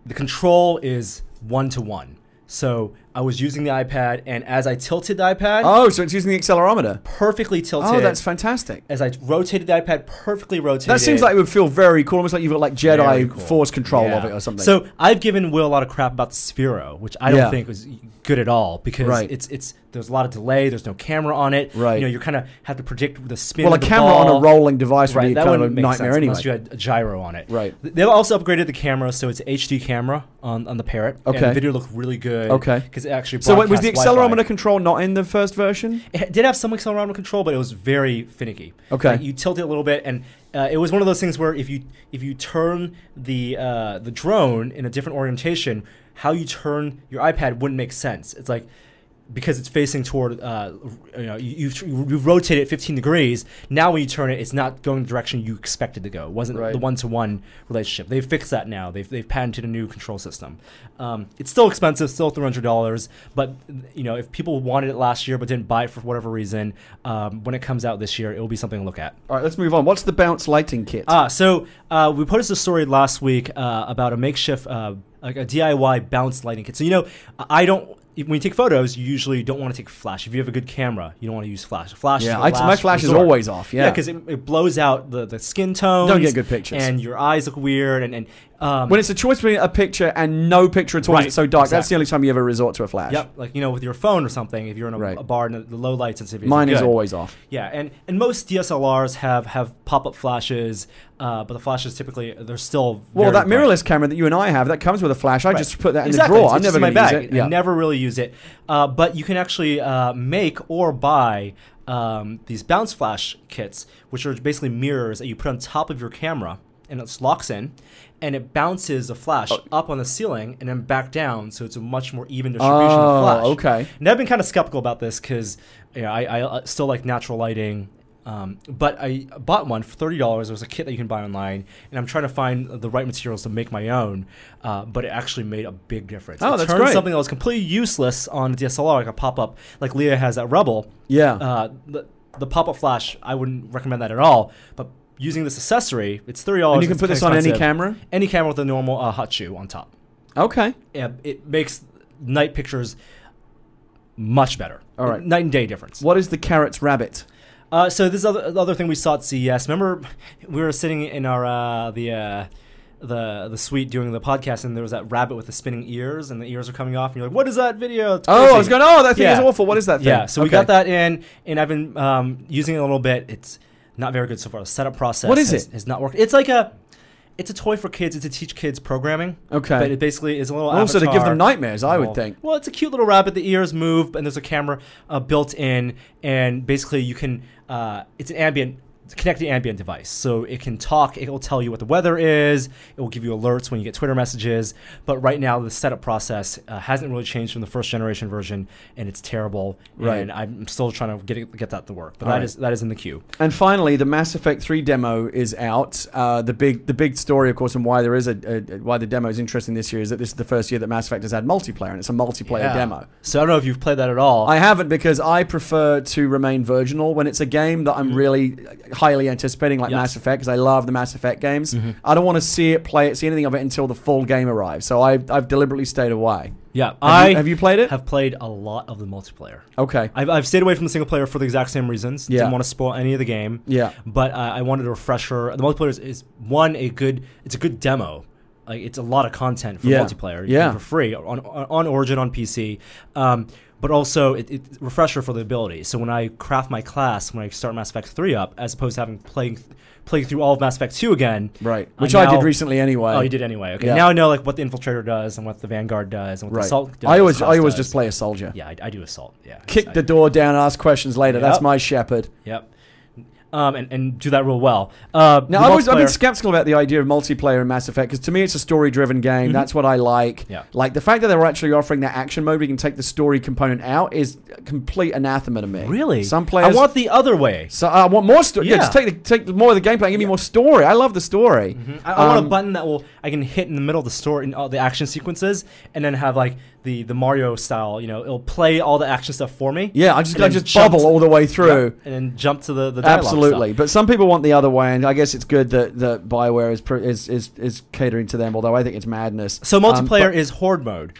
the control is 1-to-1. So I was using the iPad, and as I tilted the iPad...
Oh, so it's using the accelerometer.
Perfectly tilted.
Oh, that's fantastic.
As I rotated the iPad, perfectly rotated.
That seems like it would feel very cool, almost like you've got like Jedi Force control of it or something.
So I've given Will a lot of crap about the Sphero, which I don't think was good at all, because it's there's a lot of delay, there's no camera on it.
Right.
You know, you kind of have to predict the spin
of
of
the
the
camera
ball.
on a rolling device would be
that
kind of a
make
nightmare
sense
anyway.
Unless you had a gyro on it.
Right.
They've also upgraded the camera, so it's an HD camera on the Parrot.
Okay.
And the video looked really good.
Okay.
Because it actually
So was the accelerometer
Wi-Fi.
control not in the first version?
It did have some accelerometer control, but it was very finicky.
Okay.
Like you tilt it a little bit, and it was one of those things where if you turn the drone in a different orientation, how you turn your iPad wouldn't make sense. It's like, because it's facing toward, you've rotated it 15 degrees. Now when you turn it, it's not going the direction you expected to go. It wasn't the one-to-one relationship. They've fixed that now. They've patented a new control system. It's still expensive, still $300. But if people wanted it last year but didn't buy it for whatever reason, when it comes out this year, it will be something to look at.
All right, let's move on. What's the bounce lighting kit?
So we posted a story last week about a makeshift, like a DIY bounce lighting kit. So I don't. When you take photos, you usually don't want to take flash. If you have a good camera, you don't want to use flash. Flash is
my flash is always off. Yeah,
because it blows out the skin tones.
Don't get good pictures,
and your eyes look weird. And
when it's a choice between a picture and no picture at all, it's so dark. Exactly. That's the only time you ever resort to a flash.
Yep, like with your phone or something. If you're in a bar and the low light sensitivity,
mine is always off.
Yeah, and most DSLRs have pop-up flashes, but the flashes typically they're still
that mirrorless camera that you and I have that comes with a flash. I just put that in the drawer. I'm never going to use it.
I never really use it. But you can actually make or buy these bounce flash kits, which are basically mirrors that you put on top of your camera, and it locks in, and it bounces a flash up on the ceiling and then back down, so it's a much more even distribution of flash.
Okay.
And I've been kind of skeptical about this because I still like natural lighting. But I bought one for $30. It was a kit that you can buy online, and I'm trying to find the right materials to make my own. But it actually made a big difference.
Oh,
it
that's
turned
great.
something that was completely useless on a DSLR, like a pop-up, like Leah has that Rebel.
Yeah.
The pop-up flash, I wouldn't recommend that at all. But using this accessory, it's $30.
And you can put this on any camera?
Any camera with a normal hot shoe on top.
Okay.
Yeah, it makes night pictures much better.
All right.
Night and day difference.
What is the Carrot's Rabbit?
So this other thing we saw at CES. Remember, we were sitting in our the suite doing the podcast, and there was that rabbit with the spinning ears, and the ears are coming off, and you're like, "What is that video?"
I was going, "Oh, that thing is awful. What is that thing?"
Yeah, so we got that in, and I've been using it a little bit. It's not very good so far. The setup process has not worked. It's like it's a toy for kids. It's to teach kids programming.
Okay.
But it basically is a little
also to give them nightmares, I would think.
Well, it's a cute little rabbit. The ears move, and there's a camera built in, and basically you can. It's an connected ambient device, so it can talk. It will tell you what the weather is. It will give you alerts when you get Twitter messages. But right now, the setup process hasn't really changed from the first generation version, and it's terrible.
Right.
And I'm still trying to get that to work. But that is in the queue.
And finally, the Mass Effect 3 demo is out. The big story, of course, and why there is why the demo is interesting this year is that this is the first year that Mass Effect has had multiplayer, and it's a multiplayer demo.
So I don't know if you've played that at all.
I haven't, because I prefer to remain virginal when it's a game that I'm really highly anticipating, like Mass Effect, because I love the Mass Effect games. I don't want to see it, play it, see anything of it until the full game arrives. So I've deliberately stayed away.
Yeah,
have you played it?
Have played a lot of the multiplayer.
Okay,
I've stayed away from the single player for the exact same reasons. Didn't want to spoil any of the game. Yeah, but I wanted a refresher. The multiplayer is it's a good demo. Like, it's a lot of content for multiplayer. You can for free on Origin on PC. But also it's refresher for the ability. So when I craft my class, when I start Mass Effect 3 up, as opposed to having playing through all of Mass Effect 2 again.
Right. Which I did recently anyway.
Oh, you did anyway. Okay. Yeah. Now I know like what the Infiltrator does and what the Vanguard does and what the Assault does.
I always just play a soldier.
Yeah, I do Assault. Yeah.
Kick the door down, ask questions later. That's my shepherd.
Yep. And do that real well.
Now, I've been skeptical about the idea of multiplayer in Mass Effect, because to me it's a story-driven game. That's what I like. Yeah. Like, the fact that they were actually offering that action mode where you can take the story component out is complete anathema to me.
Really?
Some players...
I want the other way.
So I want more story. Yeah, just take more of the gameplay and give me more story. I love the story.
I want a button that I can hit in the middle of the story in all the action sequences, and then have like the Mario style, it'll play all the action stuff for me.
Yeah, I just bubble all the way through.
And then jump to the dialogue.
Absolutely. But some people want the other way, and I guess it's good that BioWare is catering to them, although I think it's madness.
So multiplayer is Horde mode.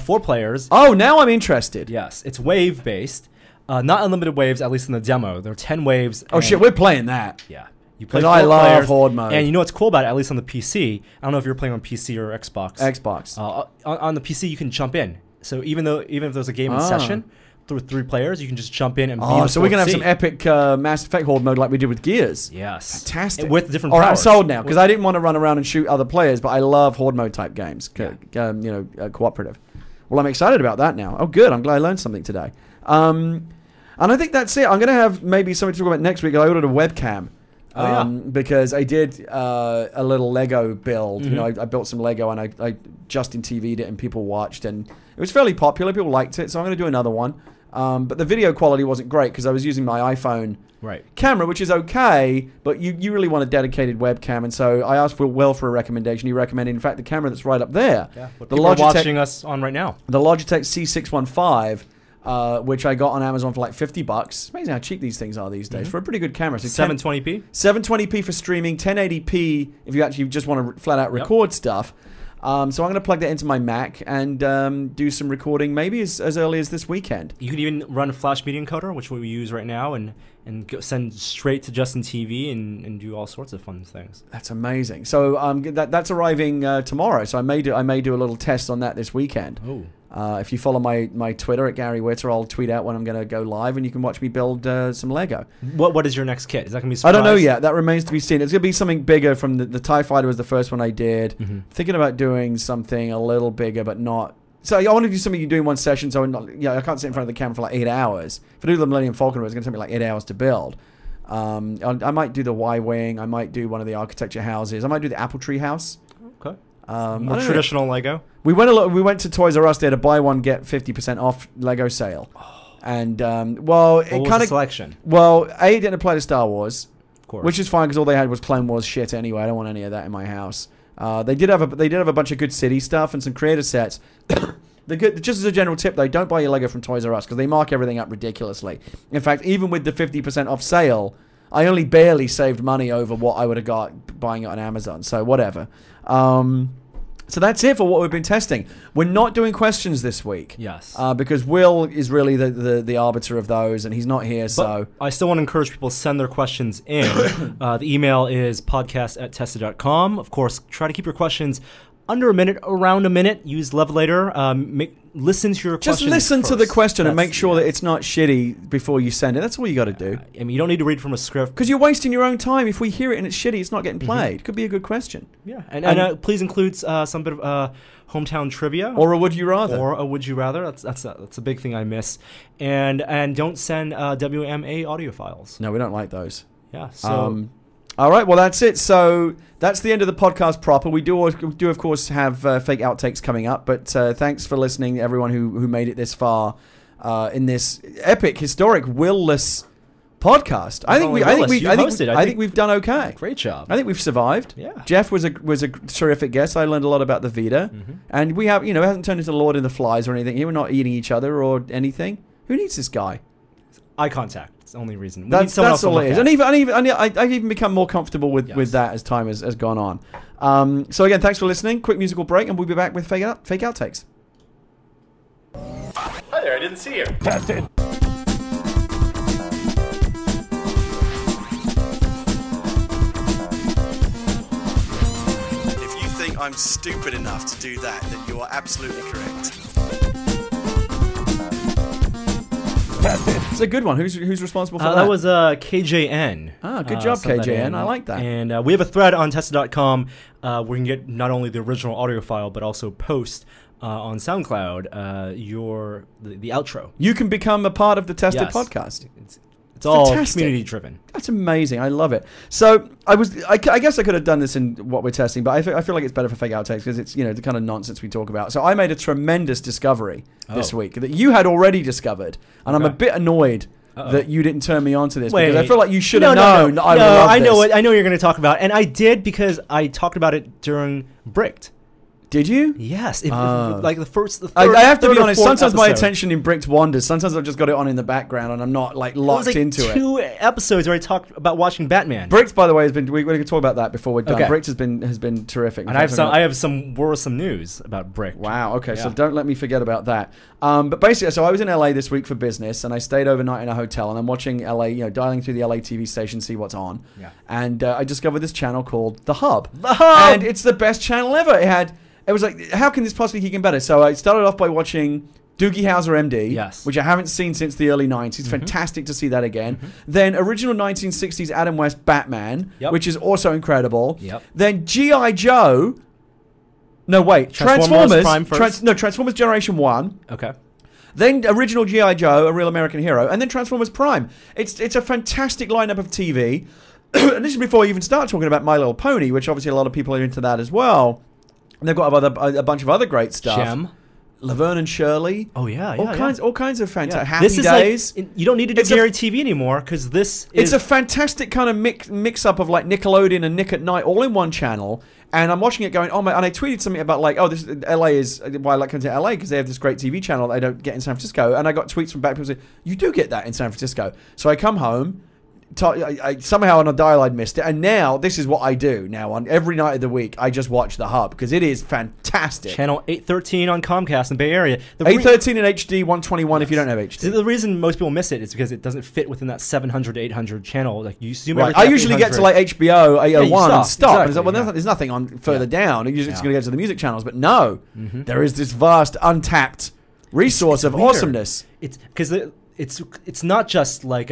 4 players.
Oh, now I'm interested.
Yes. It's wave-based. Not unlimited waves, at least in the demo. There are 10 waves.
Oh, shit, we're playing that.
Yeah. You
play 4 players. I love Horde mode.
And you know what's cool about it, at least on the PC? I don't know if you're playing on PC or Xbox.
Xbox.
On the PC, you can jump in. So even if there's a game in session, through 3 players, you can just jump in and be
so we can have some epic Mass Effect Horde mode like we did with Gears.
Yes.
Fantastic.
With different powers.
All right, I'm sold now, because I didn't want to run around and shoot other players, but I love Horde mode type games, cooperative. Well, I'm excited about that now. Oh, good. I'm glad I learned something today. And I think that's it. I'm going to have maybe something to talk about next week. I ordered a webcam. Because I did a little Lego build. I built some Lego and I Justin TV'd it and people watched, and it was fairly popular. People liked it, so I'm going to do another one. But the video quality wasn't great because I was using my iPhone camera, which is okay, but you really want a dedicated webcam, and so I asked Will for a recommendation. He recommended, in fact, the camera that's right up there.
Yeah, what people are watching us on right now.
The Logitech C615. Which I got on Amazon for like $50. It's amazing how cheap these things are these days for a pretty good camera. So
720p?
720p for streaming, 1080p if you actually just want to flat out record stuff. So I'm going to plug that into my Mac and do some recording maybe as early as this weekend.
You can even run a Flash Media Encoder, which we use right now, and send straight to Justin TV and do all sorts of fun things.
That's amazing. So that's arriving tomorrow. So I may do a little test on that this weekend.
Oh.
If you follow my Twitter at Gary Witter, I'll tweet out when I'm going to go live, and you can watch me build some Lego.
What is your next kit? Is that going to be a
surprise? I don't know yet. That remains to be seen. It's going to be something bigger. From the TIE Fighter was the first one I did. Thinking about doing something a little bigger, but not... So I want to do something you do in one session, so I can't sit in front of the camera for like 8 hours. If I do the Millennium Falcon, it's going to take me like 8 hours to build. I might do the Y-Wing. I might do one of the architecture houses. I might do the Apple Tree house.
Okay. More traditional Lego.
We went to Toys R Us. They had a buy one get 50% off Lego sale, and it kind of
selection.
Well, it didn't apply to Star Wars,
of course,
which is fine because all they had was Clone Wars shit anyway. I don't want any of that in my house. They did have a bunch of good city stuff and some creator sets. Just as a general tip, though, don't buy your Lego from Toys R Us because they mark everything up ridiculously. In fact, even with the 50% off sale, I only barely saved money over what I would have got buying it on Amazon. So whatever. So that's it for what we've been testing. We're not doing questions this week.
Yes.
Because Will is really the arbiter of those, and he's not here, so...
I still want to encourage people to send their questions in. The email is podcast@tested.com. Of course, try to keep your questions under a minute, around a minute. Use Levelator. Listen to your questions.
Just listen to the question and make sure that it's not shitty before you send it. That's all you got to do.
I mean, you don't need to read from a script.
Because you're wasting your own time. If we hear it and it's shitty, it's not getting played. Could be a good question.
Yeah. And please include some bit of hometown trivia.
Or a would you rather.
Or a would you rather. That's a big thing I miss. And don't send WMA audio files.
No, we don't like those.
Yeah. So...
all right, well, that's it. So that's the end of the podcast proper. We do of course, have fake outtakes coming up, but thanks for listening, everyone who made it this far in this epic, historic, Will-less podcast. I think we've done okay.
Great job.
I think we've survived.
Yeah.
Jeff was a terrific guest. I learned a lot about the Vita, and we have, it hasn't turned into Lord of the Flies or anything. We're not eating each other or anything. Who needs this guy?
Eye contact. the only reason.
That's all it is. And I've even become more comfortable with that as time has gone on. So again, thanks for listening. Quick musical break, and we'll be back with fake outtakes.
Hi there, I didn't see you.
That's it.
If you think I'm stupid enough to do that, then you are absolutely correct. It's a good one. Who's responsible for that?
That was KJN.
Good job, KJN. I like that.
And we have a thread on Tested.com where you can get not only the original audio file, but also post on SoundCloud the outro.
You can become a part of the Tested podcast.
It's all community driven.
That's amazing. I love it. So I guess I could have done this in what we're testing, but I feel like it's better for fake outtakes because it's the kind of nonsense we talk about. So I made a tremendous discovery this week that you had already discovered, and I'm a bit annoyed that you didn't turn me on to this because I feel like you should have known. I
know what you're going to talk about, and I did because I talked about it during Bricked.
Did you?
Yes. Like the third,
I have to be honest. Sometimes my
episode.
attention in Bricked wanders. Sometimes I've just got it on in the background and I'm not like locked into it.
2 episodes where I talked about watching Batman.
Bricked, by the way, has been. We're going to talk about that before we're done.
Okay.
Bricked has been terrific.
And I have some worrisome news about Bricked.
Wow. Okay. Yeah. So don't let me forget about that. But basically, so I was in LA this week for business, and I stayed overnight in a hotel, and I'm watching LA. Dialing through the LA TV station, see what's on. Yeah. And I discovered this channel called The Hub. The Hub. And it's the best channel ever. It was like, how can this possibly keep getting better? So I started off by watching Doogie Howser MD, which I haven't seen since the early 90s. Fantastic to see that again. Then original 1960s Adam West Batman, which is also incredible. Then G.I. Joe. No, wait. Transformers. Transformers Generation 1.
Okay.
Then original G.I. Joe, A Real American Hero. And then Transformers Prime. It's a fantastic lineup of TV. And this is before you even start talking about My Little Pony, which obviously a lot of people are into that as well. And they've got a bunch of other great stuff.
Gem.
Laverne and Shirley.
Oh yeah,
all kinds of fantastic. Happy Days.
Like, you don't need to do Gary TV anymore because this.
It's a fantastic kind of mix up of like Nickelodeon and Nick at Night all in one channel. And I'm watching it going, oh my! And I tweeted something about like, oh, this LA is why I like coming to LA because they have this great TV channel that I don't get in San Francisco. And I got tweets from back people saying, you do get that in San Francisco. So I come home. I somehow on a dial I'd missed it, and now this is what I do now on every night of the week. I just watch The Hub because it is fantastic.
Channel 813 on Comcast in the Bay Area.
813 and HD 121 if you don't have HD.
So the reason most people miss it is because it doesn't fit within that 700 to 800 channel. Like you assume
I usually get to like HBO 801 and stop.
Exactly,
there's nothing on further down. You're just going to go to the music channels, but no, there is this vast untapped resource of awesomeness.
It's because it's not just like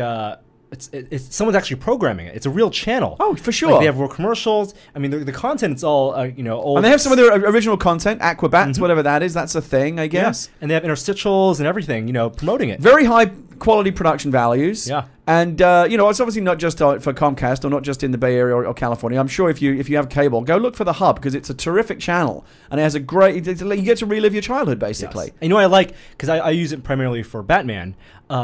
It's someone's actually programming it. It's a real channel.
Oh, for sure.
Like they have real commercials. I mean, the content's all old.
And they have some of their original content, Aquabats, whatever that is. That's a thing, I guess.
Yeah. And they have interstitials and everything, promoting it.
Very high quality production values.
Yeah.
And it's obviously not just for Comcast or not just in the Bay Area or California. I'm sure if you have cable, go look for The Hub because it's a terrific channel and it has a great. You get to relive your childhood basically.
Yes. And I like because I use it primarily for Batman.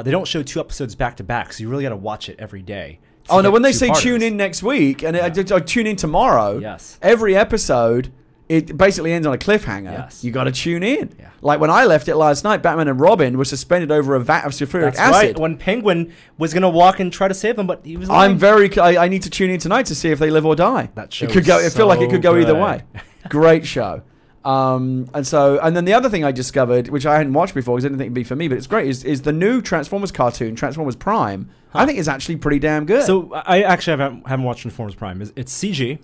They don't show 2 episodes back to back, so you really got to watch it every day.
Oh no! When they say tune in next week and I tune in tomorrow, every episode. It basically ends on a cliffhanger. Yes. You got to tune in. Yeah. Like when I left it last night, Batman and Robin were suspended over a vat of sulfuric acid.
Right. When Penguin was going to walk and try to save them, but he was.
I need to tune in tonight to see if they live or die.
That show.
It could go. It feel like it could go either way. Great show. And then the other thing I discovered, which I hadn't watched before, because I didn't think it'd be for me, but it's great, is the new Transformers cartoon, Transformers Prime. I think it's actually pretty damn good.
So I actually haven't watched Transformers Prime. It's CG.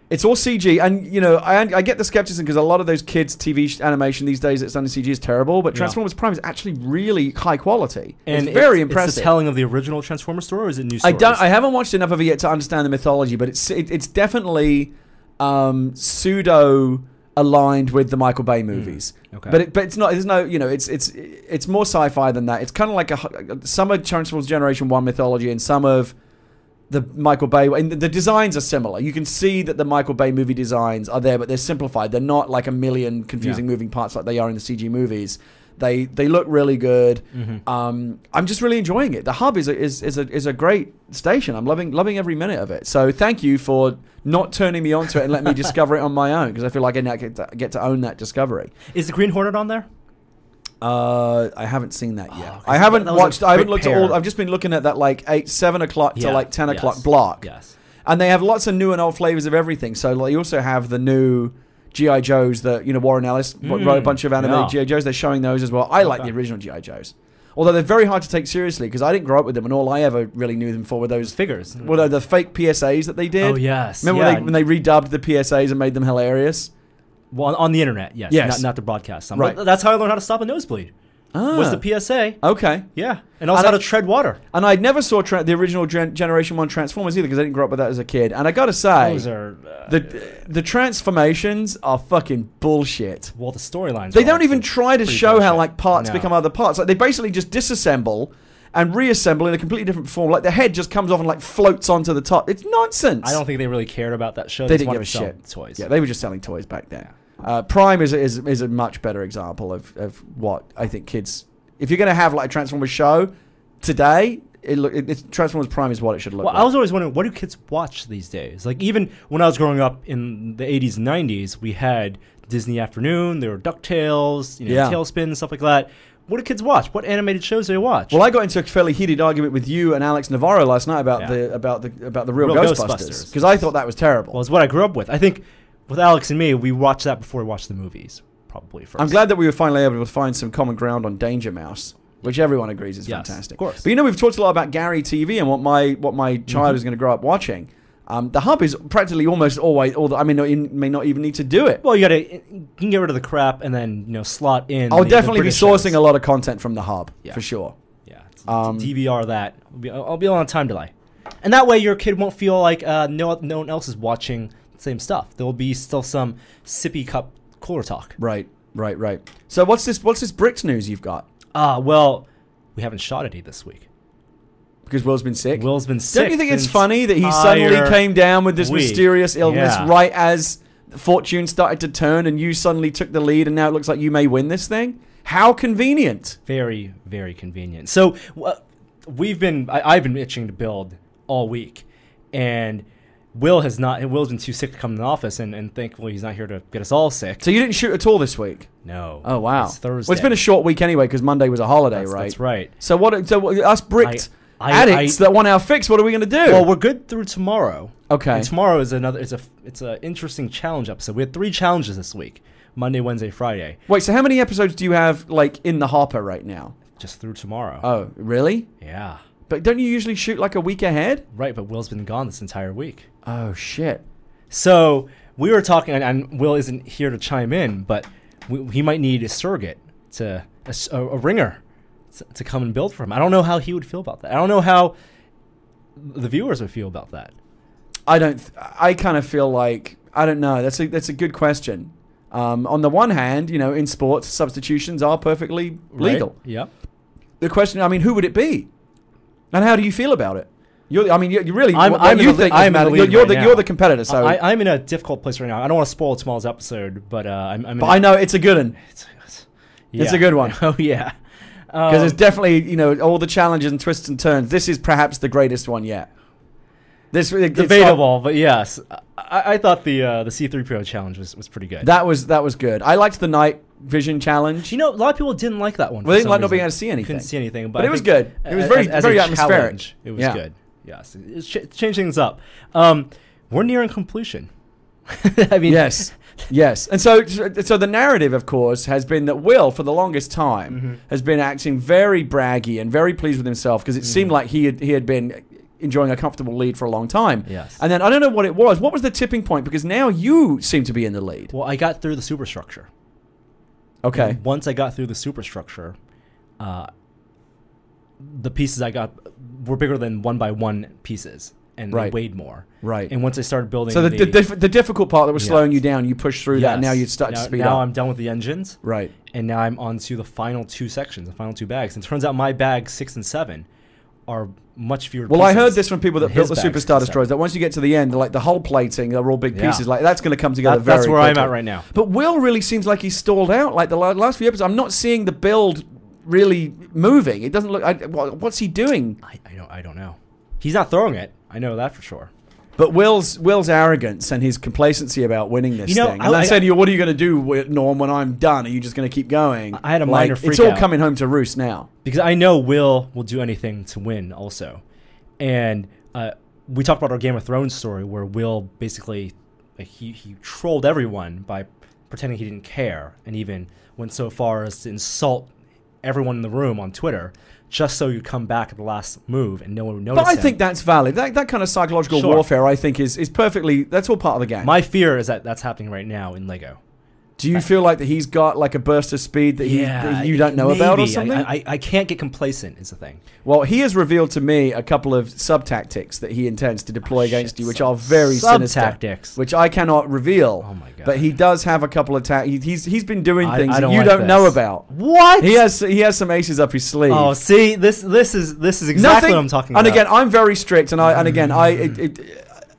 It's all CG, and I get the skepticism because a lot of those kids' TV animation these days that's done in CG is terrible. But Transformers Prime is actually really high quality. And it's very impressive.
It's the telling of the original Transformers story, or is it new stories?
I haven't watched enough of it yet to understand the mythology, but it's definitely pseudo aligned with the Michael Bay movies. Okay. But it's not. There's no. It's more sci-fi than that. It's kind of like some of Transformers Generation 1 mythology and some of the Michael Bay, and the designs are similar. You can see that the Michael Bay movie designs are there, but they're simplified. They're not like a million confusing moving parts like they are in the CG movies. They look really good. I'm just really enjoying it. The Hub is a great station. I'm loving every minute of it. So thank you for not turning me onto it and letting me discover it on my own, because I feel like I now get to own that discovery.
Is the Green Hornet on there?
I haven't seen that yet.
Oh,
I haven't watched. I haven't looked at all.
pair.
I've just been looking at that like 7 o'clock to like 10 o'clock block.
Yes.
And they have lots of new and old flavors of everything. So like, you also have the new G.I. Joes that, Warren Ellis wrote a bunch of animated G.I. Joes. They're showing those as well. I like the original G.I. Joes. Although they're very hard to take seriously because I didn't grow up with them, and all I ever really knew them for were those
figures.
Well, the fake PSAs that they did.
Oh, yes.
Remember when they redubbed the PSAs and made them hilarious?
Well, on the internet, yes. Not to broadcast some.
Right.
But that's how I learned how to stop a nosebleed. Was the PSA.
Okay.
Yeah. And also how to tread water.
And I never saw the original Generation 1 Transformers either because I didn't grow up with that as a kid. And I got to say,
those are,
the transformations are fucking bullshit.
Well, the storylines.
They don't even try to show
bullshit.
how like parts become other parts. Like they basically just disassemble and reassemble in a completely different form. Like the head just comes off and like floats onto the top. It's nonsense.
I don't think they really cared about that show.
They
just
didn't give a
wanted to
shit.
sell toys.
Yeah, they were just selling toys back then. Prime is a much better example of what I think kids. If you're going to have like a Transformers show today, Transformers Prime is what it should look like.
I was always wondering, what do kids watch these days? Like even when I was growing up in the 80s and 90s, we had Disney Afternoon, there were DuckTales, Tailspin, stuff like that. What do kids watch? What animated shows do they watch?
Well, I got into a fairly heated argument with you and Alex Navarro last night about the real Ghostbusters because I thought that was terrible.
Well, it's what I grew up with. I think with Alex and me, we watched that before we watched the movies. Probably first.
I'm glad that we were finally able to find some common ground on Danger Mouse, which everyone agrees is fantastic.
Of course.
But we've talked a lot about Gary TV and what my child is going to grow up watching. The hub is practically almost always. You may not even need to do it.
Well, you can get rid of the crap and then slot in.
I'll definitely be sourcing a lot of content from the hub for sure.
Yeah, DVR that. I'll be on a time delay, and that way your kid won't feel like no one else is watching the same stuff. There will be still some sippy cup cooler talk.
Right. So what's this Bricks news you've got?
Well, we haven't shot any this week.
Because Will's been sick?
Will's been sick.
Don't you think it's funny that he suddenly came down with this mysterious illness right as fortune started to turn and you suddenly took the lead and now it looks like you may win this thing? How convenient.
Very, very convenient. So I've been itching to build all week, and Will's been too sick to come to the office, and thankfully he's not here to get us all sick.
So you didn't shoot at all this week?
No.
Oh, wow.
It's Thursday.
Well, it's been a short week anyway because Monday was a holiday, right?
That's right.
So us bricked addicts that want our fix, what are we going to do?
Well, we're good through tomorrow.
Okay. And
tomorrow is it's an interesting challenge episode. We had 3 challenges this week: Monday, Wednesday, Friday.
Wait, so how many episodes do you have like in the hopper right now?
Just through tomorrow.
Oh, really?
Yeah.
But don't you usually shoot like a week ahead?
Right, but Will's been gone this entire week.
Oh, shit.
So we were talking, and Will isn't here to chime in, but he might need a surrogate, a ringer, to come and build for him. I don't know how he would feel about that. I don't know how the viewers would feel about that.
I kind of feel like, I don't know. That's a good question. On the one hand, in sports, substitutions are perfectly legal.
Right. Yep.
The question, who would it be? And how do you feel about it? You're the competitor. So
I'm in a difficult place right now. I don't want to spoil tomorrow's episode, but
I know it's a good one. It's a good one.
Oh yeah,
because there's definitely all the challenges and twists and turns. This is perhaps the greatest one yet.
Debatable, but yes, I thought the C-3PO challenge was pretty good.
That was good. I liked the night vision challenge.
A lot of people didn't like that one.
Well, they didn't like not being able to see anything.
Couldn't see anything,
but it was good. It was very atmospheric.
It was good. Yes, it's changed things up. We're nearing completion. I mean,
yes. And so the narrative, of course, has been that Will, for the longest time, has been acting very braggy and very pleased with himself because it seemed like he had been enjoying a comfortable lead for a long time.
Yes.
And then I don't know what it was. What was the tipping point? Because now you seem to be in the lead.
Well, I got through the superstructure.
Okay.
And once I got through the superstructure, the pieces I got were bigger than 1x1 pieces, and they weighed more.
Right.
And once I started building,
so the difficult part that was slowing you down, you pushed through that, and now you start to speed up.
Now I'm done with the engines.
Right.
And now I'm on to the final 2 sections, the final 2 bags. And it turns out my bags 6 and 7 are much fewer pieces.
Well, I heard this from people that built the Superstar Destroyers, that once you get to the end, like the whole plating, they're all big pieces. Like that's going to come together very quickly.
That's where I'm at right now.
But Will really seems like he's stalled out. Like the last few episodes, I'm not seeing the build really moving. It doesn't look. What's he doing?
I don't know. He's not throwing it. I know that for sure.
But Will's arrogance and his complacency about winning this thing. And I said to you, what are you going to do, Norm, when I'm done? Are you just going to keep going?
I had a minor freak
It's all coming home to roost now.
Because I know Will do anything to win also. And we talked about our Game of Thrones story where Will basically, he trolled everyone by pretending he didn't care, and even went so far as to insult everyone in the room on Twitter just so you come back at the last move and no one would notice.
But I think that's valid. That kind of psychological warfare, I think, is perfectly... That's all part of the game.
My fear is that that's happening right now in LEGO.
Do you feel like that he's got like a burst of speed that you don't know about or something?
I can't get complacent is the thing.
Well, he has revealed to me a couple of sub-tactics that he intends to deploy against you, which are very sinister. Sub-tactics. Which I cannot reveal. Oh my God. But he does have a couple of he's been doing things that you don't know about.
What?
He has some aces up his sleeve.
Oh, see, this is exactly what I'm talking about.
And again, I'm very strict,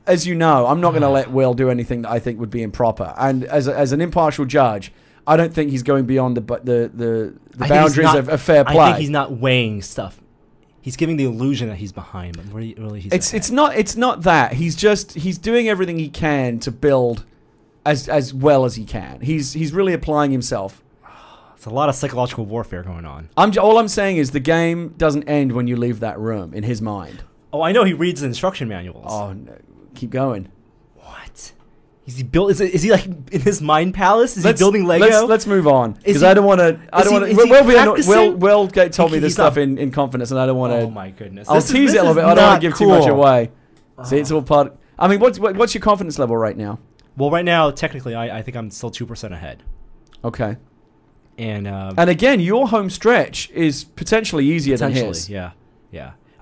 as you know, I'm not going to let Will do anything that I think would be improper. And as an impartial judge, I don't think he's going beyond the boundaries of fair play.
I think he's not weighing stuff. He's giving the illusion that he's behind, but really he's
it's not that. He's doing everything he can to build as well as he can. He's really applying himself.
It's a lot of psychological warfare going on.
All I'm saying is the game doesn't end when you leave that room in his mind.
Oh, I know he reads the instruction manuals.
Oh, no. Keep going.
What? Is he like in his mind palace? Is he building Lego?
Let's move on because I don't want to. Will told me this stuff in confidence, and I don't want to.
Oh my goodness!
I'll tease it a little bit. I don't want to give too much away. See, it's all part. I mean, what's your confidence level right now?
Well, right now, technically, I think I'm still 2% ahead.
Okay.
And
again, your home stretch is potentially easier than his.
Yeah.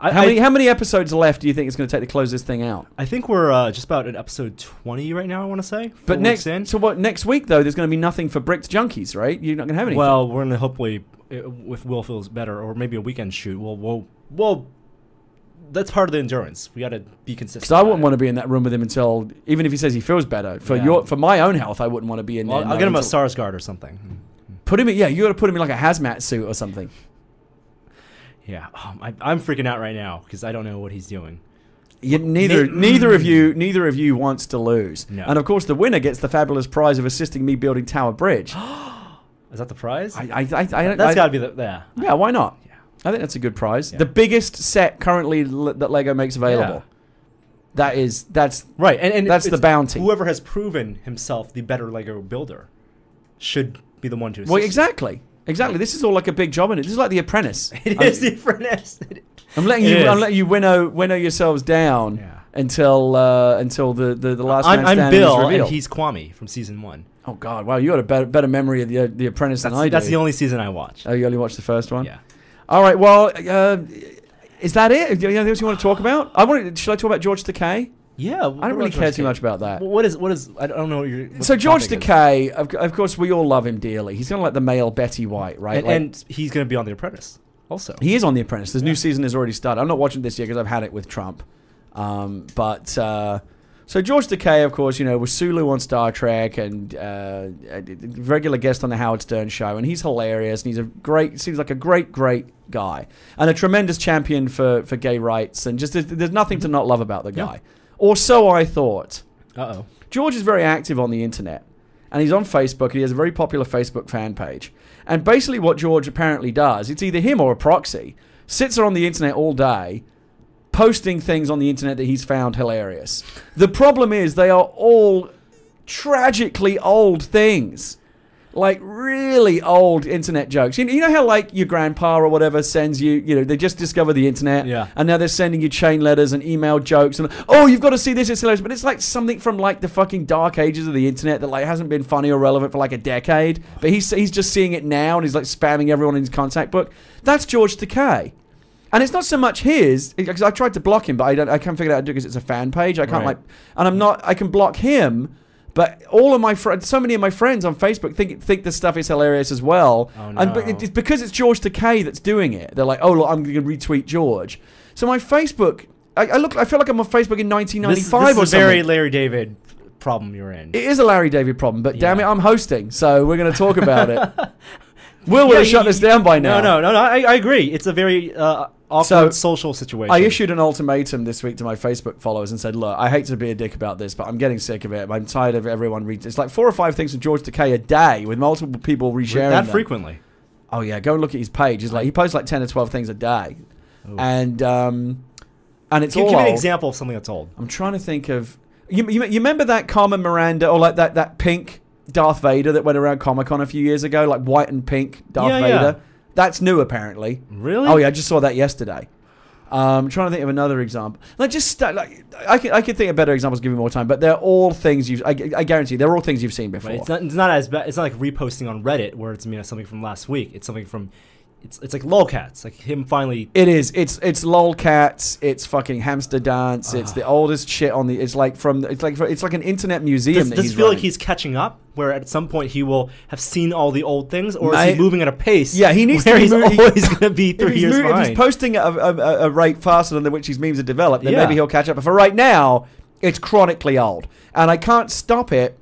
How many episodes left do you think it's going to take to close this thing out?
I think we're just about at episode 20 right now, I want to say.
But next week, though, there's going to be nothing for Bricked Junkies, right? You're not going to have anything.
Well, we're going to hopefully, if Will feels better, or maybe a weekend shoot, we'll that's part of the endurance. We got to be consistent.
Because I wouldn't want to be in that room with him until, even if he says he feels better. For my own health, I wouldn't want to be in there.
I'll get him a SARS guard or something.
Put him in, you got to put him in like a hazmat suit or something.
Yeah, I'm freaking out right now because I don't know what he's doing.
Neither of you wants to lose.
No.
And of course, the winner gets the fabulous prize of assisting me building Tower Bridge.
Is that the prize?
That's
got to be the
Yeah, why not? Yeah. I think that's a good prize. Yeah. The biggest set currently that Lego makes available. Yeah. That's
right, and
that's the bounty.
Whoever has proven himself the better Lego builder should be the one to assist.
Well, exactly. This is all like a big job in it. This is like The Apprentice.
It is The Apprentice.
I'm letting you winnow yourselves down until the last man standing
I'm Bill,
is revealed.
and he's Kwame from season 1.
Oh God! Wow, you got a better memory of the Apprentice than I do.
That's the only season I watched.
Oh, you only watched the first one?
Yeah.
All right. Well, is that it? Do you have anything else you want to talk about? Should I talk about George Takei?
Yeah,
I don't really care too much about that.
What is? I don't know.
So George Takei, of course, we all love him dearly. He's kind of like the male Betty White, right?
And he's going to be on The Apprentice also.
He is on The Apprentice. This new season has already started. I'm not watching this yet because I've had it with Trump. So George Takei, of course, was Sulu on Star Trek and a regular guest on the Howard Stern show, and he's hilarious, and seems like a great guy, and a tremendous champion for gay rights, and just there's nothing to not love about the guy. Yeah. Or so I thought.
Uh-oh.
George is very active on the internet, and he's on Facebook, and he has a very popular Facebook fan page. And basically what George apparently does, it's either him or a proxy, sits on the internet all day, posting things on the internet that he's found hilarious. The problem is they are all tragically old things. Like really old internet jokes. You know how like your grandpa or whatever sends you, they just discovered the internet.
Yeah.
And now they're sending you chain letters and email jokes and, oh, you've got to see this, it's hilarious. But it's like something from like the fucking dark ages of the internet that like hasn't been funny or relevant for like a decade. But he's just seeing it now and he's like spamming everyone in his contact book. That's George Takei. And it's not so much his, because I tried to block him, but I can't figure out how to do it because it's a fan page. I can't I can block him. But all of my friends, so many of my friends on Facebook think this stuff is hilarious as well.
Oh, no.
And it's because it's George Takei that's doing it. They're like, oh, look, I'm going to retweet George. So my Facebook, I feel like I'm on Facebook in 1995
this
or something.
This is a very Larry David problem you're in.
It is a Larry David problem, but damn it, I'm hosting, so we're going to talk about it. Will have shut this down by now.
No, I agree. It's a very awkward social situation.
I issued an ultimatum this week to my Facebook followers and said, look, I hate to be a dick about this, but I'm getting sick of it. I'm tired of everyone reading. It's like 4 or 5 things from George Takei a day with multiple people resharing
that
them.
frequently.
Oh yeah, go and look at his page. It's like he posts like 10 or 12 things a day. Ooh. And it's all
give me an
old.
example of something that's old.
I'm trying to think of you remember that Carmen Miranda or like that pink Darth Vader that went around Comic-Con a few years ago, like white and pink Darth Vader? Yeah. That's new apparently.
Really?
Oh yeah, I just saw that yesterday. I'm trying to think of another example. Like I could think of better examples, give me more time. But they're all things I guarantee they're all things you've seen before.
Right. It's not as bad. It's not like reposting on Reddit where it's something from last week. It's something from. It's like lolcats. Like him finally.
It is. It's lolcats. It's fucking hamster dance. It's the oldest shit on the. It's like an internet museum.
Does it feel like he's catching up? Where at some point he will have seen all the old things, or is he moving at a pace?
Yeah, he needs
where
to.
He's always going to be 3 years behind.
If he's posting at a rate faster than which his memes are developed, then maybe he'll catch up. But for right now, it's chronically old, and I can't stop it.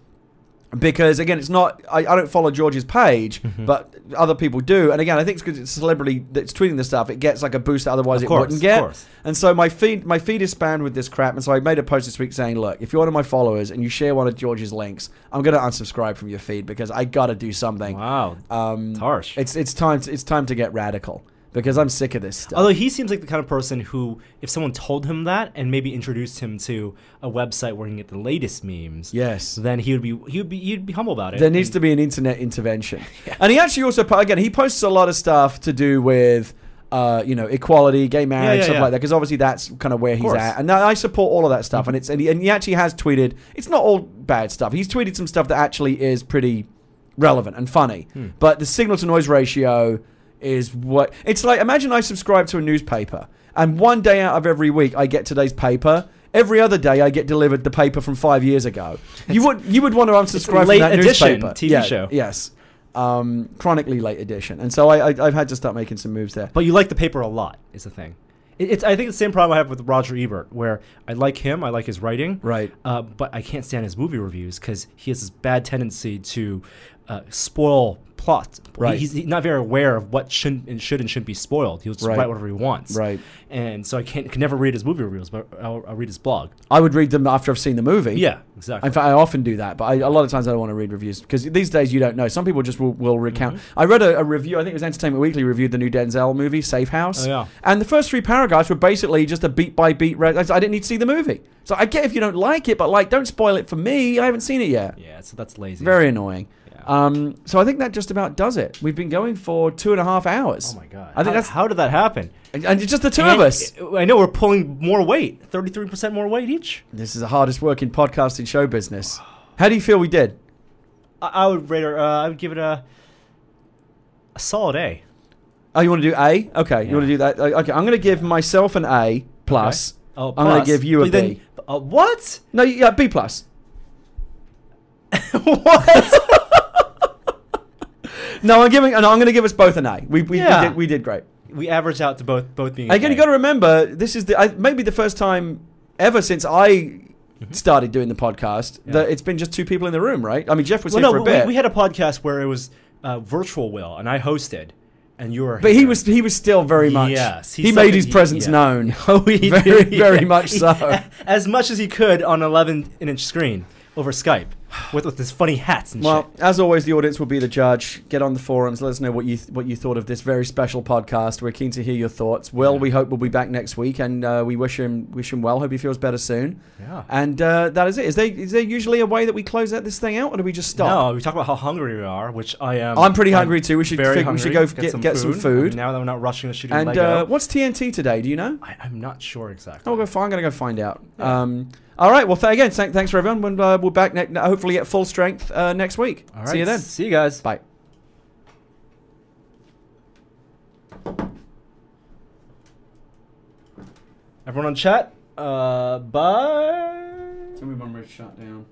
Because again, it's not. I don't follow George's page, but other people do. And again, I think it's because it's a celebrity that's tweeting this stuff. It gets like a boost that otherwise it wouldn't get. Of course. And so my feed is spammed with this crap. And so I made a post this week saying, look, if you're one of my followers and you share one of George's links, I'm going to unsubscribe from your feed because I got to do something.
Wow, it's harsh.
It's time to get radical. Because I'm sick of this stuff.
Although he seems like the kind of person who, if someone told him that and maybe introduced him to a website where he can get the latest memes,
yes,
then he'd be humble about it.
There needs to be an internet intervention. Yeah. And he actually also he posts a lot of stuff to do with equality, gay marriage, stuff like that. Because obviously that's kind of where he's at. And I support all of that stuff. And he actually has tweeted. It's not all bad stuff. He's tweeted some stuff that actually is pretty relevant and funny. But the signal to noise ratio is what it's like. Imagine I subscribe to a newspaper and one day out of every week I get today's paper. Every other day I get delivered the paper from 5 years ago. You would want to unsubscribe from that newspaper.
TV show.
Yes. Chronically late edition. And so I've had to start making some moves there.
But you like the paper a lot is the thing. I think it's the same problem I have with Roger Ebert, where I like him, I like his writing,
right?
But I can't stand his movie reviews because he has this bad tendency to spoil plot.
Right.
He's not very aware of what should and shouldn't be spoiled. He'll just write whatever he wants.
Right.
And so I can never read his movie reviews, but I'll read his blog.
I would read them after I've seen the movie.
Yeah, exactly.
In fact, I often do that, but a lot of times I don't want to read reviews because these days you don't know. Some people just will recount. I read a review, I think it was Entertainment Weekly reviewed the new Denzel movie, Safe House.
Oh, yeah.
And the first 3 paragraphs were basically just a beat-by-beat. I didn't need to see the movie. So I get if you don't like it, but don't spoil it for me. I haven't seen it yet.
Yeah, so that's lazy.
Very annoying. So I think that just about does it. We've been going for 2.5 hours.
Oh my god!
I think
how did that happen?
And it's just the two of us.
I know we're pulling more weight, 33% more weight each.
This is the hardest working podcast in show business. How do you feel we did?
I would rate her. I would give it a solid A.
Oh, you want to do A? Okay, you want to do that? Okay, I'm going to give myself an A plus.
Okay. Oh,
I'm going to give you a B.
What?
No, yeah, B plus.
What?
No, I'm going to give us both an A. We did great.
We averaged out to both being.
Again, you got to remember this is maybe the first time ever since I started doing the podcast that it's been just 2 people in the room, right? I mean, Jeff was here for a bit.
We had a podcast where it was virtual, Will, and I hosted, and you were.
But he was still very much.
Yes,
he made his presence known.
Oh, he
very, very much so.
As much as he could on an 11-inch screen over Skype. With his funny hats and shit.
Well, as always, the audience will be the judge. Get on the forums. Let us know what you thought of this very special podcast. We're keen to hear your thoughts. Will, we hope will be back next week, and we wish him well. Hope he feels better soon.
Yeah.
And that is it. Is there usually a way that we close this thing out, or do we just stop?
No, we talk about how hungry we are, which I am.
I'm pretty hungry too. We should go get some food.
I mean, now that we're not rushing the shooting.
And what's TNT today? Do you know?
I'm not sure exactly.
I'm going to go find out.
Yeah.
All right. Well, thanks for everyone. We'll back hopefully at full strength next week.
All right.
See you then.
See you guys.
Bye.
Everyone on chat. Bye.
Tell me when we're shut down.